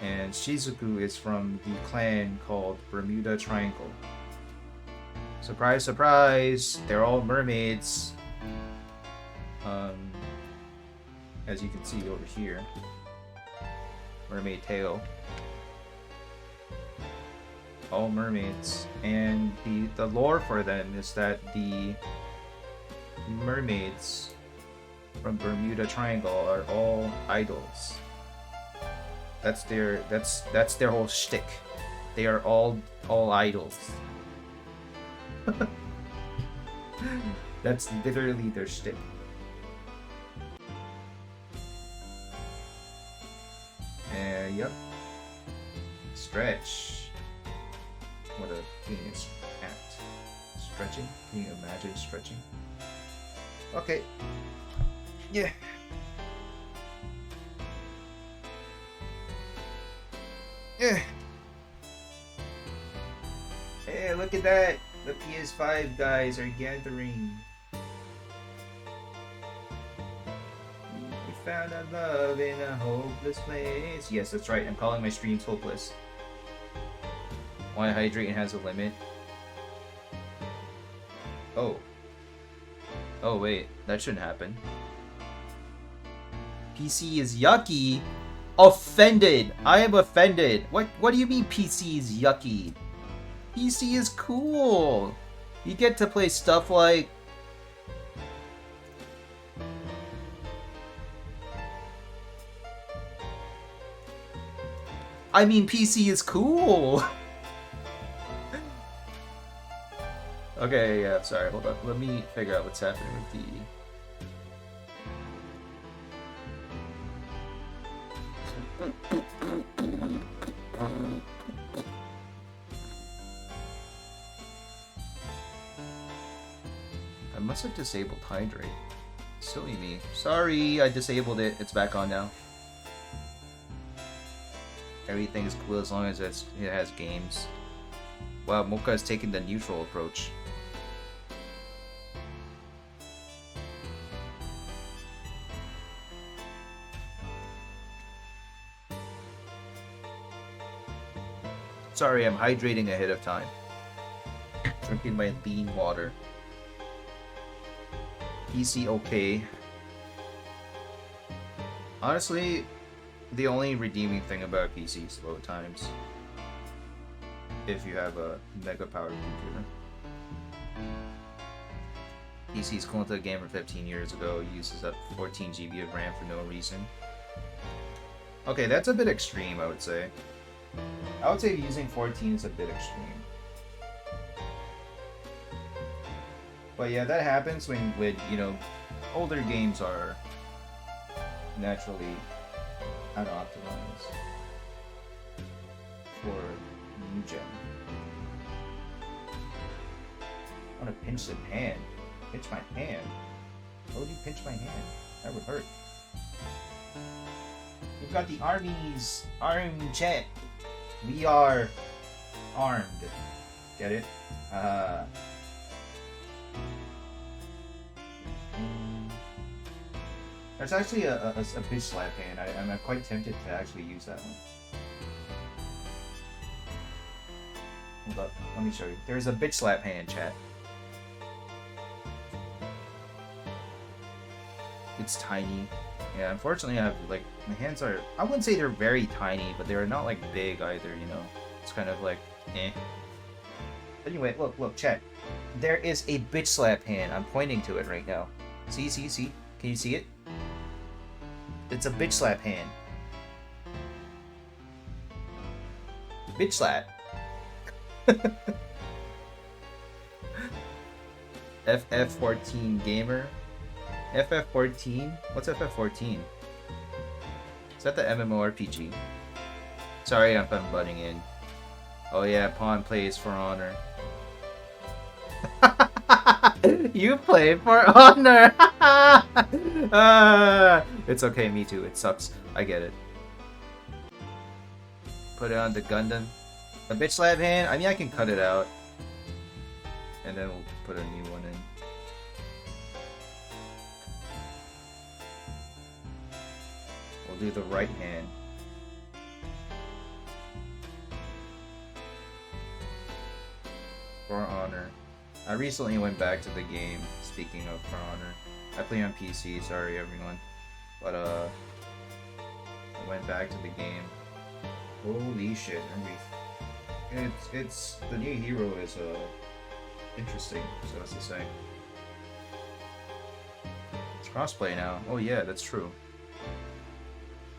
And Shizuku is from the clan called Bermuda Triangle. Surprise, surprise! They're all mermaids. As you can see over here. Mermaid tail. All mermaids. And the lore for them is that the mermaids from Bermuda Triangle are all idols. That's their whole shtick. They are all idols. That's literally their shtick. Yep. Stretch. What a genius act. Stretching? Can you imagine stretching? Okay. Yeah. Yeah. Hey, look at that! The PS5 guys are gathering. We found our love in a hopeless place. Yes, that's right. I'm calling my streams hopeless. Why hydrate and has a limit? Oh. Oh wait, that shouldn't happen. PC is yucky. Offended. I am offended. What do you mean PC is yucky? PC is cool. You get to play stuff like I mean PC is cool. Okay, yeah, sorry, hold up. Let me figure out what's happening with the I must have disabled hydrate. Silly me. Sorry, I disabled it. It's back on now. Everything is cool as long as it has games. Wow, Mocha is taking the neutral approach. Sorry, I'm hydrating ahead of time. Drinking my lean water. PC okay. Honestly, the only redeeming thing about PC is load times. If you have a mega powered computer. PC's cool to a gamer 15 years ago, uses up 14 GB of RAM for no reason. Okay, that's a bit extreme, I would say. I would say using 14 is a bit extreme. But yeah, that happens when you know, older games are naturally unoptimized for new gen. I want to pinch the hand. Pinch my hand? Why would you pinch my hand? That would hurt. We've got the armies armed chat. We are armed. Get it? There's actually a bitch slap hand. I'm quite tempted to actually use that one. Hold up, let me show you. There's a bitch slap hand, chat. It's tiny. Yeah, unfortunately I have, like, my hands are, I wouldn't say they're very tiny, but they're not, like, big either, you know? It's kind of like, eh. Anyway, look, chat. There is a bitch slap hand. I'm pointing to it right now. See? Can you see it? It's a bitch slap hand. Bitch slap. FF14 gamer. FF14? What's FF14? Is that the MMORPG? Sorry if I'm butting in. Oh yeah, Pawn plays For Honor. You play For Honor! It's okay, me too. It sucks. I get it. Put it on the Gundam. A bitch slap hand? I mean, I can cut it out. And then we'll put a new one in. We'll do the right hand. For Honor. I recently went back to the game, speaking of For Honor. I play on PC, sorry everyone. But I went back to the game. Holy shit, it's the new hero is interesting, so that's to say. It's crossplay now. Oh yeah, that's true.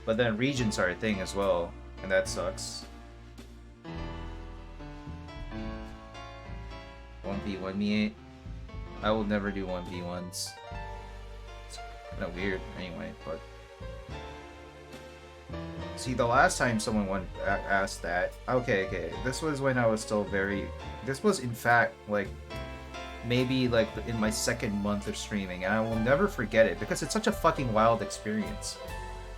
But then regions are a thing as well, and that sucks. 1v1 me. I will never do 1v1s. It's kind of weird anyway, but... See, the last time someone asked that... Okay, this was when I was still very... This was, in fact, like... Maybe, like, in my second month of streaming, and I will never forget it, because it's such a fucking wild experience.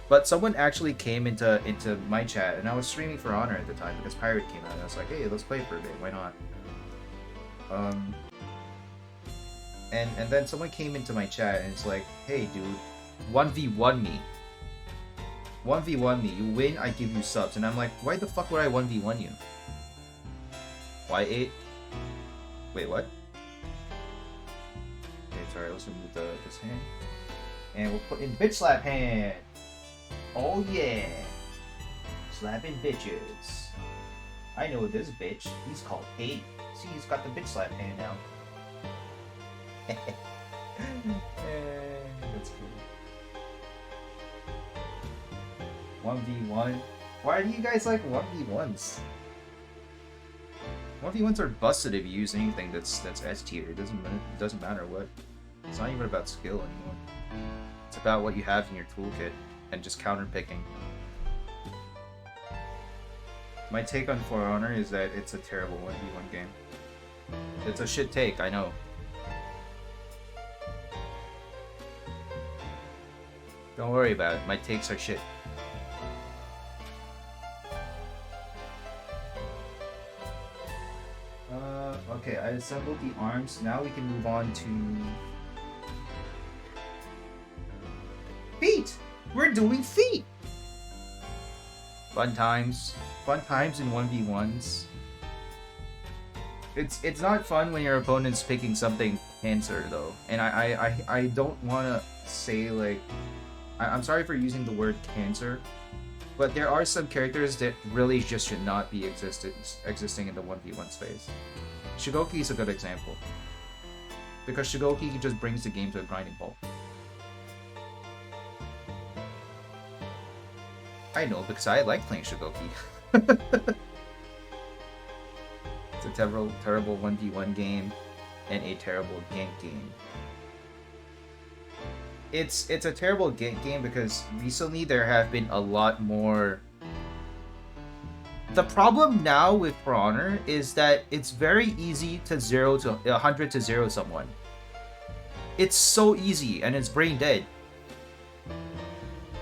But someone actually came into my chat, and I was streaming For Honor at the time, because Pirate came out, and I was like, hey, let's play for a bit, why not? And then someone came into my chat, and it's like, hey, dude, 1v1 me. 1v1 me, you win, I give you subs. And I'm like, why the fuck would I 1v1 you? Y8? Wait, what? Okay, sorry, let's remove this hand. And we'll put in bitch slap hand. Oh yeah. Slapping bitches. I know this bitch. He's called 8. See, he's got the bitch slap hand now. That's cool. 1v1. Why do you guys like 1v1s? 1v1s are busted if you use anything that's S tier. It doesn't matter what. It's not even about skill anymore. It's about what you have in your toolkit and just counter picking. My take on For Honor is that it's a terrible 1v1 game. It's a shit take, I know. Don't worry about it, my takes are shit. Okay, I assembled the arms. Now we can move on to... feet! We're doing feet! Fun times. fun times in 1v1s. It's not fun when your opponent's picking something cancer though, and I don't want to say like I'm sorry for using the word cancer, but there are some characters that really just should not be existing in the 1v1 space. Shigoki is a good example, because Shigoki just brings the game to a grinding halt. I know, because I like playing Shigoki. It's a terrible 1v1 game and a terrible gank game. It's a terrible gank game because recently there have been a lot more. The problem now with For Honor is that it's very easy to 100 to 0 someone. It's so easy and it's brain dead.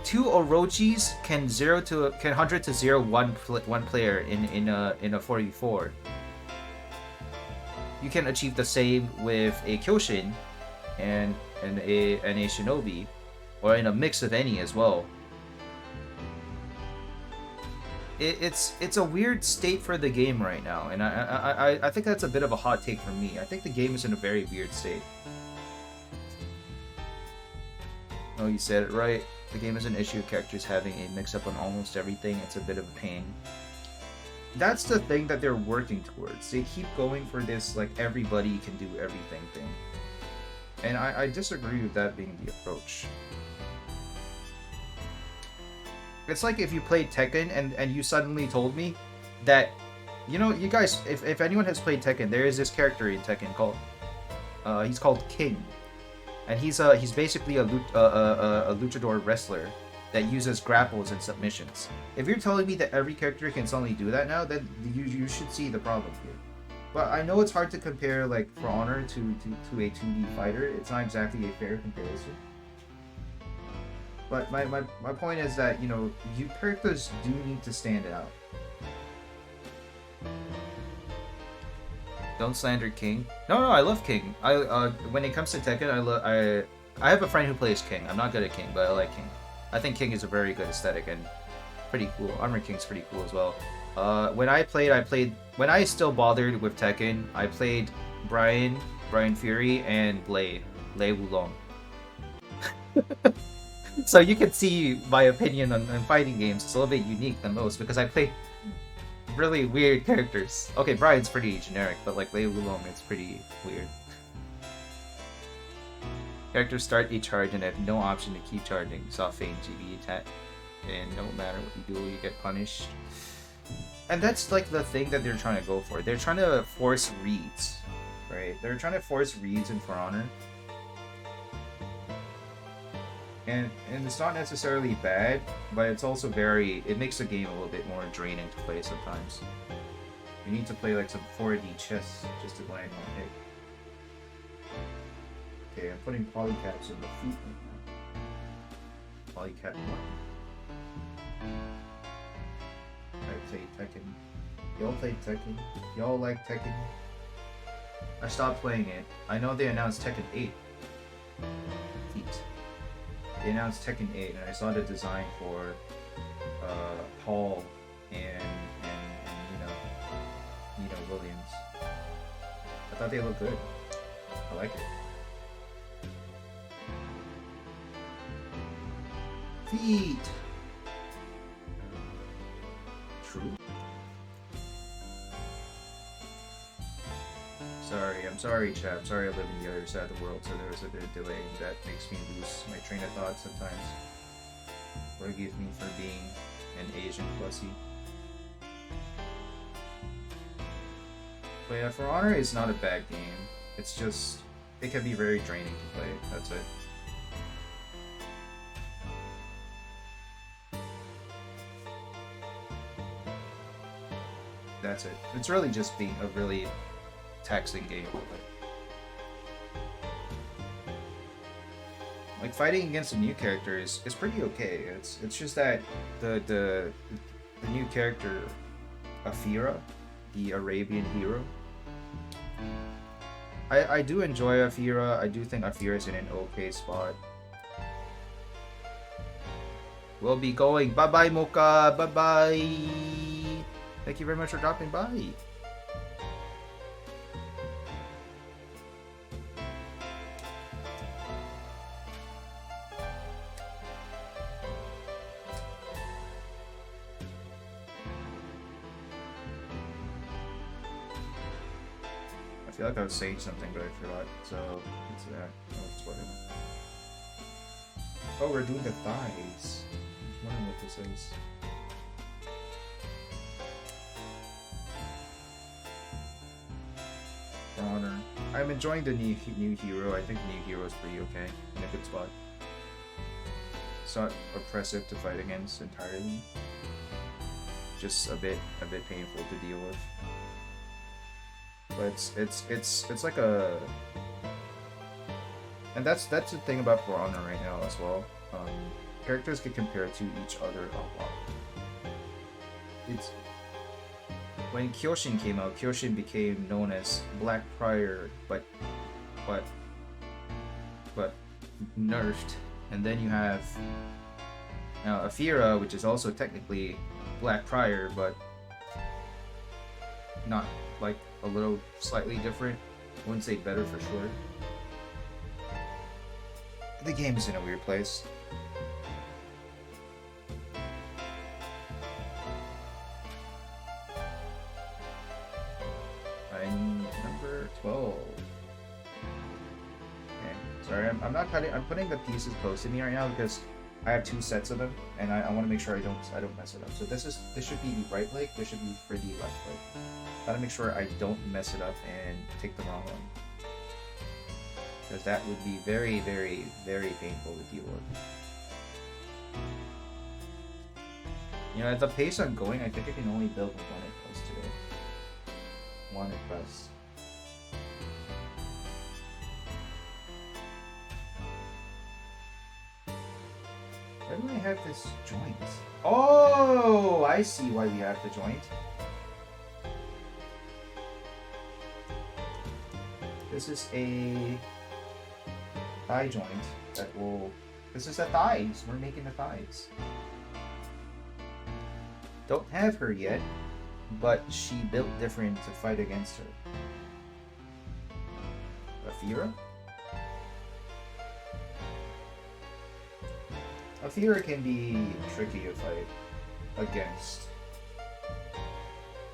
Two Orochis can 100 to 0 one player in a 4v4. You can achieve the same with a Kyoshin and a Shinobi, or in a mix of any as well. It's a weird state for the game right now, and I think that's a bit of a hot take from me. I think the game is in a very weird state. Oh, you said it right. The game is an issue of characters having a mix-up on almost everything. It's a bit of a pain. That's the thing that they're working towards. They keep going for this, like, everybody can do everything thing. And I disagree with that being the approach. It's like if you played Tekken and you suddenly told me that, you know, you guys, if anyone has played Tekken, there is this character in Tekken called, he's called King. And he's basically a luchador wrestler that uses grapples and submissions. If you're telling me that every character can suddenly do that now, then you should see the problem here. But I know it's hard to compare like For Honor to a 2D fighter. It's not exactly a fair comparison. But my point is that, you know, you characters do need to stand out. Don't slander King. No, I love King. When it comes to Tekken, I have a friend who plays King. I'm not good at King, but I like King. I think King is a very good aesthetic and pretty cool. Armor King's pretty cool as well. When I still bothered with Tekken, I played Brian Fury, and Lei Wulong. So you can see my opinion on fighting games. It's a little bit unique than most because I play really weird characters. Okay, Brian's pretty generic, but like Lei Wulong, it's pretty weird. Characters start a charge and have no option to keep charging. Saw feign GB attack, and no matter what you do, you get punished. And that's like the thing that they're trying to go for. They're trying to force reads, right? They're trying to force reads in For Honor. And it's not necessarily bad, but it's also it makes the game a little bit more draining to play sometimes. You need to play like some 4D chess just to land one hit. Okay, I'm putting polycaps in the feet right now. Polycat 1. I played Tekken. Y'all played Tekken? Y'all like Tekken? I stopped playing it. I know they announced Tekken 8. Feet. They announced Tekken 8, and I saw the design for Paul and Nina Williams. I thought they looked good. I like it. Feet. True. I'm sorry, chat. I'm sorry I live in the other side of the world, so there was a bit of delay. That makes me lose my train of thought sometimes. Forgive me for being an Asian pussy. But yeah, For Honor is not a bad game. It's just, it can be very draining to play. That's it. That's it. It's really just being a really taxing game. Like fighting against a new character is pretty okay. It's just that the new character Afira, the Arabian hero. I do enjoy Afira. I do think Afira is in an okay spot. We'll be going. Bye bye Mocha. Bye bye. Thank you very much for dropping by. I feel like I was saying something, but I forgot. So it's that. Oh, it's whatever. Oh, we're doing the thighs. I was wondering what this is. For honor. I'm enjoying the new hero. I think the new hero is pretty okay. In a good spot. It's not oppressive to fight against entirely. Just a bit painful to deal with. But it's like a, and that's the thing about For Honor right now as well. Characters get compared to each other a lot. It's when Kyoshin came out, Kyoshin became known as Black Prior, but nerfed. And then you have now Afira, which is also technically Black Prior, but not like a little slightly different. I wouldn't say better for sure. The game's in a weird place. I'm number 12. Okay, sorry, I'm not cutting. I'm putting the pieces close to me right now because I have 2 sets of them, and I want to make sure I don't mess it up. So this should be the right leg. This should be for the left leg. Gotta make sure I don't mess it up and take the wrong one, because that would be very, very, very painful to deal with. You know, at the pace I'm going, I think I can only build with 1 plus today. 1 plus. Why do I have this joint? Oh, I see why we have the joint. This is a thigh joint that will... This is the thighs. We're making the thighs. Don't have her yet, but she built different to fight against her. Afira? Afira can be tricky to fight against,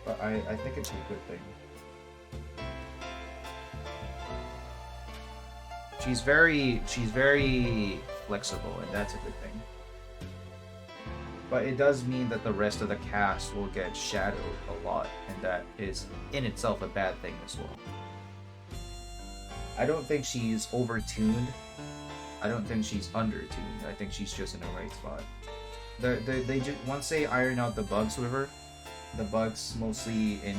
but I think it's a good thing. She's very flexible, and that's a good thing. But it does mean that the rest of the cast will get shadowed a lot, and that is in itself a bad thing as well. I don't think she's overtuned. I don't think she's undertuned. I think she's just in the right spot. They just, once they iron out the bugs with her, the bugs mostly in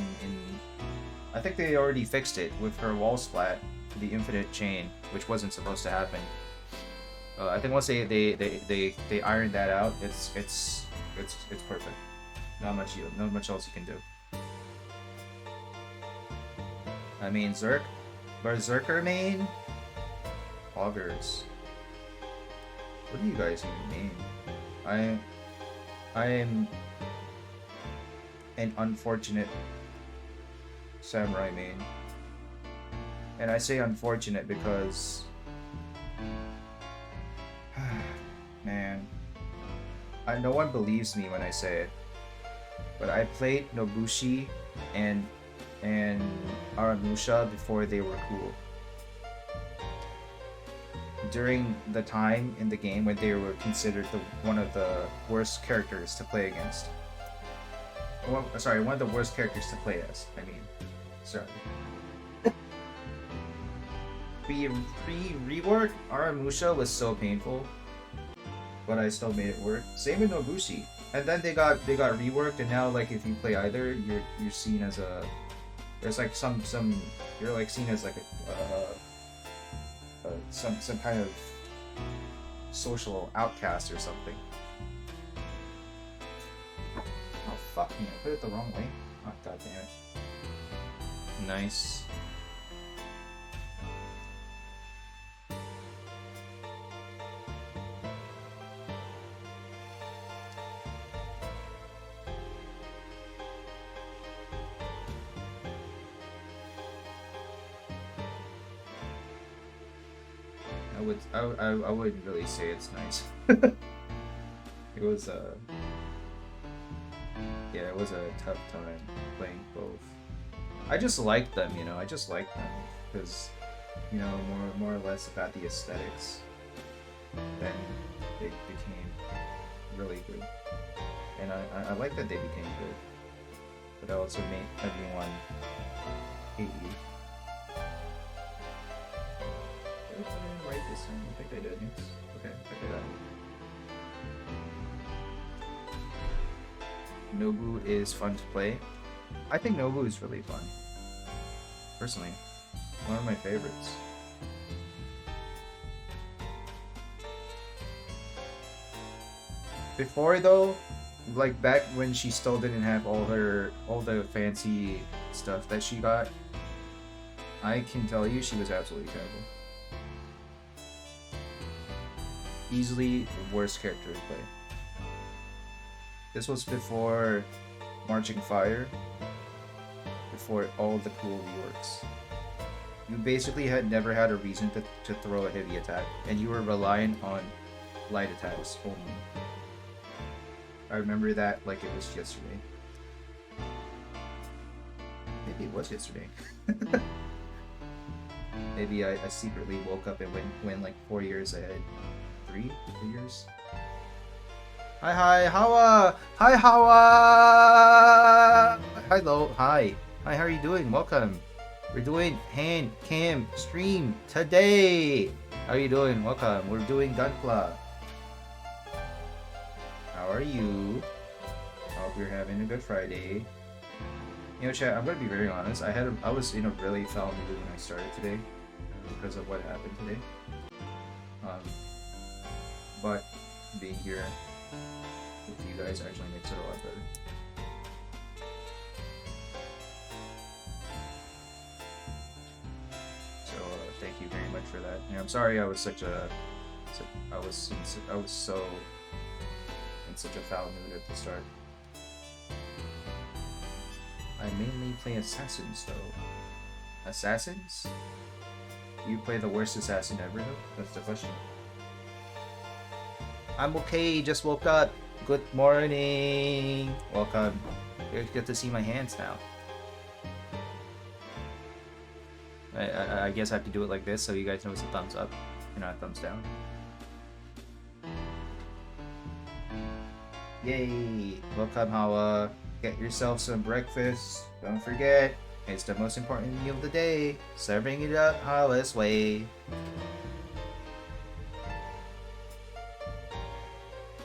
I think they already fixed it with her wall splat, the infinite chain, which wasn't supposed to happen. I think once they iron that out, it's perfect. Not much else you can do. I mean, Berserker main, Augers. What do you guys even mean? I am an unfortunate samurai main, and I say unfortunate because, man, no one believes me when I say it, but I played Nobushi and Aramusha before they were cool. During the time in the game when they were considered one of the worst characters to play against. Well, sorry, one of the worst characters to play as. I mean, sorry. Pre-rework, Aramusha was so painful, but I still made it work. Same with Nobushi, and then they got reworked, and now like if you play either, you're seen as a, there's like some you're like seen as like some kind of social outcast or something. Oh fuck me! I put it the wrong way. Oh god damn it! Nice. I wouldn't really say it's nice. It was yeah, it was a tough time playing both. I just liked them, you know. I just liked them because, you know, more or less about the aesthetics. Then they became really good, and I like that they became good. But that also made everyone hate you. Did I write this one? I think I did. Yes. Okay, I did that. Nobu is fun to play. I think Nobu is really fun. Personally, one of my favorites. Before though, like back when she still didn't have all the fancy stuff that she got, I can tell you she was absolutely terrible. Easily the worst character to play. This was before Marching Fire, before all the cool reworks. You basically had never had a reason to throw a heavy attack, and you were reliant on light attacks only. I remember that like it was yesterday. Maybe it was yesterday. Maybe I secretly woke up and went like 4 years ahead. 3 years? Hi, Hawa! Hi, Hawa! Hello, hi. Hi, how are you doing? Welcome. We're doing hand cam stream today. How are you doing? Welcome. We're doing Gunpla. How are you? Hope you're having a good Friday. You know, chat, I'm gonna be very honest. I was in a really foul mood when I started today because of what happened today. But being here with you guys actually makes it a lot better. So thank you very much for that. Yeah, I'm sorry I was so in such a foul mood at the start. I mainly play assassins though. Assassins? You play the worst assassin ever though? That's the question. I'm okay, just woke up. Good morning. Welcome. You get to see my hands now. I guess I have to do it like this so you guys know it's a thumbs up and not a thumbs down. Yay! Welcome, Hawa. Get yourself some breakfast. Don't forget, it's the most important meal of the day. Serving it up Hawa's way.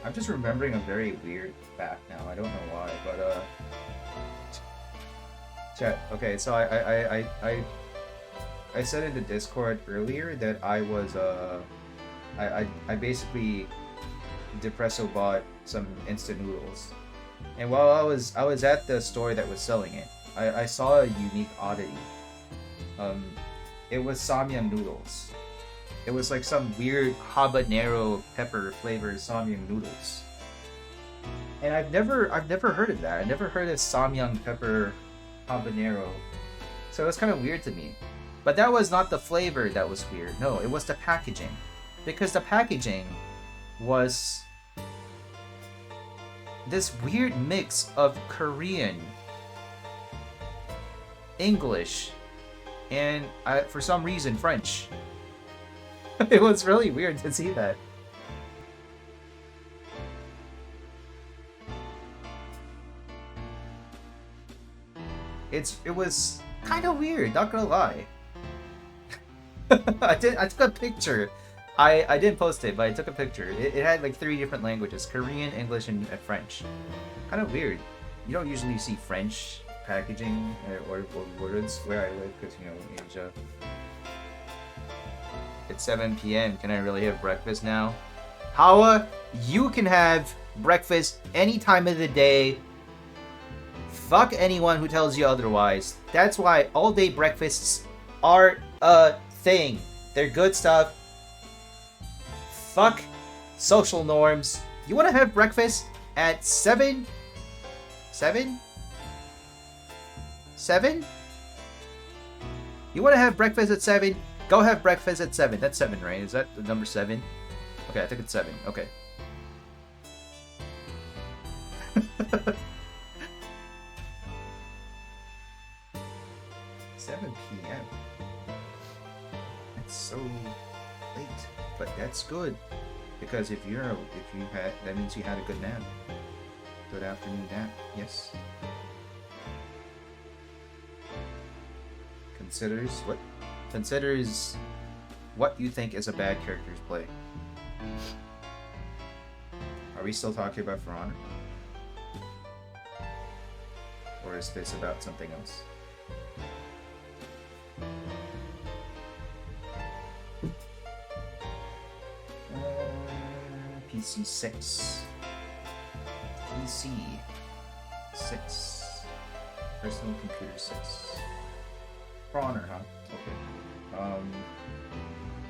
I'm just remembering a very weird fact now. I don't know why, but chat. Okay, so I said in the Discord earlier that I was I basically depresso bought some instant noodles, and while I was at the store that was selling it, I saw a unique oddity. It was samyang noodles. It was like some weird habanero pepper flavored samyang noodles. And I've never heard of that. I never heard of samyang pepper habanero. So it was kind of weird to me. But that was not the flavor that was weird. No, it was the packaging. Because the packaging was this weird mix of Korean, English, and for some reason French. It was really weird to see that. It was kind of weird, not gonna lie. I took a picture. I didn't post it, but I took a picture. It had like 3 different languages: Korean, English, and French. Kind of weird. You don't usually see French packaging or words where I live, because, you know, Asia. It's 7 p.m. Can I really have breakfast now? Hawa, you can have breakfast any time of the day. Fuck anyone who tells you otherwise. That's why all-day breakfasts are a thing. They're good stuff. Fuck social norms. You want to have breakfast at 7? 7? 7? You want to have breakfast at 7? Go have breakfast at 7. That's 7, right? Is that the number 7? Okay, I think it's 7. Okay. 7 p.m. That's so late, but that's good because if you had, that means you had a good nap. Good afternoon nap. Yes. Considers what you think is a bad character's play. Are we still talking about For Honor? Or is this about something else? PC 6. PC 6. Personal computer 6. For Honor, huh? Okay.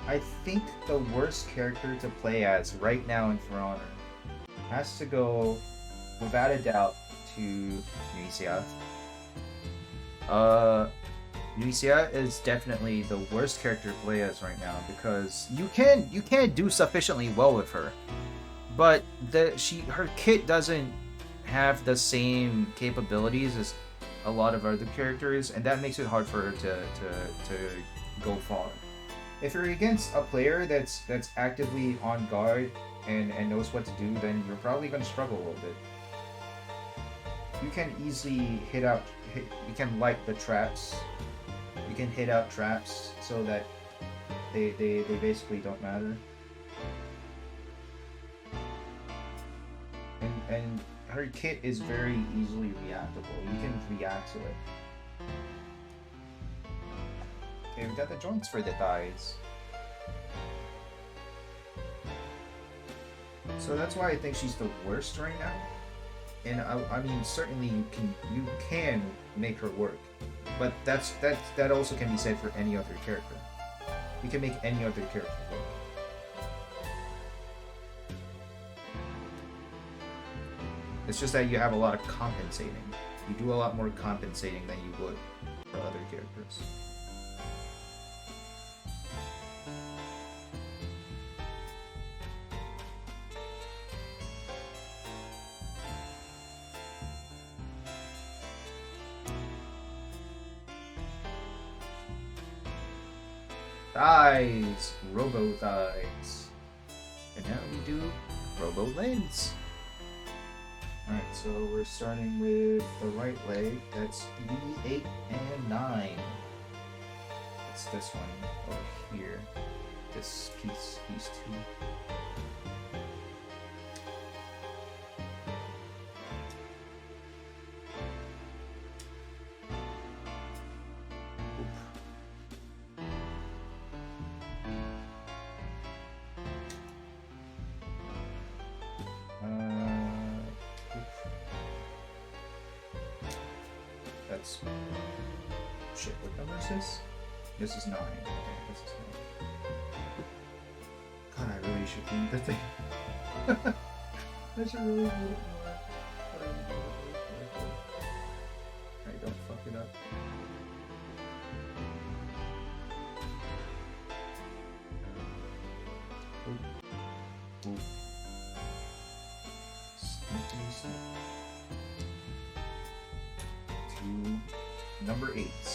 I think the worst character to play as right now in For Honor has to go, without a doubt, to Nuisia. Nuisia is definitely the worst character to play as right now because you can't do sufficiently well with her, but her kit doesn't have the same capabilities as a lot of other characters, and that makes it hard for her to go far. If you're against a player that's actively on guard and knows what to do, then you're probably going to struggle a little bit. You can easily you can light the traps. You can hit out traps so that they basically don't matter. And her kit is very easily reactable. You can react to it. Okay, we got the joints for the thighs. So that's why I think she's the worst right now. And I mean, certainly you can make her work, but that also can be said for any other character. You can make any other character work. It's just that you have a lot of compensating. You do a lot more compensating than you would for other characters. Thighs! Robo thighs. And now we do Robo lens. Alright, so we're starting with the right leg. That's B8 and 9. It's this one over here. This piece, these two. That's... Shit, what number is this? This is 9. Okay, this is 9. God, I really should read the thing. I should really read it more. Alright, don't fuck it up. Ooh. Ooh. Sneaky. Number 8s.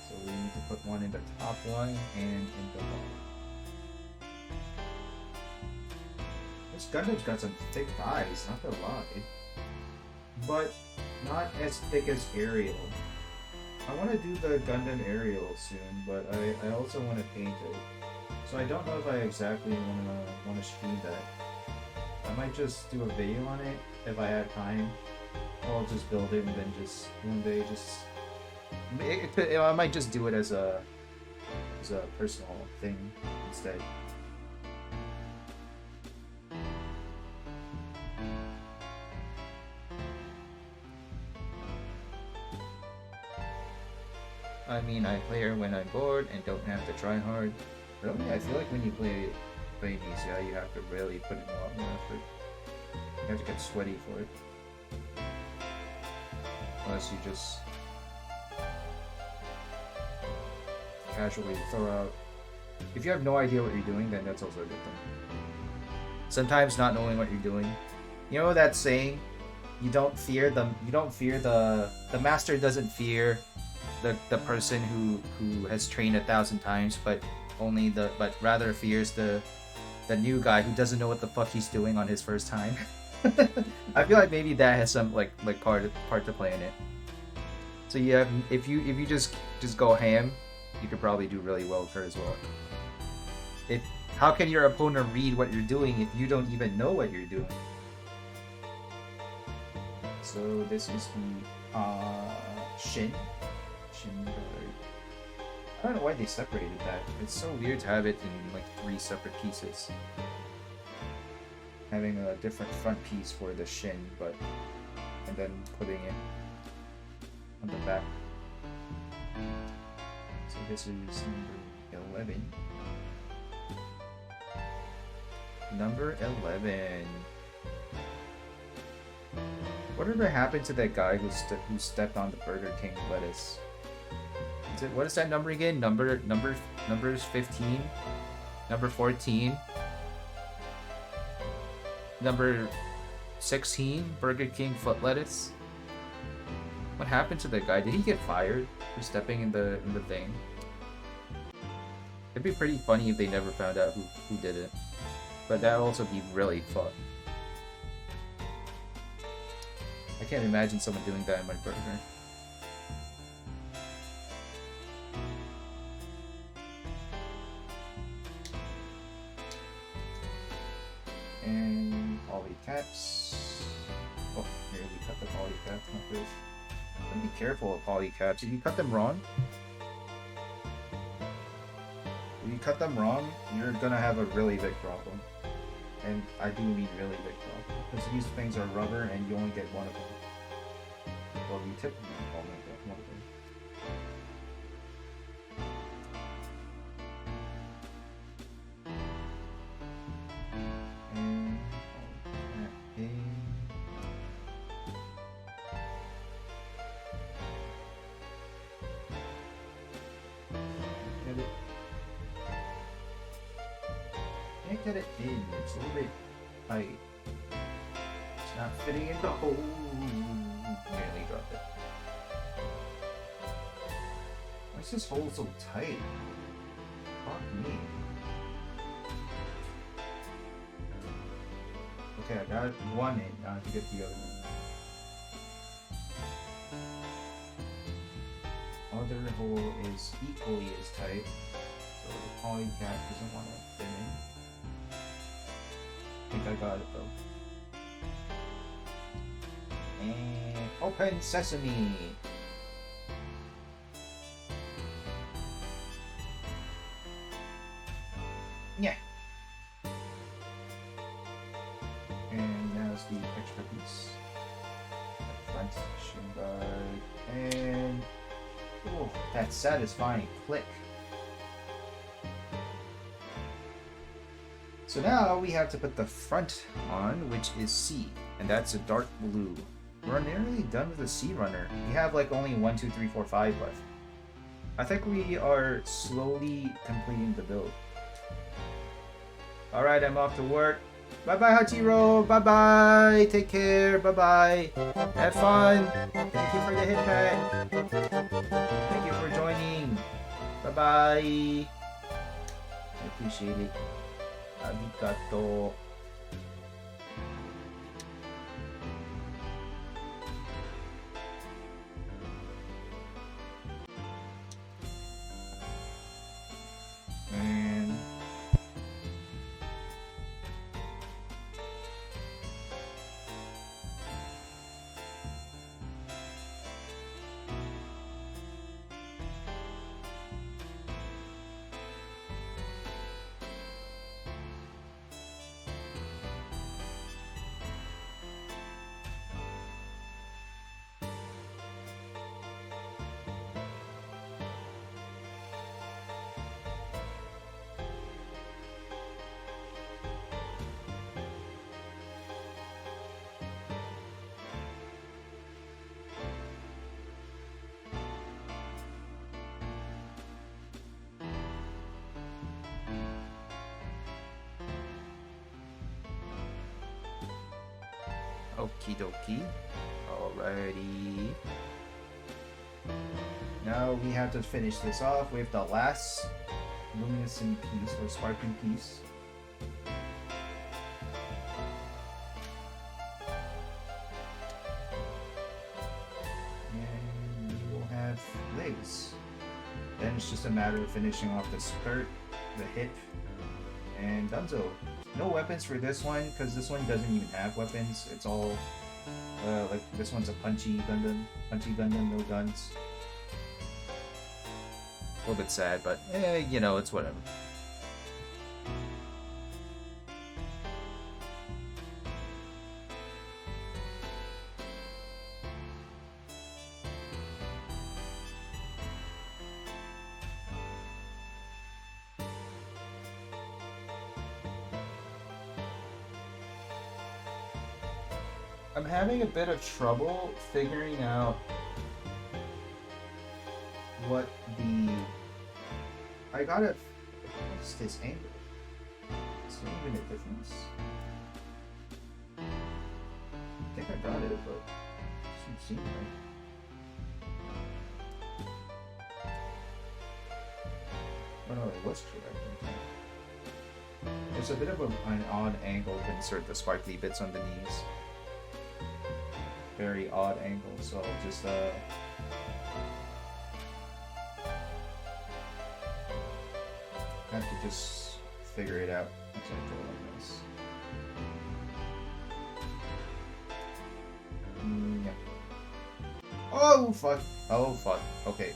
So we need to put one in the top one and in the bottom. This Gundam's got some thick thighs, not gonna lie. But not as thick as Ariel. I want to do the Gundam Ariel soon, but I also want to paint it. So I don't know if I exactly want to stream that. I might just do a video on it if I have time. I'll just build it and then just one day I might just do it as a personal thing instead. I mean, I play her when I'm bored and don't have to try hard. Really, I feel like when you play DCI, you have to really put in a lot more effort. You have to get sweaty for it. Unless you just casually throw out. If you have no idea what you're doing, then that's also a good thing. Sometimes not knowing what you're doing. You know that saying, you don't fear the master doesn't fear the person who has trained 1,000 times, but rather fears the new guy who doesn't know what the fuck he's doing on his first time. I feel like maybe that has some like part to play in it. So yeah, if you just go ham, you could probably do really well with her as well. How can your opponent read what you're doing if you don't even know what you're doing? So this is the Shin guard. I don't know why they separated that. It's so weird to have it in like 3 separate pieces. Having a different front piece for the Shin, and then putting it on the back. So this is number 11. Number 11. Whatever happened to that guy who stepped on the Burger King lettuce? What is that number again? Numbers 15, number 14, number 16, Burger King foot lettuce. What happened to that guy? Did he get fired for stepping in the thing? It'd be pretty funny if they never found out who did it. But that would also be really fun. I can't imagine someone doing that in my burger. And poly caps. Oh, here we cut the poly caps, not this. Be careful with poly caps. If you cut them wrong, you're gonna have a really big problem. And I do mean really big problem. Because these things are rubber and you only get one of them. Well, you typically only get one of them. And get it. Can't get it in. It's a little bit tight. It's not fitting in the hole. Nearly dropped it. Why is this hole so tight? Fuck me. Okay, I got one in. Now I have to get the other one. Other hole is equally as tight, so the poly cap doesn't want to fit in. I think I got it though. And open sesame! Yeah. And now's the extra piece. Front shin guard. And oh, that satisfying click. So now we have to put the front on, which is C, and that's a dark blue. We're nearly done with the C runner. We have like only 1, 2, 3, 4, 5 left. I think we are slowly completing the build. Alright, I'm off to work. Bye-bye, Hachiro. Bye-bye. Take care. Bye-bye. Have fun. Thank you for the hit pack. Thank you for joining. Bye-bye. I appreciate it. Arigato. And Okie dokie. Alrighty. Now we have to finish this off with the last luminescent piece or sparkling piece. And we will have legs. Then it's just a matter of finishing off the skirt, the hip, and Dunzo. No weapons for this one, because this one doesn't even have weapons. It's all, like, this one's a punchy Gundam. Punchy Gundam, no guns. A little bit sad, but, you know, it's whatever. I'm having a bit of trouble figuring out what the... I gotta... What's this angle? Is there even a difference? I think I got it, but it doesn't seem right. Oh no, it was correct. There's a bit of an odd angle to insert the sparkly bits on the knees. Very odd angle, so I'll just have to just figure it out as I go like this. Yeah. Oh fuck! Oh fuck! Okay.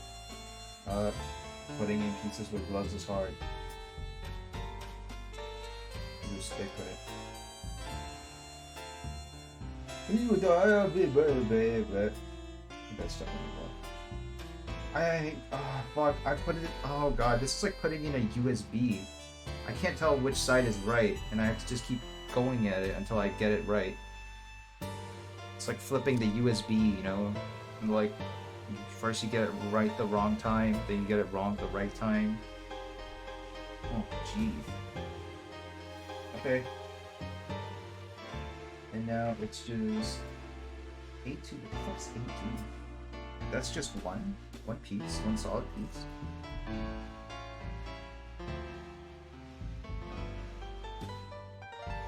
Putting in pieces with gloves is hard. Just stick with it. That's stuff in the fuck, I put it, oh god, this is like putting in a USB. I can't tell which side is right, and I have to just keep going at it until I get it right. It's like flipping the USB, you know? Like, first you get it right the wrong time, then you get it wrong the right time. Oh, gee. Okay. And now it's just 8-2. What the fuck's 8-2? That's just one piece, one solid piece.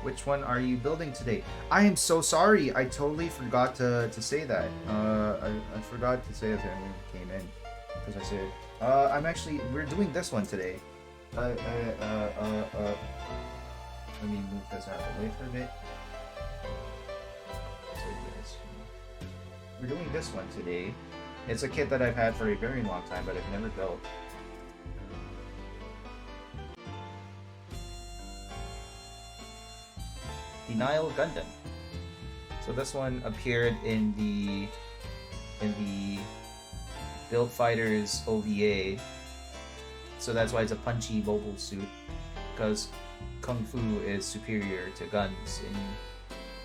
Which one are you building today? I am so sorry. I totally forgot to say that. I forgot to say it when we came in because I said we're doing this one today. Let me move this out of the way for a bit. We're doing this one today. It's a kit that I've had for a very long time, but I've never built. Denial Gundam. So this one appeared in the Build Fighters OVA. So that's why it's a punchy mobile suit, because Kung Fu is superior to guns in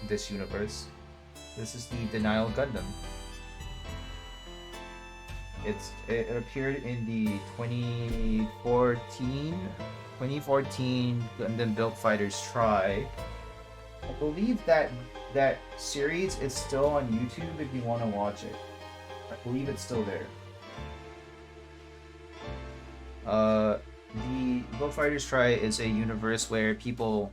this universe. This is the Denial Gundam. It appeared in the 2014 Gundam Build Fighters Try. I believe that series is still on YouTube if you want to watch it. I believe it's still there. The Build Fighters Try is a universe where people...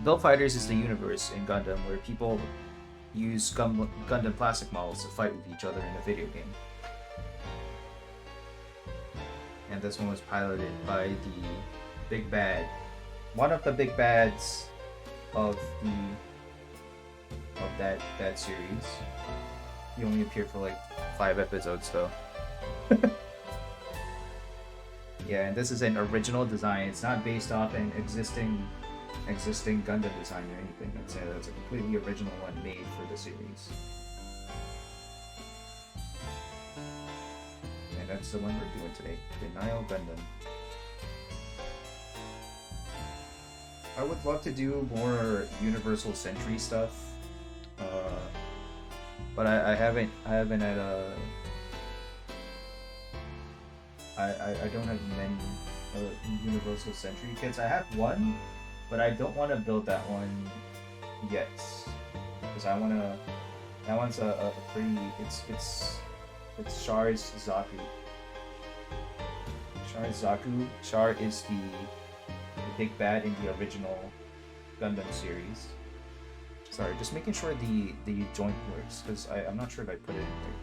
Build Fighters is the universe in Gundam where people use Gundam plastic models to fight with each other in a video game. And this one was piloted by the big bad, one of the big bads of that series. He only appeared for like 5 episodes though. Yeah, and this is an original design. It's not based off an existing Gundam design or anything. It's a completely original one made for the series. And that's the one we're doing today, Denial Gundam. I would love to do more Universal Century stuff, but I haven't had I don't have many Universal Century kits. I have one, but I don't want to build that one yet. because I wanna. That one's a pretty. It's Char's Zaku. Char's Zaku. Char is the big bad in the original Gundam series. Sorry, just making sure the joint works, because I'm not sure if I put it in there.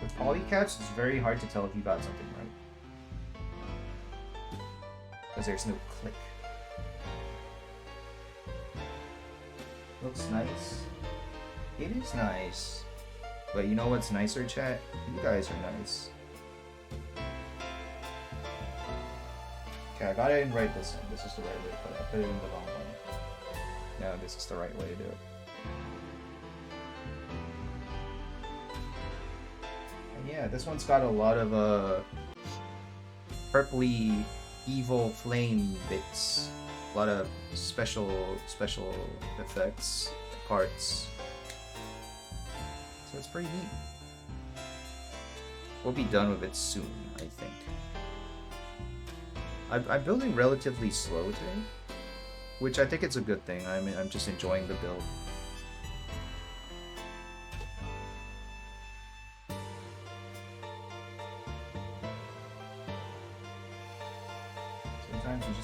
With polycaps, it's very hard to tell if you got something right. Because there's no click. Looks nice. It is nice. But you know what's nicer, chat? You guys are nice. Okay, I gotta write this in. This is the right way to put it. I put it in the wrong one. No, this is the right way to do it. And yeah, this one's got a lot of purpley evil flame bits. A lot of special effects, parts. So it's pretty neat. We'll be done with it soon, I think. I'm building relatively slow today, which I think it's a good thing. I mean, I'm just enjoying the build. Sometimes you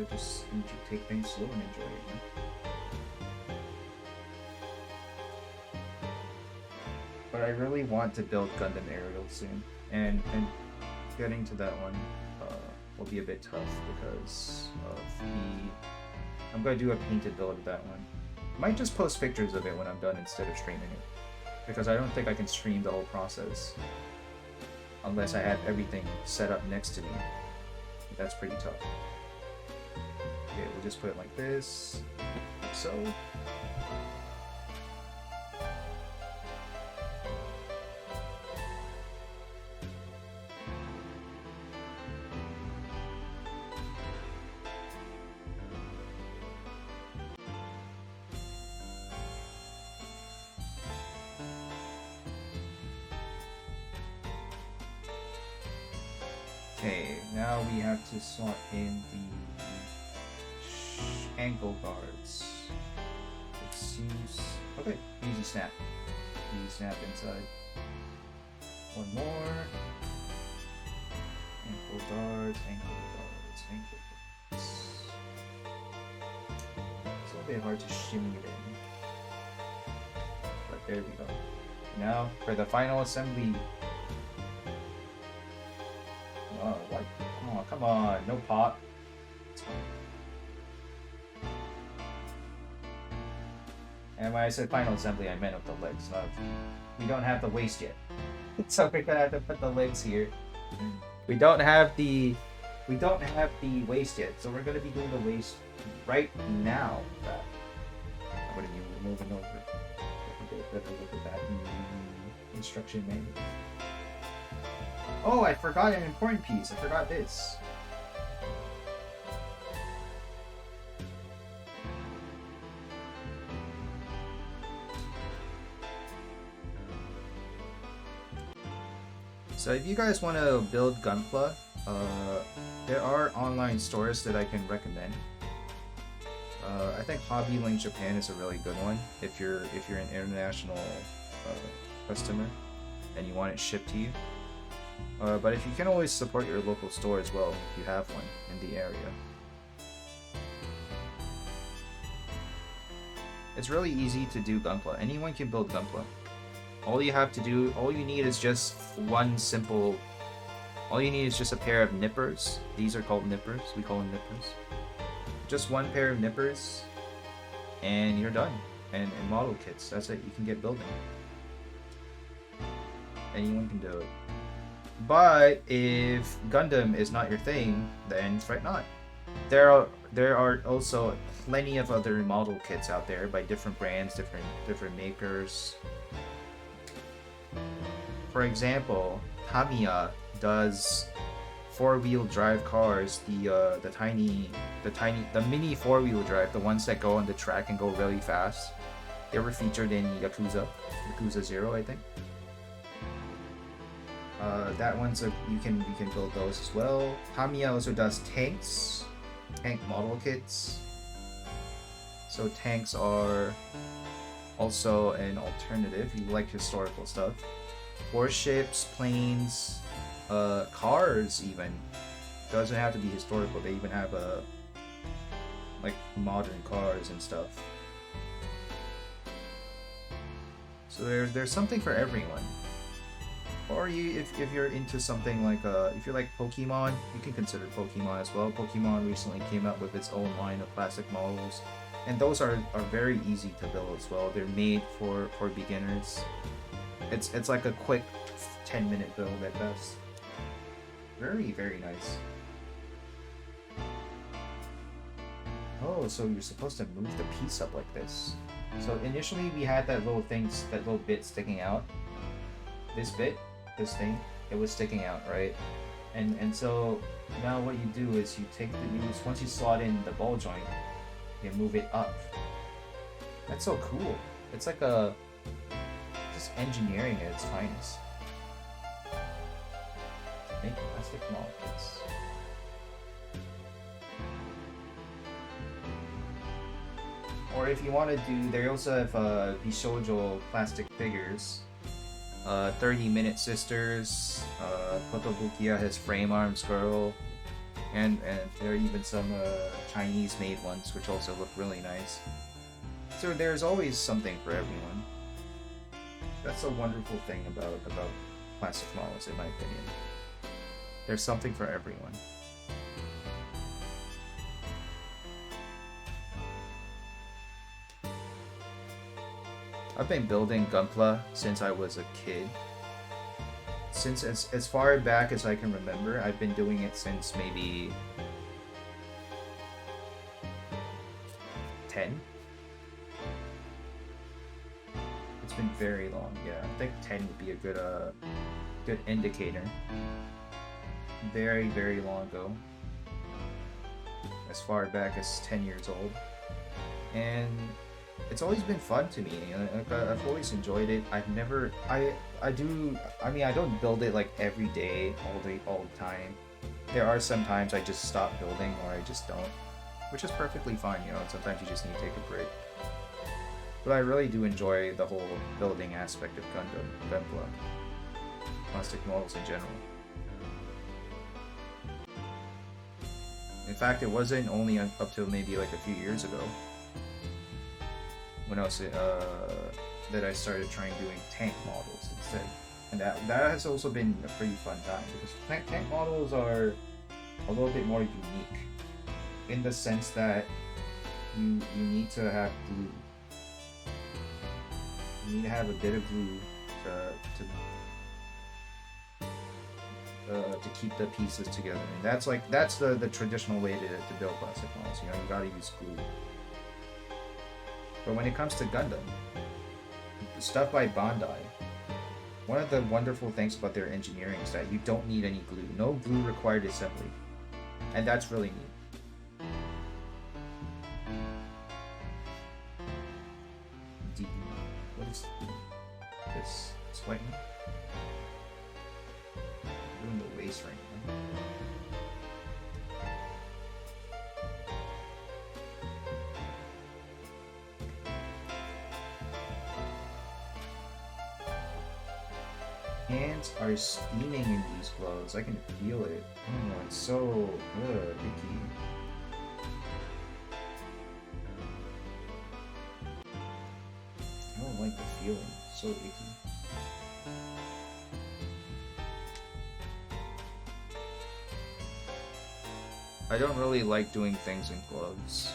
just need to take things slow and enjoy it. You know? But I really want to build Gundam Aerial soon, and getting to that one will be a bit tough because of I'm going to do a painted build of that one. Might just post pictures of it when I'm done instead of streaming it, because I don't think I can stream the whole process unless I have everything set up next to me. That's pretty tough. Okay, we'll just put it like this, like so. Okay, now we have to slot in the ankle guards. It seems... Okay, easy snap. Easy snap inside. One more. Ankle guards, ankle guards, ankle guards. It's a little bit hard to shimmy it in. But there we go. Now, for the final assembly. Oh, what? Oh, come on, no pop. And when I said final assembly, I meant of the legs. We don't have the waist yet, so we're gonna have to put the legs here. We don't have the waist yet, so we're gonna be doing the waist right now. What are you moving over? Look at that instruction manual. Oh, I forgot an important piece. I forgot this. So if you guys want to build Gunpla, there are online stores that I can recommend. I think Hobby Link Japan is a really good one if you're an international customer and you want it shipped to you. But if you can always support your local store as well, if you have one in the area. It's really easy to do Gunpla. Anyone can build Gunpla. All you need is just all you need is just a pair of nippers. These are called nippers. We call them nippers. Just one pair of nippers, and you're done. And model kits. That's it. You can get building. Anyone can do it. But if Gundam is not your thing, then fret not. There are also plenty of other model kits out there by different brands, different makers. For example, Tamiya does four-wheel drive cars. The mini four-wheel drive, the ones that go on the track and go really fast. They were featured in Yakuza 0, I think. That one's you can build those as well. Tamiya also does tank model kits. So tanks are Also an alternative, you like historical stuff. Warships, planes, cars even. Doesn't have to be historical, they even have like modern cars and stuff. So there's something for everyone. Or if you're into something like if you're like Pokemon, you can consider Pokemon as well. Pokemon recently came out with its own line of plastic models, and those are very easy to build as well. They're made for beginners. It's like a quick 10-minute build at best. Very, very nice. Oh, so you're supposed to move the piece up like this. So initially we had that little bit sticking out. This bit, this thing, it was sticking out, right? And so now what you do is you take the news, once you slot in the ball joint, you move it up. That's so cool. It's like just engineering at its finest. Make plastic models. Or if you want to do, they also have Bishoujo plastic figures. 30-minute sisters, Kotobukiya has frame arms girl, and there are even some Chinese made ones which also look really nice. So there's always something for everyone. That's a wonderful thing about plastic models, in my opinion. There's something for everyone. I've been building Gunpla since I was a kid. Since as far back as I can remember, I've been doing it since maybe 10. It's been very long, yeah. I think 10 would be a good indicator. Very, very long ago. As far back as 10 years old. And it's always been fun to me. I've always enjoyed it. I don't build it like every day, all the time. There are some times I just stop building or I just don't, which is perfectly fine, you know. Sometimes you just need to take a break. But I really do enjoy the whole building aspect of Gunpla, plastic models in general. In fact, it wasn't only up till maybe like a few years ago when I was that I started trying doing tank models instead, and that has also been a pretty fun time because tank models are a little bit more unique in the sense that you need to have glue. You need to have a bit of glue to keep the pieces together, and that's the traditional way to build plastic models. You know, you gotta use glue. But when it comes to Gundam, stuff by Bandai, one of the wonderful things about their engineering is that you don't need any glue. No glue required assembly. And that's really neat. What is this? Sweating? Doing the waist right now. Hands are steaming in these gloves. I can feel it. Oh, it's so icky. I don't like the feeling. It's so icky. I don't really like doing things in gloves.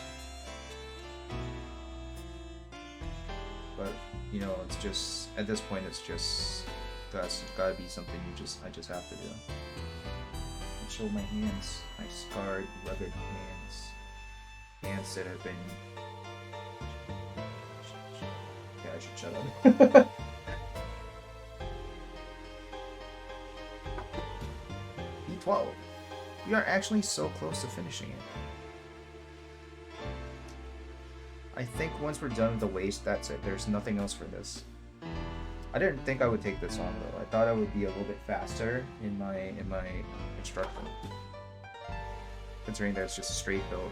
But, you know, it's just, at this point, it's just, that's gotta be something I just have to do. And show my hands, my scarred, rugged hands. Hands that have been... Yeah, I should shut up. E12. We are actually so close to finishing it. I think once we're done with the waist, that's it. There's nothing else for this. I didn't think I would take this on though. I thought I would be a little bit faster in my construction, considering that it's just a straight build,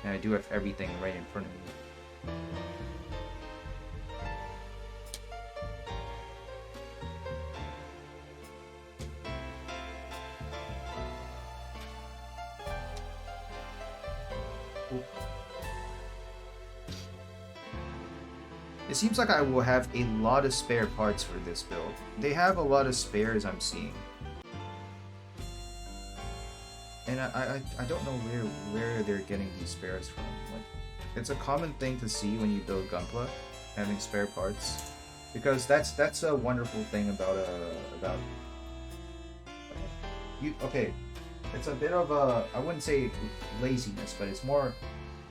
and I do have everything right in front of me. It seems like I will have a lot of spare parts for this build. They have a lot of spares I'm seeing. And I don't know where they're getting these spares from. Like, it's a common thing to see when you build Gunpla, having spare parts, because that's a wonderful thing about you. Okay, it's a bit of a, I wouldn't say laziness, but it's more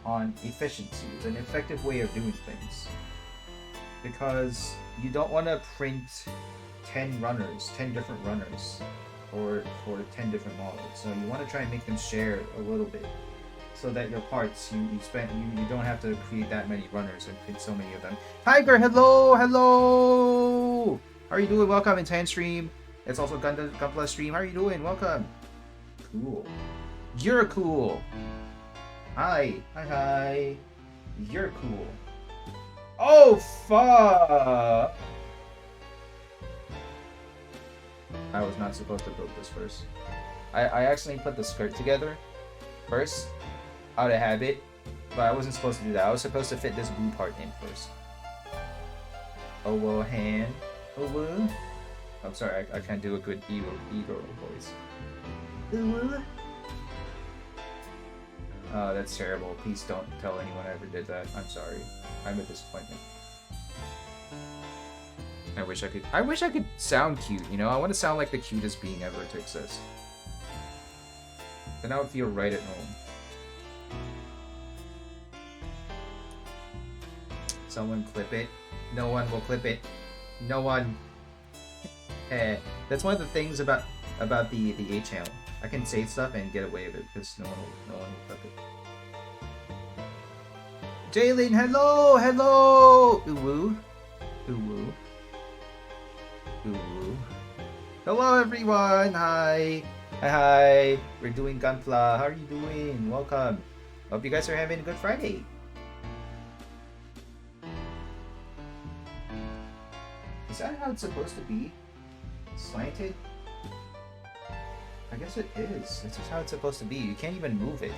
on efficiency. It's an effective way of doing things, because you don't want to print 10 different runners for 10 different models. So you want to try and make them share a little bit, so that your parts, you don't have to create that many runners and print so many of them. Tiger, hello. How are you doing? Welcome into Hand Stream. It's also Gunpla stream. How are you doing? Welcome. Cool. You're cool. Hi. You're cool. Oh fuck! I was not supposed to build this first. I accidentally put the skirt together first, out of habit, but I wasn't supposed to do that. I was supposed to fit this blue part in first. Oh well, hand. Oh well. I'm sorry, I can't do a good ego voice. Oh well. Oh, that's terrible. Please don't tell anyone I ever did that. I'm sorry. I'm a disappointment. I wish I could sound cute, you know? I want to sound like the cutest being ever to exist. Then I would feel right at home. Someone clip it. No one will clip it. No one. That's one of the things about the A channel. I can say stuff and get away with it because no one will clip it. Jalen, hello! Uwu. Hello everyone! Hi! We're doing Gunpla. How are you doing? Welcome. Hope you guys are having a good Friday. Is that how it's supposed to be? Slanted? I guess it is. That's just how it's supposed to be. You can't even move it.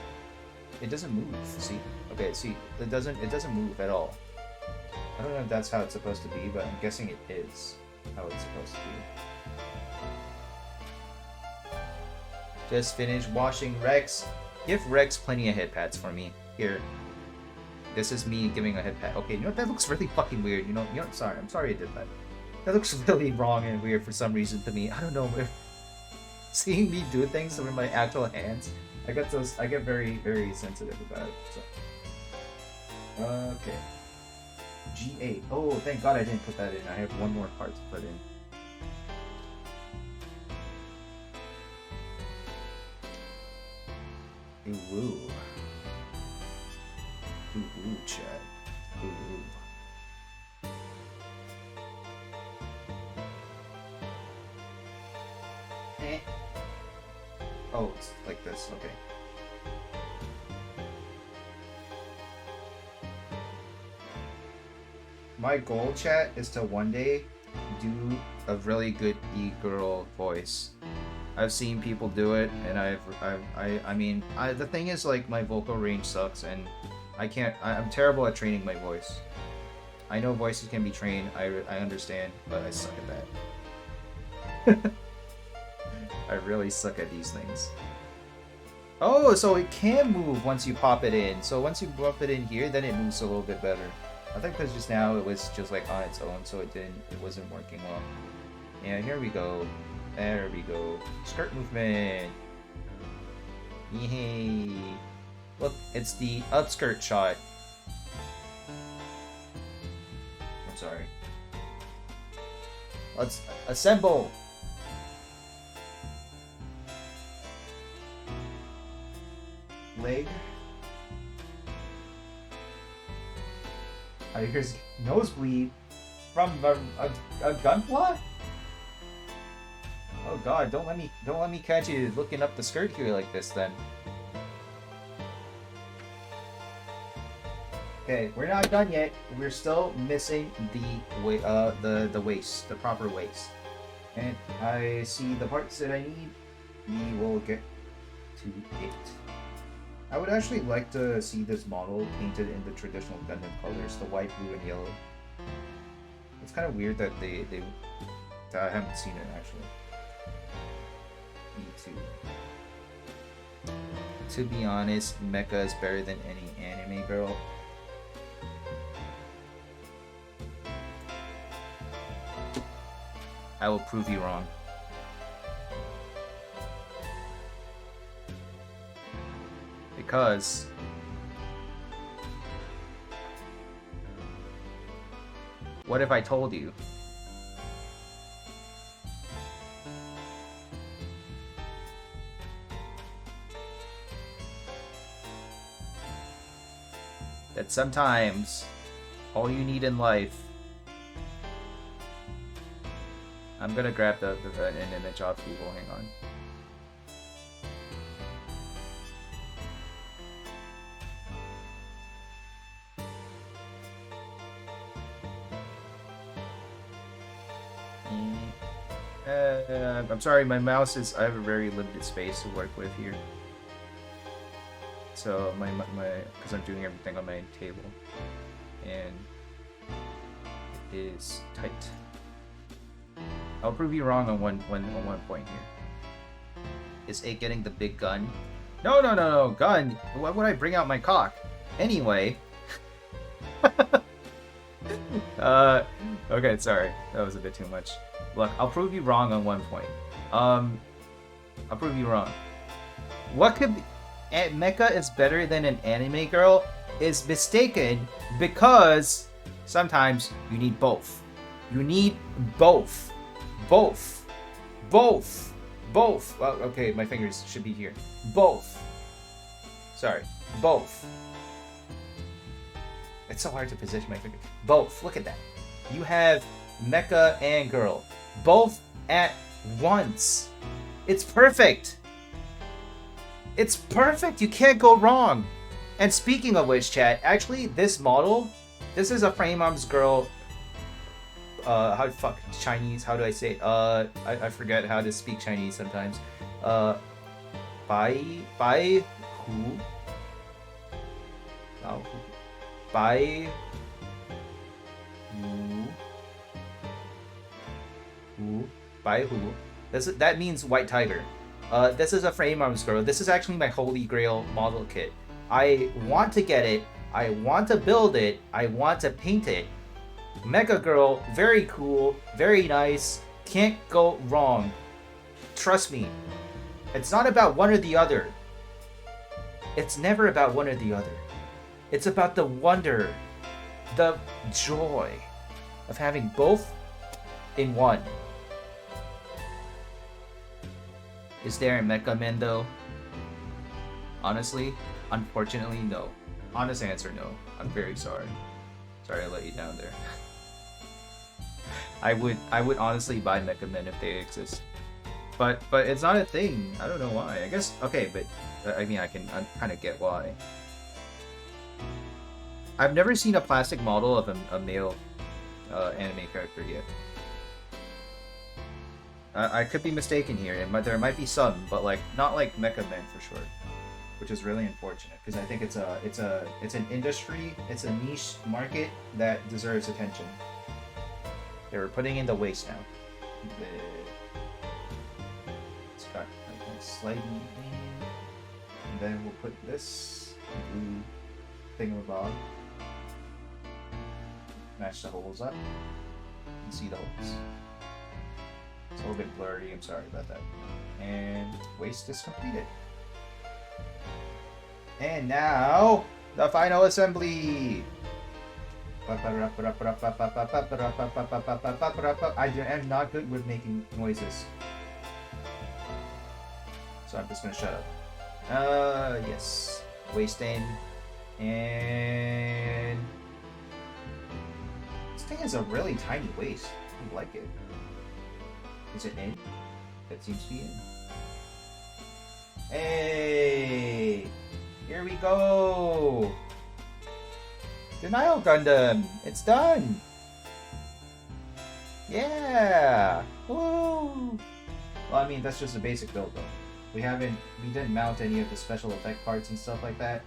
It doesn't move. See? Okay, see, it doesn't move at all. I don't know if that's how it's supposed to be, but I'm guessing it is how it's supposed to be. Just finished washing Rex. Give Rex plenty of head pats for me. Here. This is me giving a head pat. Okay, you know what? That looks really fucking weird. You know, I'm sorry I did that. That looks really wrong and weird for some reason to me. I don't know. Seeing me do things with my actual hands, I get very, very sensitive about it. So. Okay. G8. Oh, thank God I didn't put that in. I have one more part to put in. Ooh. Ooh, chat. Ooh. Oh, it's like this. Okay. My goal, chat, is to one day do a really good e-girl voice. I've seen people do it, and I mean, the thing is, like, my vocal range sucks, and I'm terrible at training my voice. I know voices can be trained, I understand, but I suck at that. I really suck at these things. Oh, so it can move once you pop it in. So once you pop it in here, then it moves a little bit better. I think because just now it was just like on its own, so it wasn't working well. Yeah, here we go. There we go. Skirt movement. Yay. Look, it's the upskirt shot. I'm sorry. Let's assemble. Leg. I hear nosebleed from a Gunpla? Oh God! Don't let me catch you looking up the skirt here like this. Then. Okay, we're not done yet. We're still missing the waist, the proper waist. And I see the parts that I need. We will get to it. I would actually like to see this model painted in the traditional Gundam colors, the white, blue, and yellow. It's kind of weird that that I haven't seen it actually. Me too. To be honest, Mecha is better than any anime girl. I will prove you wrong. Because what if I told you? That sometimes all you need in life. I'm gonna grab an image off Google, hang on. I'm sorry, my mouse is. I have a very limited space to work with here. So because I'm doing everything on my table, and it is tight. I'll prove you wrong on one point here. Is 8 getting the big gun? No, gun. Why would I bring out my cock? Anyway. Okay, sorry. That was a bit too much. Look, I'll prove you wrong on one point. I'll prove you wrong. What could be... Mecha is better than an anime girl is mistaken because sometimes you need both. You need both. Both. Well, okay, my fingers should be here. Both. Sorry. Both. It's so hard to position my finger. Both. Look at that. You have mecha and girl. Both at once. It's perfect. It's perfect. You can't go wrong. And speaking of which, chat, actually, this model, this is a frame arms girl. How fuck Chinese? How do I say? I forget how to speak Chinese sometimes. Bai hu. Bai hu. Bai hu. That means white tiger. This is a frame arms girl. This is actually my holy grail model kit. I want to get it. I want to build it. I want to paint it. Mecha girl, very cool, very nice. Can't go wrong. Trust me. It's not about one or the other. It's never about one or the other. It's about the wonder, the joy of having both in one. Is there a Mecha Man though? Honestly, unfortunately, no. Honest answer, no. I'm very sorry. Sorry I let you down there. I would honestly buy Mecha Men if they exist. But it's not a thing. I don't know why. I guess okay, but I mean I kind of get why. I've never seen a plastic model of a male anime character yet. I could be mistaken here, and there might be some, but like not like Mecha Men for sure, which is really unfortunate because I think it's an industry, it's a niche market that deserves attention. They were putting in the waste now. It's got a sliding in, and then we'll put this blue thingamabob. Match the holes up and see the holes. It's a little bit blurry, I'm sorry about that. And waste is completed. And now, the final assembly! I am not good with making noises. So I'm just gonna shut up. Yes. Waste in. And... this thing is a really tiny waste. I like it. Is it in? That seems to be in. Hey! Here we go! Denial Gundam! It's done! Yeah! Woo! Well, I mean, that's just a basic build, though. We didn't mount any of the special effect parts and stuff like that,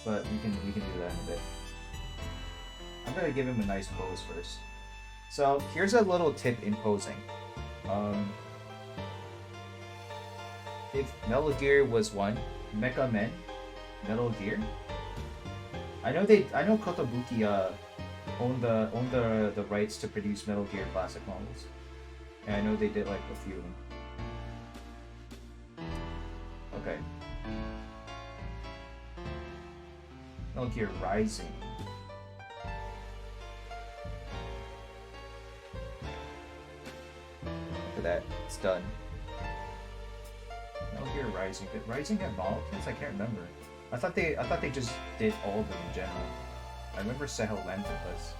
but we can do that in a bit. I'm gonna give him a nice pose first. So here's a little tip in posing. If Metal Gear was one, Mecha Men, Metal Gear. I know Kotobuki owned the rights to produce Metal Gear classic models, and I know they did like a few of them. Okay. Metal Gear Rising. Look at that, it's done. Metal Gear Rising. Did Rising have model kits? I can't remember. I thought they just did all of them in general. I remember Sehel lent with us.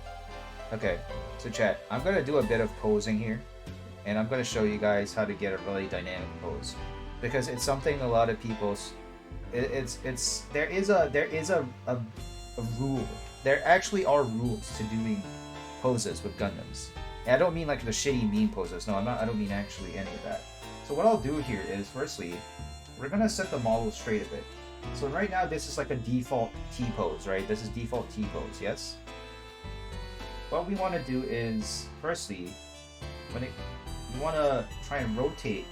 Okay, so chat, I'm gonna do a bit of posing here, and I'm gonna show you guys how to get a really dynamic pose, because it's something a lot of people's. There is a rule. There actually are rules to doing poses with Gundams. And I don't mean like the shitty meme poses. No, I don't mean actually any of that. So what I'll do here is, firstly, we're gonna set the model straight a bit. So right now this is like a default T pose, right? This is default T pose, yes? What we want to do is, firstly, you want to try and rotate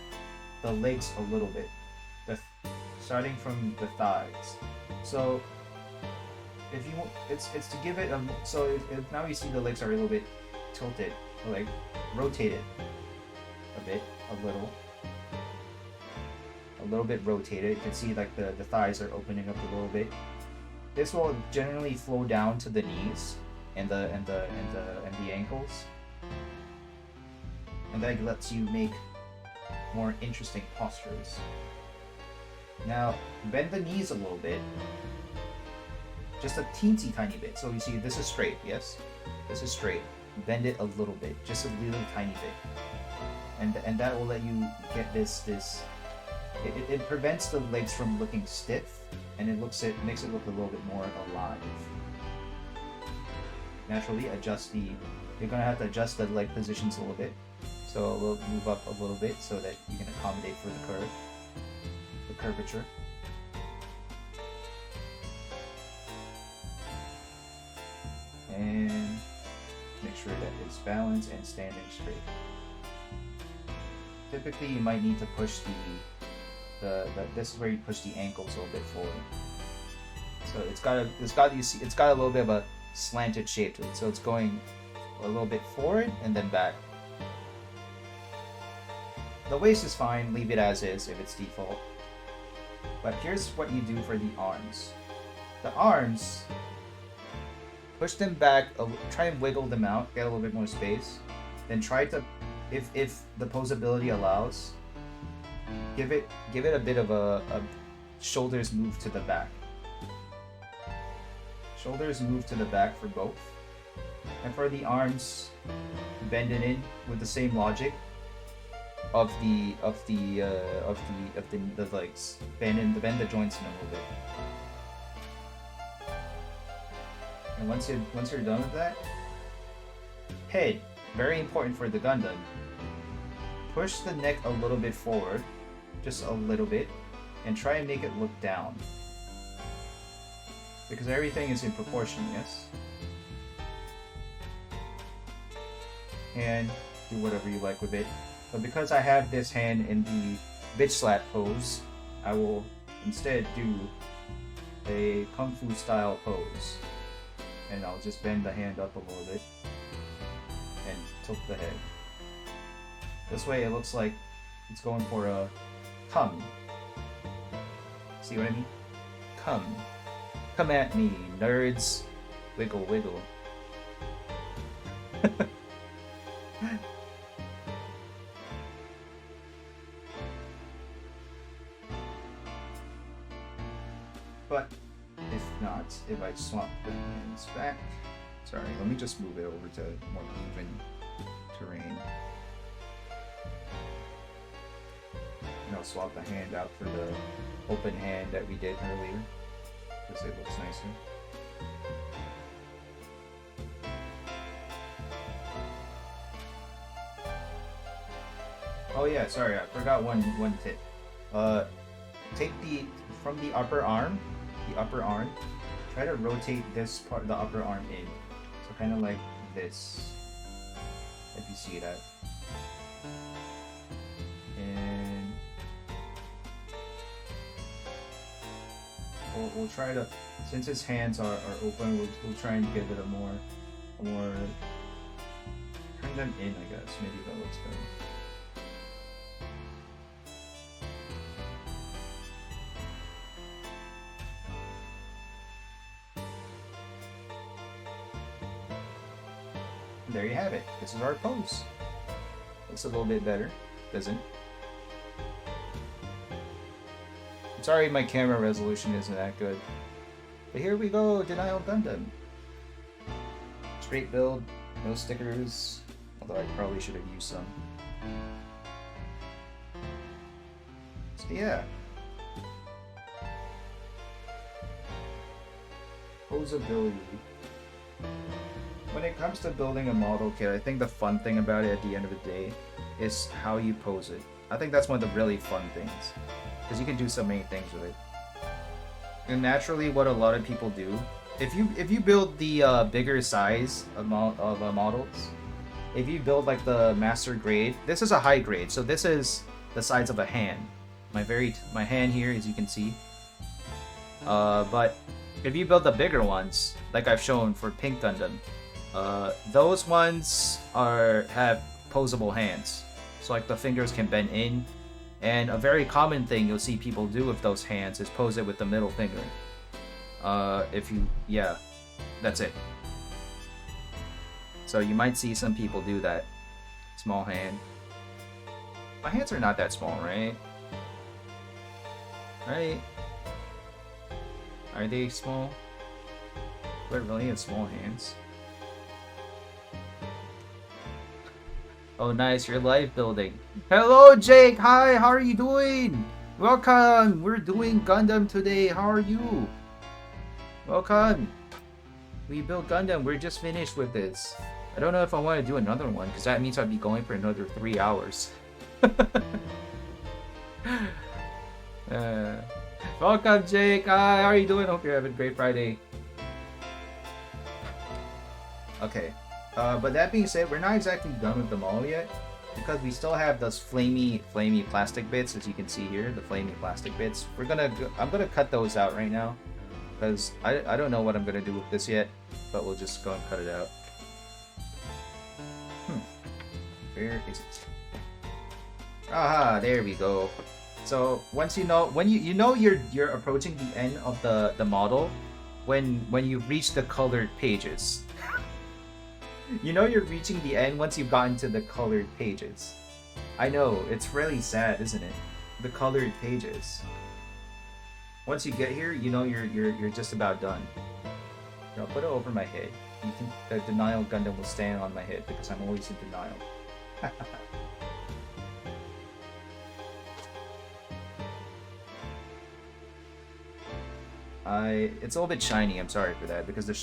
the legs a little bit, starting from the thighs. So if you want, it's to give it a, so if now you see the legs are a little bit tilted, like rotated a bit, a little bit rotated. You can see like the thighs are opening up a little bit. This will generally flow down to the knees and the ankles, and that lets you make more interesting postures. Now bend the knees a little bit, just a teensy tiny bit. So you see this is straight, yes? This is straight. Bend it a little bit, just a little tiny bit, and that will let you get this. It prevents the legs from looking stiff, and makes it look a little bit more alive. Naturally, you're gonna have to adjust the leg positions a little bit. So we'll move up a little bit so that you can accommodate for the curvature. And make sure that it's balanced and standing straight. Typically, you might need to push this is where you push the ankles a little bit forward. So it's got a little bit of a slanted shape to it. So it's going a little bit forward and then back. The waist is fine, leave it as is if it's default. But here's what you do for the arms. The arms, push them back, try and wiggle them out, get a little bit more space. Then try to, if the posability allows, give it a bit of a shoulders move to the back. Shoulders move to the back for both. And for the arms, bend it in with the same logic of the legs. Bend the joints in a little bit. And once you're done with that, head, very important for the Gundam. Push the neck a little bit forward, just a little bit, and try and make it look down. Because everything is in proportion, yes? And do whatever you like with it. But because I have this hand in the bitch slap pose, I will instead do a kung fu style pose. And I'll just bend the hand up a little bit and tilt the head. This way it looks like it's going for a come. See what I mean? Come. Come at me, nerds. Wiggle, wiggle. But if not, if I swap the hands back, sorry, let me just move it over to more even terrain. And I'll swap the hand out for the open hand that we did earlier, because it looks nicer. Oh yeah, sorry, I forgot one tip. Take from the upper arm, try to rotate this part, the upper arm in. So kind of like this, if you see that. And we'll try to, since his hands are open, we'll try and give it a more turn them in, I guess. Maybe that looks better. And there you have it. This is our pose. Looks a little bit better, doesn't it? I'm sorry my camera resolution isn't that good. But here we go, Denial Gundam. Straight build, no stickers, although I probably should have used some. So yeah. Posability. When it comes to building a model kit, I think the fun thing about it at the end of the day is how you pose it. I think that's one of the really fun things, because you can do so many things with it. And naturally, what a lot of people do, if you build the bigger size of models, if you build like the master grade, this is a high grade, so this is the size of a hand. My hand here, as you can see. But if you build the bigger ones, like I've shown for Pink Gundam, those ones have posable hands, so like the fingers can bend in. And a very common thing you'll see people do with those hands is pose it with the middle finger. Yeah, that's it. So you might see some people do that. Small hand. My hands are not that small, right? Right? Are they small? Do I really have small hands? Oh, nice, you're live building. Hello, Jake! Hi, how are you doing? Welcome! We're doing Gundam today. How are you? Welcome! We built Gundam. We're just finished with this. I don't know if I want to do another one, because that means I'd be going for another 3 hours. Welcome, Jake! Hi, how are you doing? Hope you're having a great Friday. Okay. But that being said, we're not exactly done with them all yet, because we still have those flamey plastic bits, as you can see here, the flamey plastic bits. I'm gonna cut those out right now, because I don't know what I'm gonna do with this yet, but we'll just go and cut it out. Where is it? Aha, there we go. So once you know, when you know you're approaching the end of the model, when you reach the colored pages. You know you're reaching the end once you've gotten to the colored pages. I know, it's really sad, isn't it? The colored pages. Once you get here, you know you're just about done. Here, I'll put it over my head. The Denial Gundam will stand on my head because I'm always in denial. It's a little bit shiny, I'm sorry for that, because the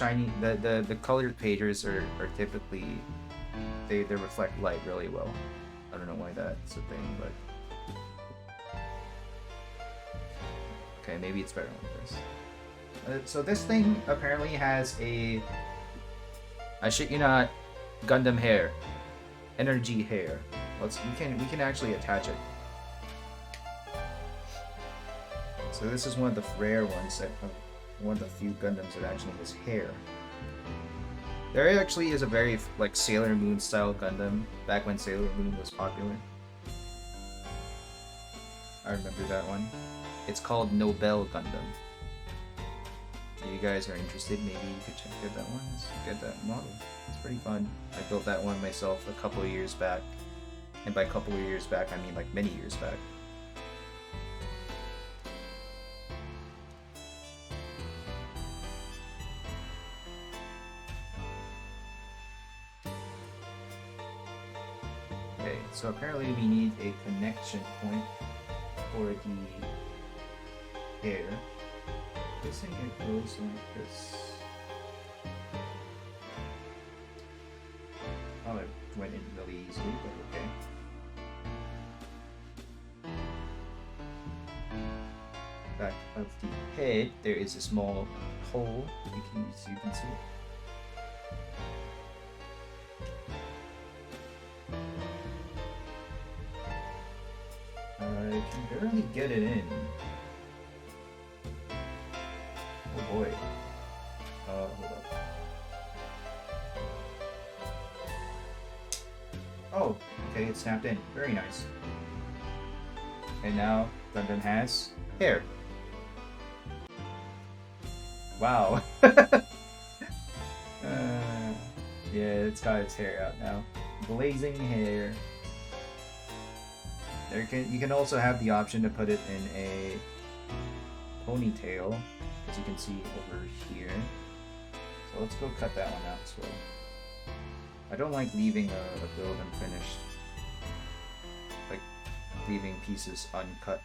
colored pages are typically, they reflect light really well. I don't know why that's a thing, but... Okay, maybe it's better like this. So this thing apparently has I shit you not, Gundam hair. Energy hair. We can actually attach it. So this is one of the rare ones one of the few Gundams that actually has hair. There actually is a very like Sailor Moon style Gundam back when Sailor Moon was popular. I remember that one. It's called Nobel Gundam. If you guys are interested, maybe you could get that one. Get that model. It's pretty fun. I built that one myself a couple of years back. And by a couple of years back, I mean like many years back. Okay, so apparently we need a connection point for the hair. This thing it goes like this. Oh, it went in really easily, but okay. Back of the head, there is a small hole. You can see. barely get it in. Oh boy. Hold up. Oh, okay, it snapped in. Very nice. And now Gundam has hair. Wow. Yeah, it's got its hair out now. Blazing hair. You can also have the option to put it in a ponytail, as you can see over here. So let's go cut that one out as well. I don't like leaving a build unfinished. Like leaving pieces uncut.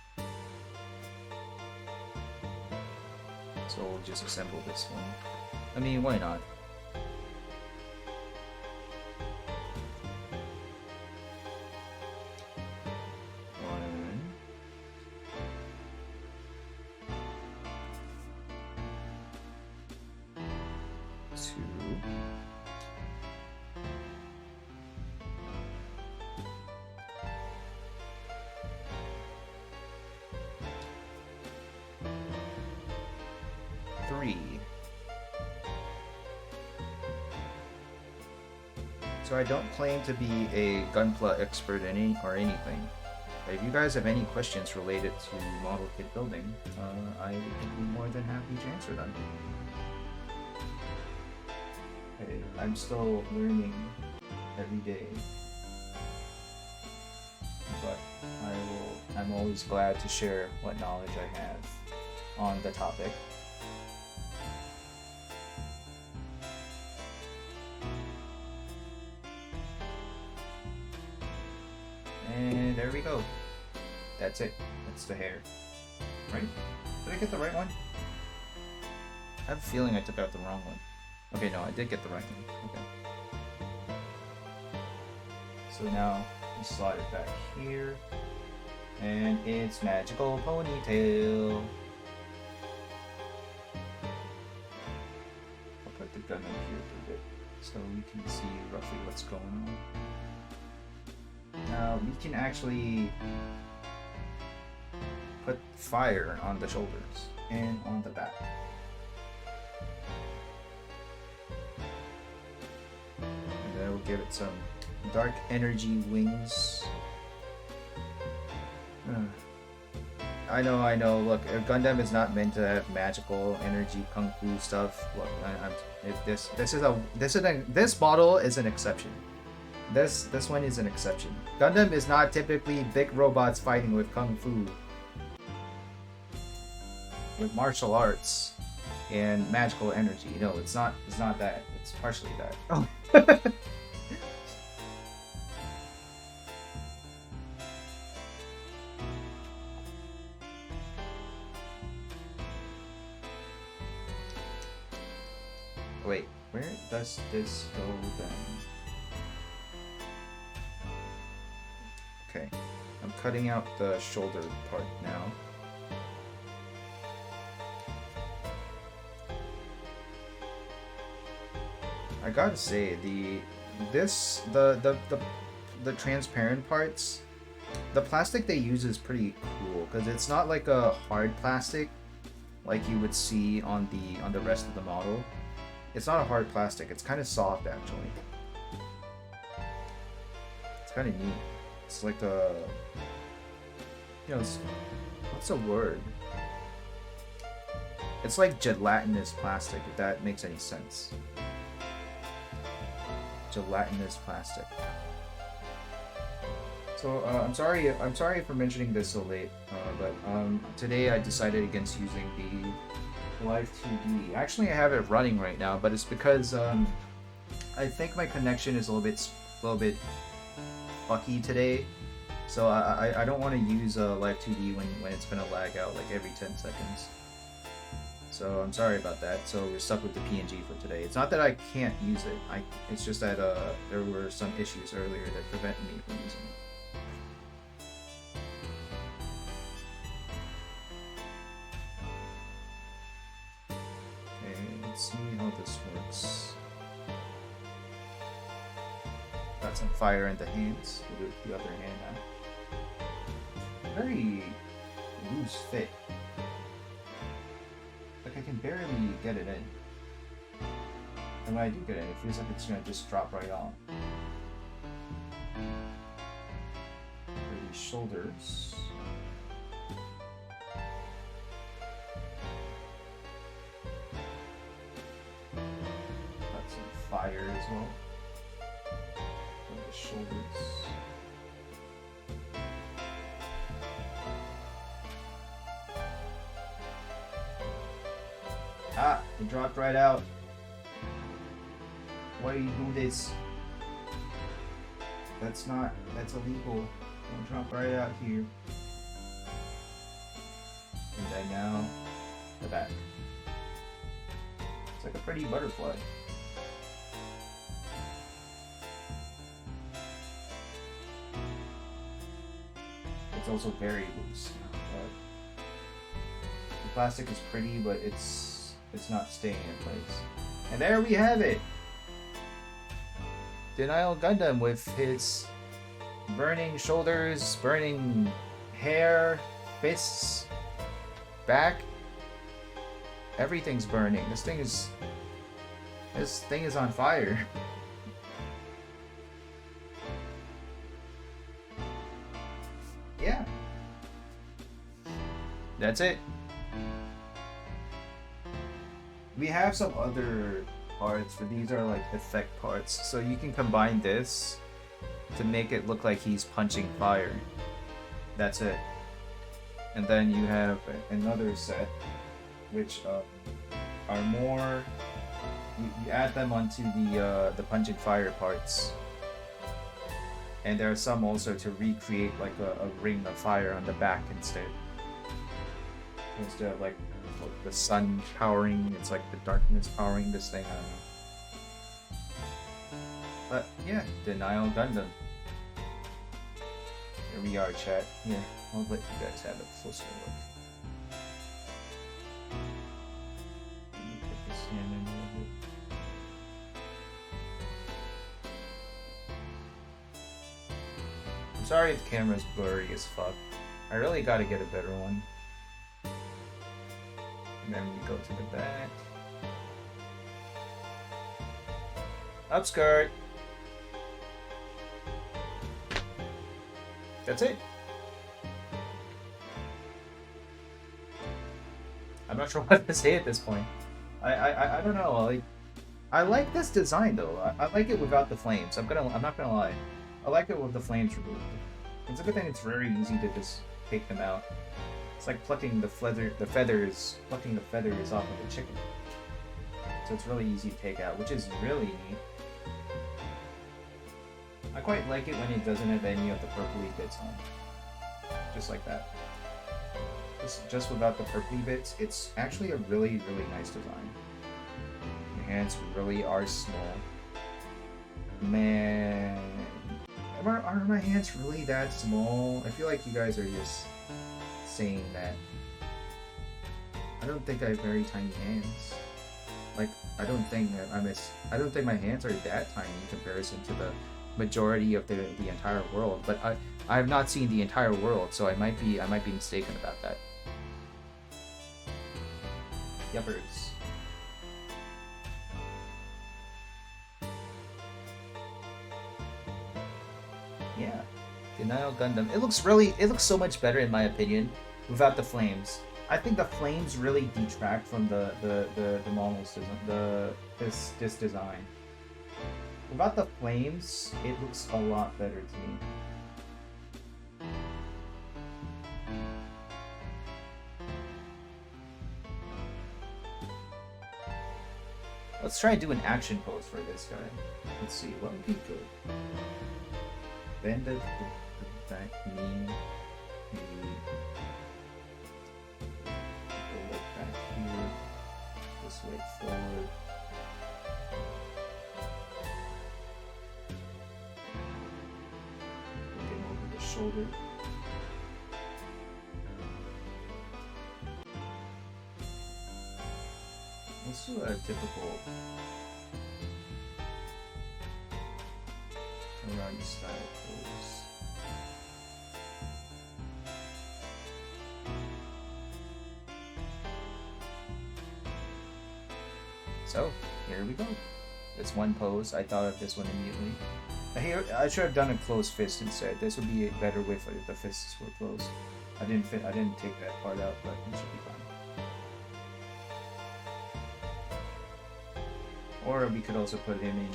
So we'll just assemble this one. I mean, why not? So I don't claim to be a Gunpla expert or anything. If you guys have any questions related to model kit building, I would be more than happy to answer them. I'm still learning every day, but I'm always glad to share what knowledge I have on the topic. And there we go. That's it. That's the hair. Right? Did I get the right one? I have a feeling I took out the wrong one. Okay, no, I did get the right one. Okay. So now we slide it back here. And it's magical ponytail. I'll put the gun in here for a bit so we can see roughly what's going on. Now we can actually put fire on the shoulders and on the back. And then we'll give it some dark energy wings. I know. Look, Gundam is not meant to have magical energy, kung fu stuff. Look, this model is an exception. This one is an exception. Gundam is not typically big robots fighting with kung fu, with martial arts and magical energy. No, it's not that. It's partially that. Oh. Wait, where does this go then? Okay, I'm cutting out the shoulder part now. I gotta say, the transparent parts, the plastic they use is pretty cool because it's not like a hard plastic like you would see on the rest of the model. It's not a hard plastic. It's kind of soft actually. It's kind of neat. It's like a, what's a word? It's like gelatinous plastic, if that makes any sense. Gelatinous plastic. So I'm sorry for mentioning this so late, but today I decided against using the Live 2D. Actually, I have it running right now, but it's because I think my connection is a little bit fucky today, so I don't want to use Live 2D when it's gonna lag out like every 10 seconds. So I'm sorry about that. So we're stuck with the PNG for today. It's not that I can't use it. It's just that there were some issues earlier that prevented me from using it. Okay, let's see how this works. Got some fire in the hands. We'll do it with the other hand now. Very loose fit. Like I can barely get it in. And when I do get it in, it feels like it's gonna just drop right on. For these shoulders. Got some fire as well. For the shoulders. Ah, it dropped right out. Why do you do this? That's illegal. Don't drop right out here. And then now, the back. It's like a pretty butterfly. It's also very loose. The plastic is pretty, but it's not staying in place. And there we have it! Denial Gundam with his burning shoulders, burning hair, fists, back. Everything's burning. This thing is on fire. Yeah. That's it. We have some other parts, but these are like effect parts. So you can combine this to make it look like he's punching fire. That's it. And then you have another set, which are more. You add them onto the punching fire parts. And there are some also to recreate like a ring of fire on the back instead. Instead of like the sun powering, it's like the darkness powering this thing. I don't know. But yeah, Denial Gundam. Here we are, chat. Here, I'll let you guys have a closer look. Let me put this in a little bit. I'm sorry if the camera's blurry as fuck. I really gotta get a better one. And then we go to the back. Upskirt. That's it. I'm not sure what to say at this point. I don't know. Like, I like this design though. I like it without the flames. I'm not gonna lie. I like it with the flames removed. It's a good thing. It's very easy to just take them out. It's like plucking the feathers off of the chicken. So it's really easy to take out, which is really neat. I quite like it when it doesn't have any of the purpley bits on. Just like that. Just without the purpley bits, it's actually a really, really nice design. The hands really are small. Man, are my hands really that small? I feel like you guys are just saying that. I don't think I have very tiny hands. Like, I don't think my hands are that tiny in comparison to the majority of the entire world. But I have not seen the entire world, so I might be mistaken about that. Yuppers. Yeah. Denial Gundam. It looks so much better in my opinion without the flames. I think the flames really detract from the Mongols this design. Without the flames, it looks a lot better to me. Let's try and do an action pose for this guy. Let's see, what would be good? Bend the back knee. Maybe go like back here. This way forward. Looking over the shoulder. Let's do a typical karate style pose. So, here we go. That's one pose. I thought of this one immediately. Here, I should have done a closed fist instead. This would be a better way for if the fists were closed. I didn't take that part out, but it should be fine. Or we could also put him in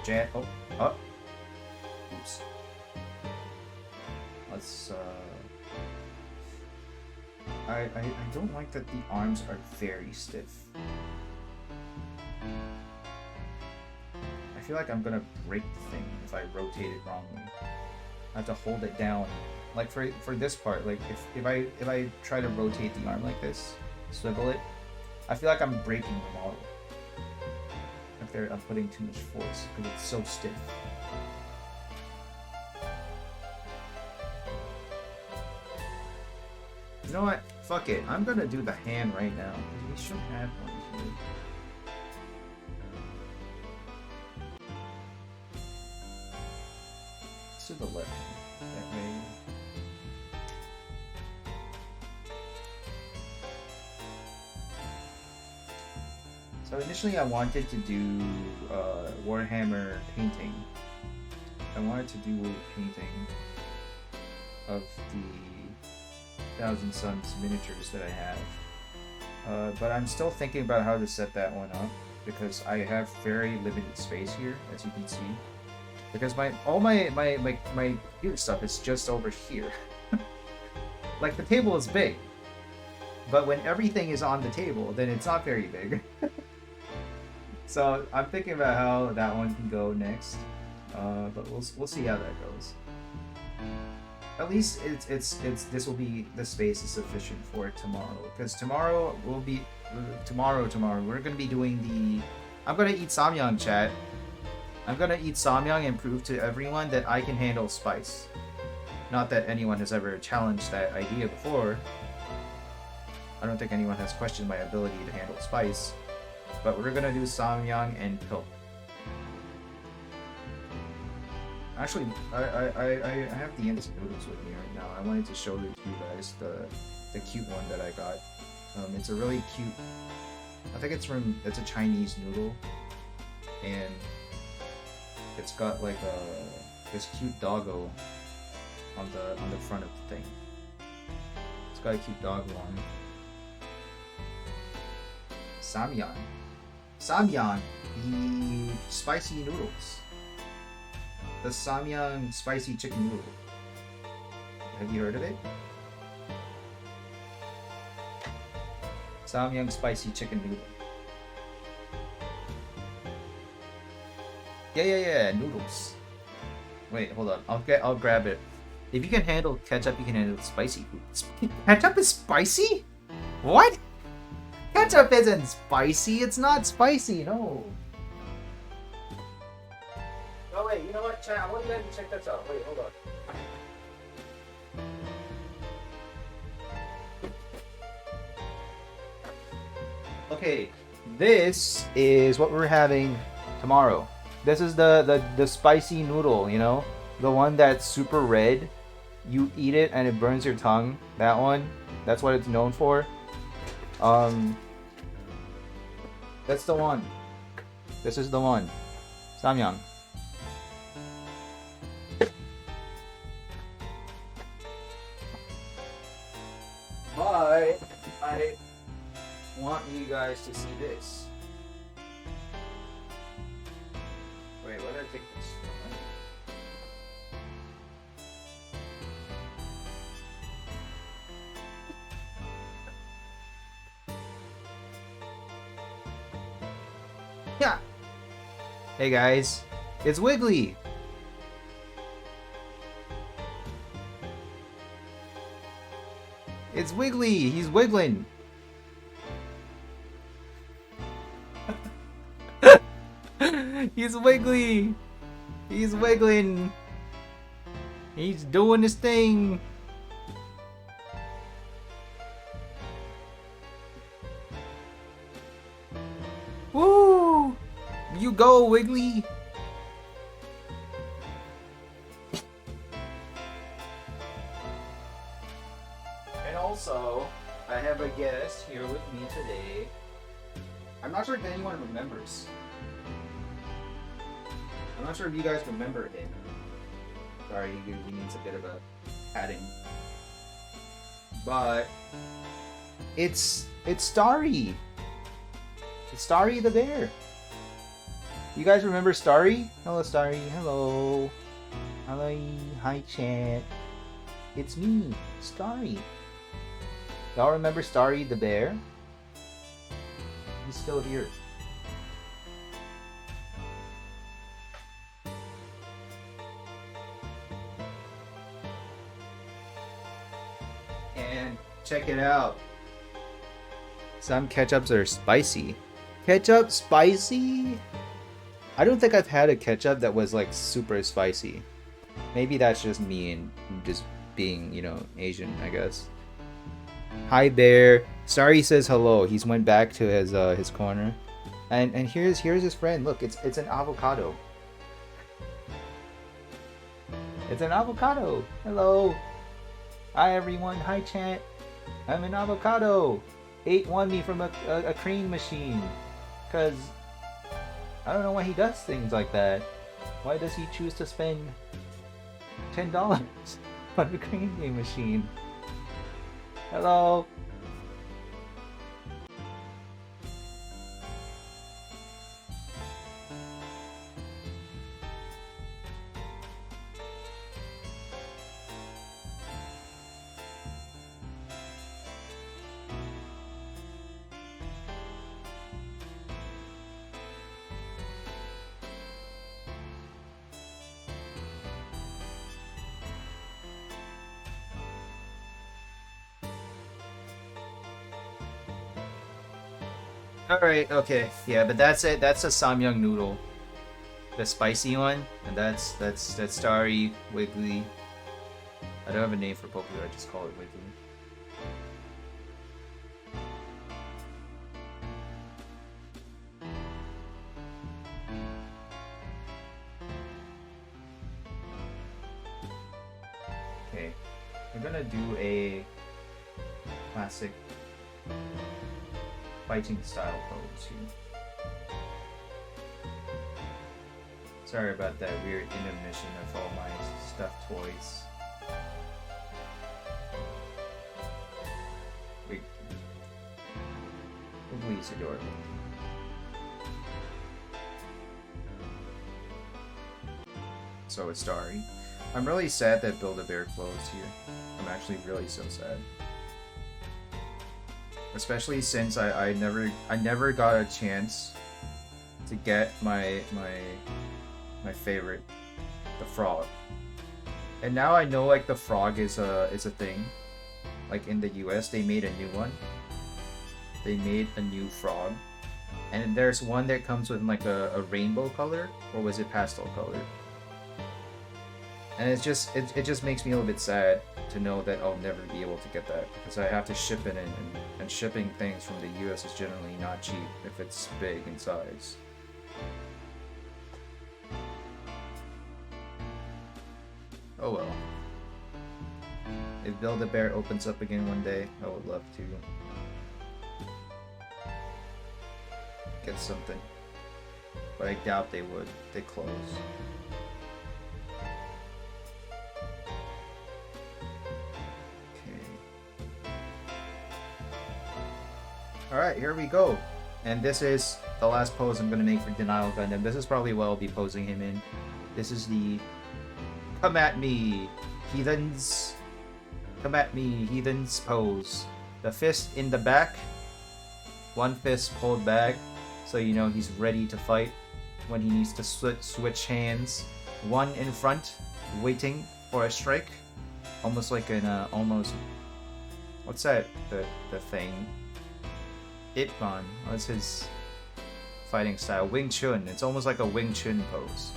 jet. Oh, oh. Oops. Let's I don't like that the arms are very stiff. I feel like I'm gonna break the thing if I rotate it wrongly. I have to hold it down. Like for this part, like if I try to rotate the arm like this, swivel it, I feel like I'm breaking the model. Like I'm putting too much force because it's so stiff. You know what? Fuck it. I'm gonna do the hand right now. We should have one here. Let's do the left hand. That way. So initially I wanted to do Warhammer painting. I wanted to do a painting of the Thousand Suns miniatures that I have. But I'm still thinking about how to set that one up because I have very limited space here, as you can see. Because all my computer stuff is just over here. Like the table is big, but when everything is on the table, then it's not very big. So I'm thinking about how that one can go next, but we'll see how that goes. At least this will be the space is sufficient for tomorrow, because tomorrow will be tomorrow we're gonna be doing the. I'm gonna eat samyang, chat. I'm gonna eat samyang and prove to everyone that I can handle spice. Not that anyone has ever challenged that idea before. I don't think anyone has questioned my ability to handle spice. But we're gonna do samyang and pilk. Actually, I have the instant noodles with me right now. I wanted to show you guys the cute one that I got. It's a really cute. I think it's a Chinese noodle, and it's got like this cute doggo on the front of the thing. It's got a cute doggo on it. Samyang. Samyang, the spicy noodles. The Samyang spicy chicken noodle. Have you heard of it? Samyang spicy chicken noodle. Yeah, noodles. Wait, hold on. I'll grab it. If you can handle ketchup, you can handle spicy food. Ketchup is spicy? What? Ketchup isn't spicy. It's not spicy. No. Oh wait, you know what? Chat, I want you guys to check this out. Wait, hold on. Okay, this is what we're having tomorrow. This is the spicy noodle, you know? The one that's super red. You eat it and it burns your tongue. That one. That's what it's known for. That's the one. This is the one. Samyang. But I want you guys to see this. Wait, where did I take this? Yeah. Hey guys, it's Wiggly. It's Wiggly. He's wiggling. He's Wiggly. He's wiggling. He's doing his thing. Woo! You go, Wiggly. And also, I have a guest here with me today. I'm not sure if anyone remembers. I'm not sure if you guys remember him. Sorry, he needs a bit of a padding. But it's Starry. It's Starry the bear. You guys remember Starry? Hello, Starry. Hello. Hello. Hi, chat. It's me, Starry. Y'all remember Starry the bear? He's still here. And check it out. Some ketchups are spicy. Ketchup spicy? I don't think I've had a ketchup that was like super spicy. Maybe that's just me and just being, you know, Asian, I guess. Hi bear. Starry says hello. He's went back to his corner. And here's his friend. Look, it's an avocado. It's an avocado. Hello. Hi everyone. Hi chat. I'm an avocado. 8 won me from a cream machine. Cause I don't know why he does things like that. Why does he choose to spend $10 on a cream machine? Hello. All right, okay, yeah, but that's it. That's a samyang noodle, the spicy one, and that's Starry Wiggly. I don't have a name for Popular. I just call it Wiggly. Okay, we're gonna do a classic fighting style pose here. Sorry about that weird intermission of all my stuffed toys. Wait. Wiggly's adorable. So is Starry. I'm really sad that Build-A-Bear closed here. I'm actually really so sad. Especially since I never got a chance to get my favorite, the frog. And now I know like the frog is a thing. Like in the US they made a new one. They made a new frog. And there's one that comes with like a rainbow color, or was it pastel color? And it just makes me a little bit sad to know that I'll never be able to get that, because I have to ship it in, and shipping things from the US is generally not cheap if it's big in size. Oh well. If Build-A-Bear opens up again one day, I would love to get something. But I doubt they would. They close. Alright, here we go. And this is the last pose I'm going to make for Denial Gundam. This is probably what I'll be posing him in. This is the Come at me, heathens. Come at me, heathens pose. The fist in the back. One fist pulled back, so you know he's ready to fight when he needs to switch hands. One in front, waiting for a strike. Almost like an, what's that? The thing? Itman. What's his fighting style? Wing Chun. It's almost like a Wing Chun pose.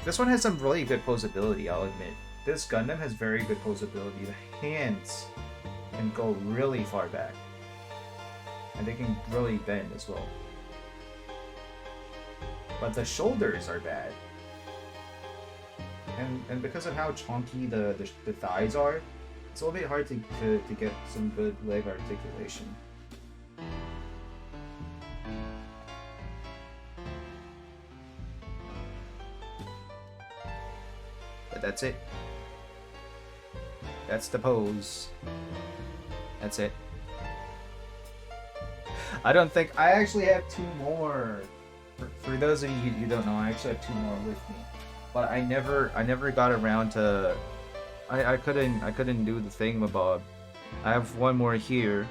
This one has some really good posability, I'll admit. This Gundam has very good posability. The hands can go really far back. And they can really bend as well. But the shoulders are bad. And because of how chonky the thighs are, it's a little bit hard to get some good leg articulation. That's it. That's the pose. That's it. I don't think I actually have 2 more. For those of you who don't know, I actually have 2 more with me. But I never got around to. I couldn't do the thingamabob. I have 1 more here.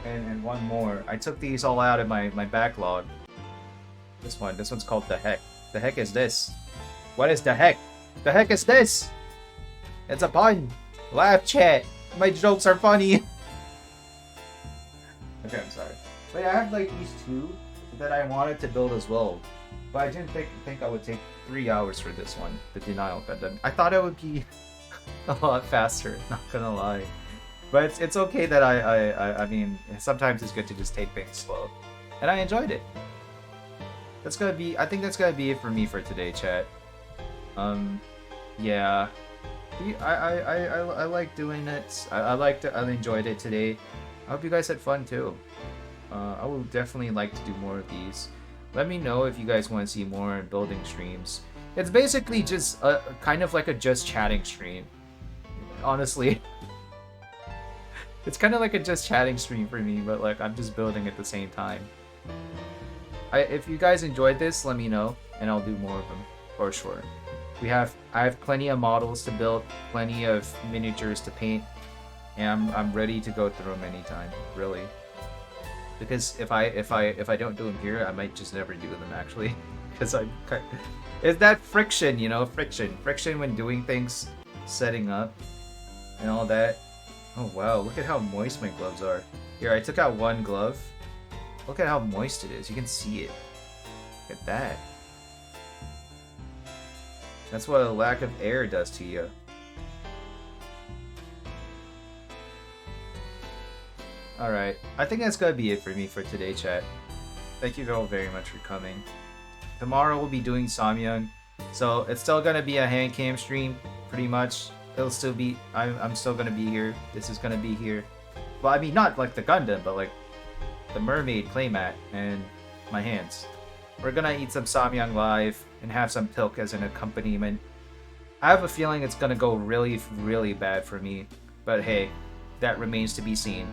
And 1 more. I took these all out of my backlog. This one's called The Heck. The heck is this? What is the heck? The heck is this? It's a pun. Laugh, chat. My jokes are funny. Okay, I'm sorry. But yeah, I have like these 2 that I wanted to build as well. But I didn't think I would take 3 hours for this one, the Denial Gundam. I thought it would be a lot faster, not gonna lie. But it's okay that I mean, sometimes it's good to just take things slow. And I enjoyed it. I think that's gonna be it for me for today, chat. Yeah. I like doing it. I enjoyed it today. I hope you guys had fun too. I would definitely like to do more of these. Let me know if you guys want to see more building streams. It's basically just kind of like a just chatting stream. Honestly. It's kind of like a just chatting stream for me, but like I'm just building at the same time. If you guys enjoyed this, let me know, and I'll do more of them, for sure. I have plenty of models to build, plenty of miniatures to paint, and I'm ready to go through them anytime, really. Because if I don't do them here, I might just never do them actually, because it's that friction, you know, friction when doing things, setting up, and all that. Oh wow, look at how moist my gloves are. Here, I took out 1 glove. Look at how moist it is. You can see it. Look at that. That's what a lack of air does to you. Alright, I think that's gonna be it for me for today, chat. Thank you all very much for coming. Tomorrow we'll be doing Samyang, so it's still gonna be a hand cam stream, pretty much. It'll still be, I'm still gonna be here. This is gonna be here. Well, I mean, not like the Gundam, but like the mermaid playmat and my hands. We're gonna eat some Samyang live and have some Pilk as an accompaniment. I have a feeling it's gonna go really, really bad for me, but hey, that remains to be seen.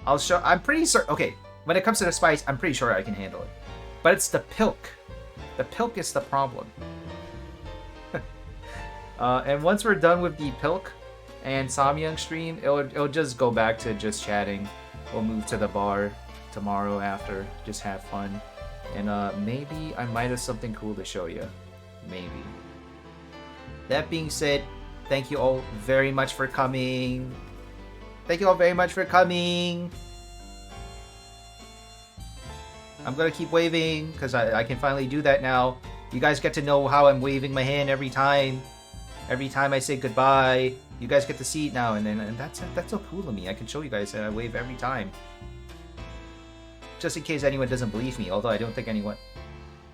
I'm pretty certain. Okay, when it comes to the spice, I'm pretty sure I can handle it. But it's the Pilk. The Pilk is the problem. And once we're done with the Pilk and Samyang stream, it'll just go back to just chatting. We'll move to the bar tomorrow after, just have fun. And maybe I might have something cool to show you. Maybe. That being said, thank you all very much for coming. Thank you all very much for coming. I'm gonna keep waving because I can finally do that now. You guys get to know how I'm waving my hand every time. Every time I say goodbye, you guys get to see it now, and that's so cool of me. I can show you guys that I wave every time. Just in case anyone doesn't believe me, although I don't think anyone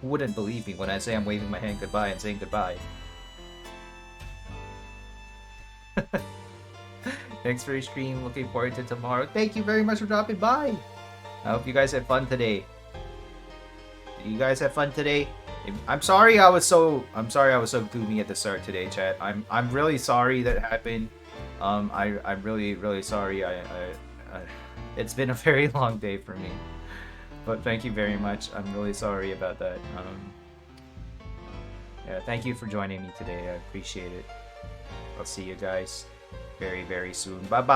wouldn't believe me when I say I'm waving my hand goodbye and saying goodbye. Thanks for your stream. Looking forward to tomorrow. Thank you very much for dropping by. I hope you guys had fun today. Did you guys have fun today? I'm sorry I was so gloomy at the start today, chat. I'm really sorry that happened. I'm really sorry. It's been a very long day for me. But thank you very much. I'm really sorry about that. Yeah, thank you for joining me today. I appreciate it. I'll see you guys very, very soon. Bye-bye!